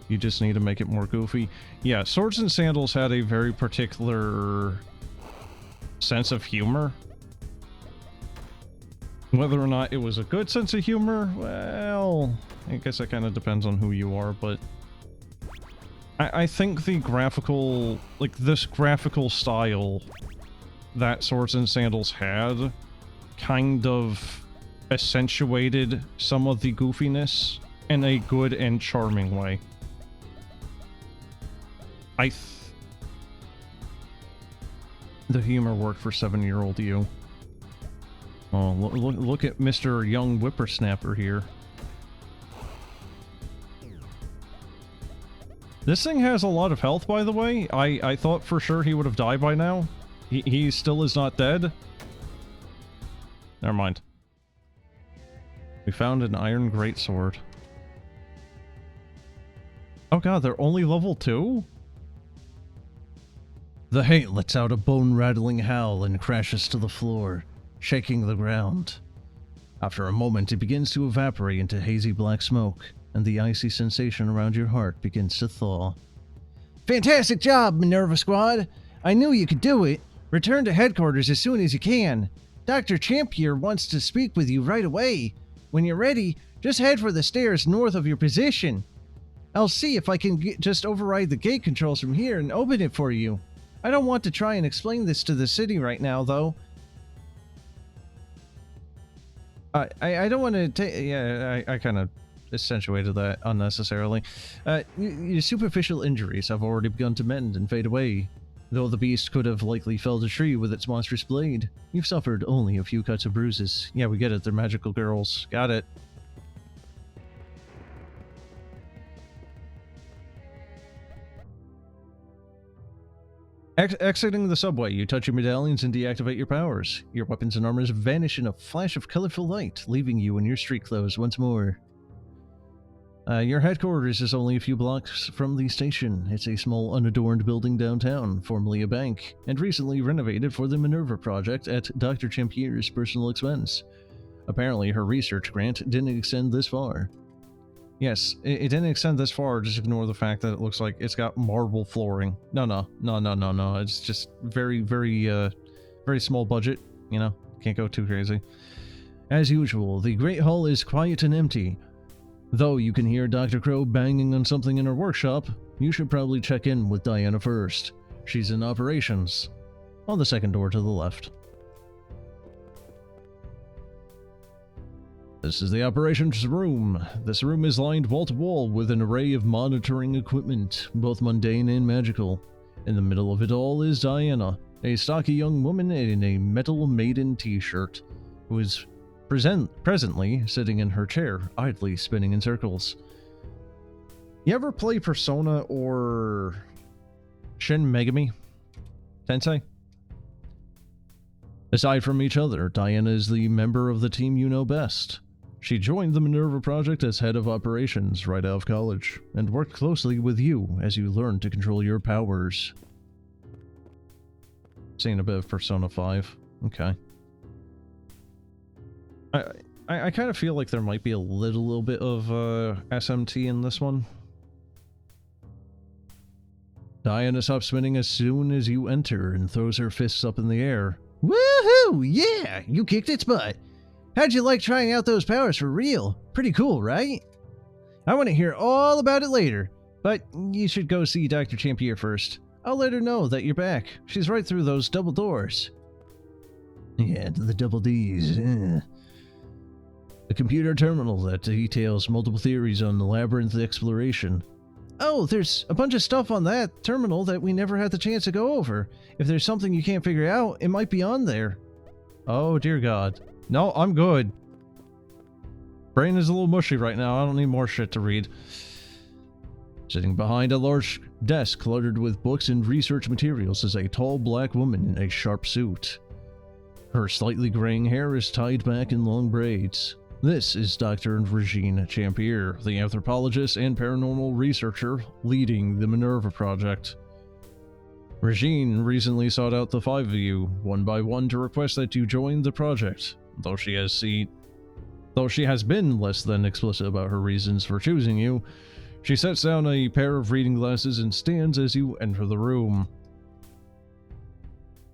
You just need to make it more goofy. Yeah, Swords and Sandals had a very particular sense of humor. Whether or not it was a good sense of humor, well, I guess that kind of depends on who you are, but I think the graphical, like, this graphical style that Swords and Sandals had kind of accentuated some of the goofiness in a good and charming way. The humor worked for 7-year-old you. Oh, look at Mr. Young Whippersnapper here. This thing has a lot of health, by the way. I thought for sure he would have died by now. He still is not dead. Never mind. We found an iron greatsword. Oh god, they're only level 2? The hate lets out a bone-rattling howl and crashes to the floor, shaking the ground. After a moment, it begins to evaporate into hazy black smoke, and the icy sensation around your heart begins to thaw. Fantastic job, Minerva Squad! I knew you could do it! Return to headquarters as soon as you can. Dr. Champier wants to speak with you right away. When you're ready, just head for the stairs north of your position. I'll see if I can just override the gate controls from here and open it for you. I don't want to try and explain this to the city right now, though. I don't want to take... Yeah, I kind of accentuated that unnecessarily. Your superficial injuries have already begun to mend and fade away. Though the beast could have likely felled a tree with its monstrous blade, you've suffered only a few cuts and bruises. Yeah, we get it. They're magical girls. Got it. Exiting the subway, you touch your medallions and deactivate your powers. Your weapons and armors vanish in a flash of colorful light, leaving you in your street clothes once more. Your headquarters is only a few blocks from the station. It's a small, unadorned building downtown, formerly a bank, and recently renovated for the Minerva project at Dr. Champier's personal expense. Apparently, her research grant didn't extend this far. Yes, it didn't extend this far, just ignore the fact that it looks like it's got marble flooring. No, it's just very small budget, you know, can't go too crazy. As usual, the Great Hall is quiet and empty. Though you can hear Dr. Crow banging on something in her workshop, you should probably check in with Diana first. She's in operations, on the second door to the left. This is the operations room. This room is lined wall to wall with an array of monitoring equipment, both mundane and magical. In the middle of it all is Diana, a stocky young woman in a Metal Maiden t-shirt, who is presently sitting in her chair, idly spinning in circles. You ever play Persona or Shin Megami Tensei? Aside from each other, Diana is the member of the team you know best. She joined the Minerva project as head of operations right out of college, and worked closely with you as you learned to control your powers. Seen a bit of Persona 5. Okay. I kind of feel like there might be a little bit of SMT in this one. Diana stops spinning as soon as you enter and throws her fists up in the air. Woohoo! Yeah! You kicked its butt! How'd you like trying out those powers for real? Pretty cool, right? I want to hear all about it later, but you should go see Dr. Champier first. I'll let her know that you're back. She's right through those double doors. Yeah, the double Ds. A computer terminal that details multiple theories on the labyrinth exploration. Oh, there's a bunch of stuff on that terminal that we never had the chance to go over. If there's something you can't figure out, it might be on there. Oh, dear God. No, I'm good. Brain is a little mushy right now. I don't need more shit to read. Sitting behind a large desk cluttered with books and research materials is a tall black woman in a sharp suit. Her slightly graying hair is tied back in long braids. This is Dr. Regine Champier, the anthropologist and paranormal researcher leading the Minerva project. Regine recently sought out the five of you, one by one, to request that you join the project, though she has been less than explicit about her reasons for choosing you. She sets down a pair of reading glasses and stands as you enter the room.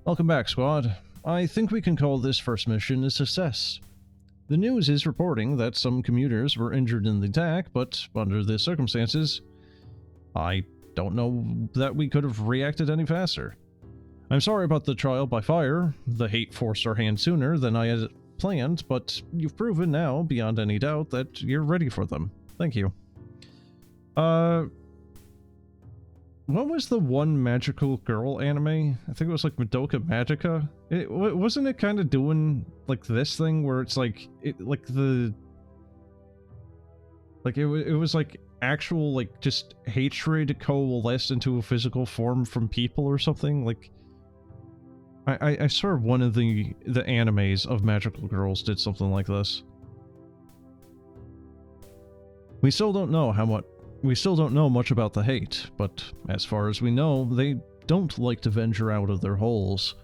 Welcome back, squad. I think we can call this first mission a success. The news is reporting that some commuters were injured in the attack, but under the circumstances, I don't know that we could have reacted any faster. I'm sorry about the trial by fire. The hate forced our hand sooner than I had planned, but you've proven now, beyond any doubt, that you're ready for them. Thank you. What was the one magical girl anime? I think it was like Madoka Magica. Wasn't it kind of doing like this thing where it's like it was like actual like just hatred coalesced into a physical form from people or something? Like I swear one of the animes of magical girls did something like this. We still don't know much about the hate, but as far as we know, they don't like to venture out of their holes.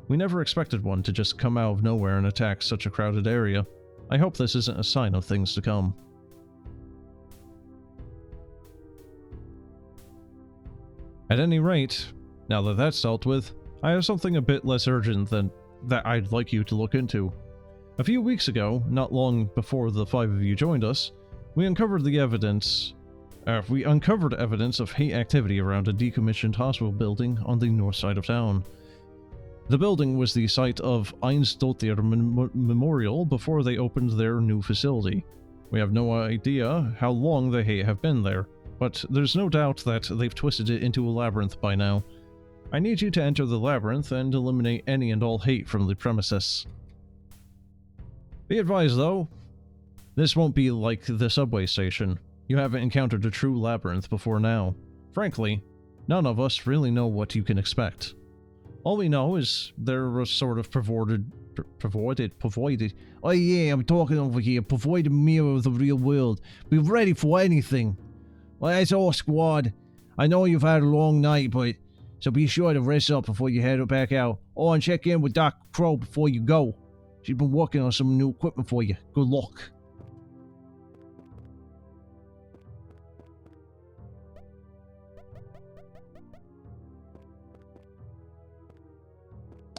We never expected one to just come out of nowhere and attack such a crowded area. I hope this isn't a sign of things to come. At any rate, now that that's dealt with, I have something a bit less urgent than that I'd like you to look into. A few weeks ago, not long before the five of you joined us, we uncovered evidence of hate activity around a decommissioned hospital building on the north side of town. The building was the site of Einsdottir Memorial before they opened their new facility. We have no idea how long the hate have been there, but there's no doubt that they've twisted it into a labyrinth by now. I need you to enter the labyrinth and eliminate any and all hate from the premises. Be advised though, this won't be like the subway station. You haven't encountered a true labyrinth before now. Frankly, none of us really know what you can expect. All we know is they're a sort of provided. Oh yeah, I'm talking over here. Provided mirror of the real world. Be ready for anything. Well, that's all, squad. I know you've had a long night, so be sure to rest up before you head back out. Oh, and check in with Dr. Crow before you go. She's been working on some new equipment for you. Good luck.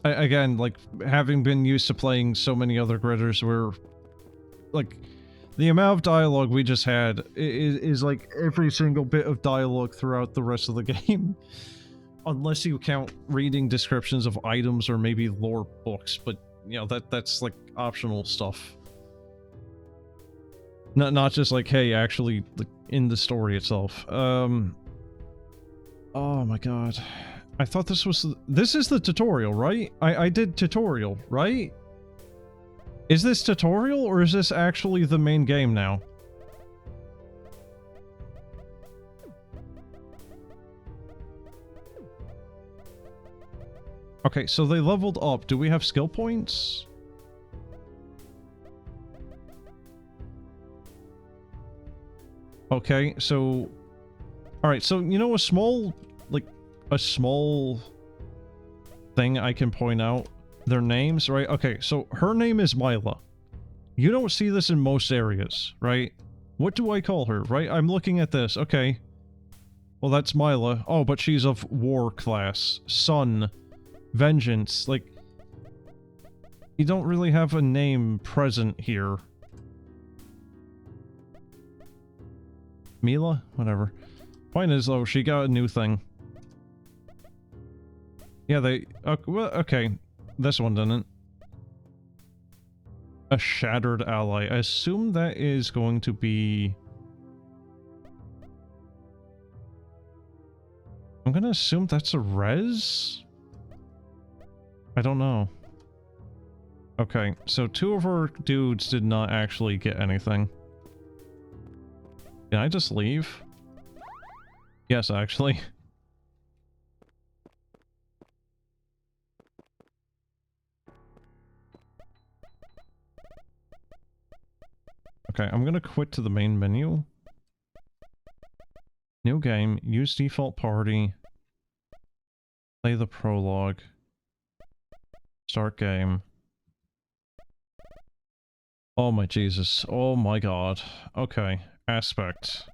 Again, like, having been used to playing so many other gritters where, like, the amount of dialogue we just had is like every single bit of dialogue throughout the rest of the game. Unless you count reading descriptions of items or maybe lore books, but, you know, that's like optional stuff. Not just like, hey, actually, like, in the story itself. Oh my god. I thought this is the tutorial, right? I did tutorial, right? Is this tutorial, or is this actually the main game now? Okay, so they leveled up. Do we have skill points? Okay, so... Alright, so, you know, a small thing I can point out their names, right? Okay, so her name is Mila. You don't see this in most areas, right? What do I call her, right? I'm looking at this, okay. Well, that's Mila. Oh, but she's of war class. Sun. Vengeance. Like, you don't really have a name present here. Mila? Whatever. Point is, though, she got a new thing. Yeah, they... well, okay. This one didn't. A shattered ally. I assume that is going to be... I'm gonna assume that's a res? I don't know. Okay, so 2 of our dudes did not actually get anything. Can I just leave? Yes, actually. Okay, I'm gonna quit to the main menu. New game, use default party. Play the prologue. Start game. Oh my Jesus. Oh my god. Okay. Aspect.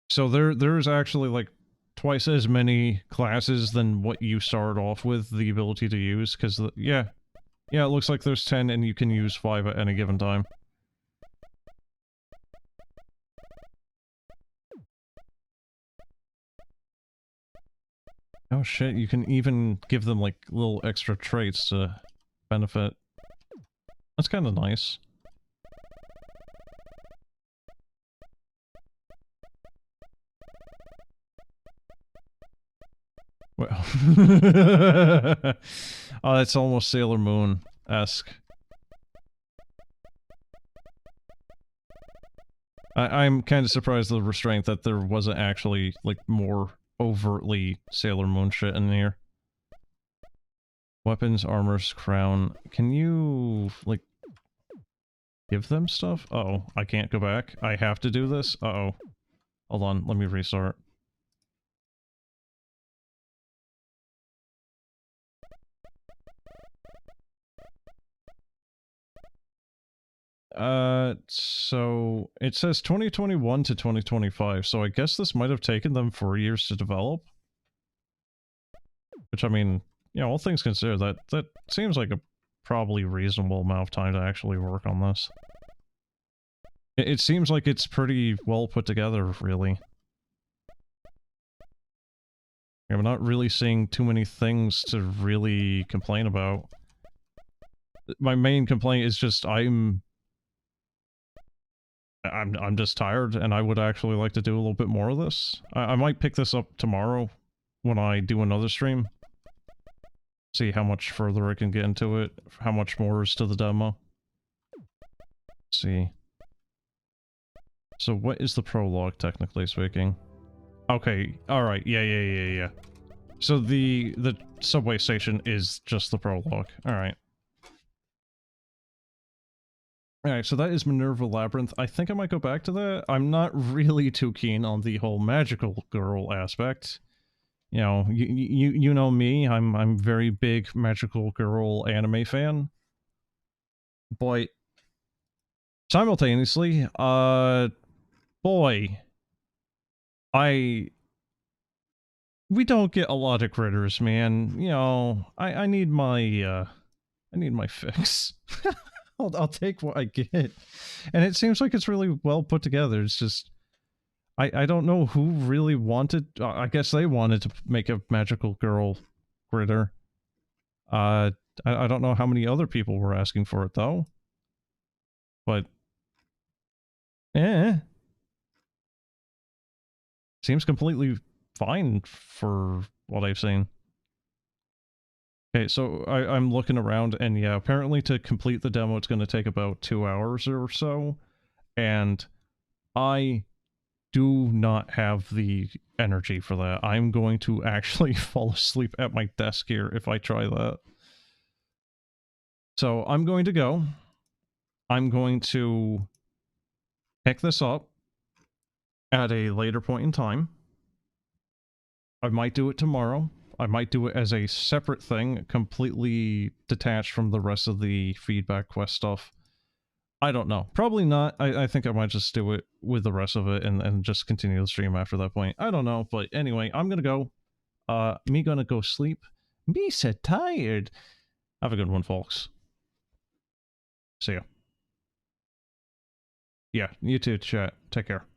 So there's actually like twice as many classes than what you start off with the ability to use, because yeah. Yeah, it looks like there's 10 and you can use 5 at any given time. Oh shit, you can even give them like little extra traits to benefit. That's kind of nice. Well, oh, that's almost Sailor Moon-esque. I'm kind of surprised the restraint that there wasn't actually, like, more overtly Sailor Moon shit in here. Weapons, armors, crown. Can you, like, give them stuff? Uh-oh, I can't go back. I have to do this? Uh-oh. Hold on, let me restart. So it says 2021 to 2025, so I guess this might have taken them 4 years to develop. Which, I mean, you know, all things considered, that seems like a probably reasonable amount of time to actually work on this. It seems like it's pretty well put together, really. I'm not really seeing too many things to really complain about. My main complaint is just I'm just tired, and I would actually like to do a little bit more of this. I might pick this up tomorrow when I do another stream. See how much further I can get into it, how much more is to the demo. Let's see. So what is the prologue, technically speaking? Okay, alright, yeah. So the subway station is just the prologue, alright. Alright, so that is Minerva Labyrinth. I think I might go back to that. I'm not really too keen on the whole magical girl aspect. You know, you know me, I'm very big magical girl anime fan. But simultaneously, boy, we don't get a lot of critters, man. You know, I need my fix. I'll take what I get. And it seems like it's really well put together. It's just I don't know who really wanted... I guess they wanted to make a magical girl critter. I don't know how many other people were asking for it, though. But... seems completely fine for what I've seen. Okay, so I'm looking around, and yeah, apparently to complete the demo it's going to take about 2 hours or so. And I do not have the energy for that. I'm going to actually fall asleep at my desk here if I try that. So I'm going to go. I'm going to pick this up at a later point in time. I might do it tomorrow. I might do it as a separate thing, completely detached from the rest of the feedback quest stuff. I don't know. Probably not. I think I might just do it with the rest of it and just continue the stream after that point. I don't know. But anyway, I'm gonna go. Me gonna go sleep. Me so tired. Have a good one, folks. See ya. Yeah, you too, chat. Take care.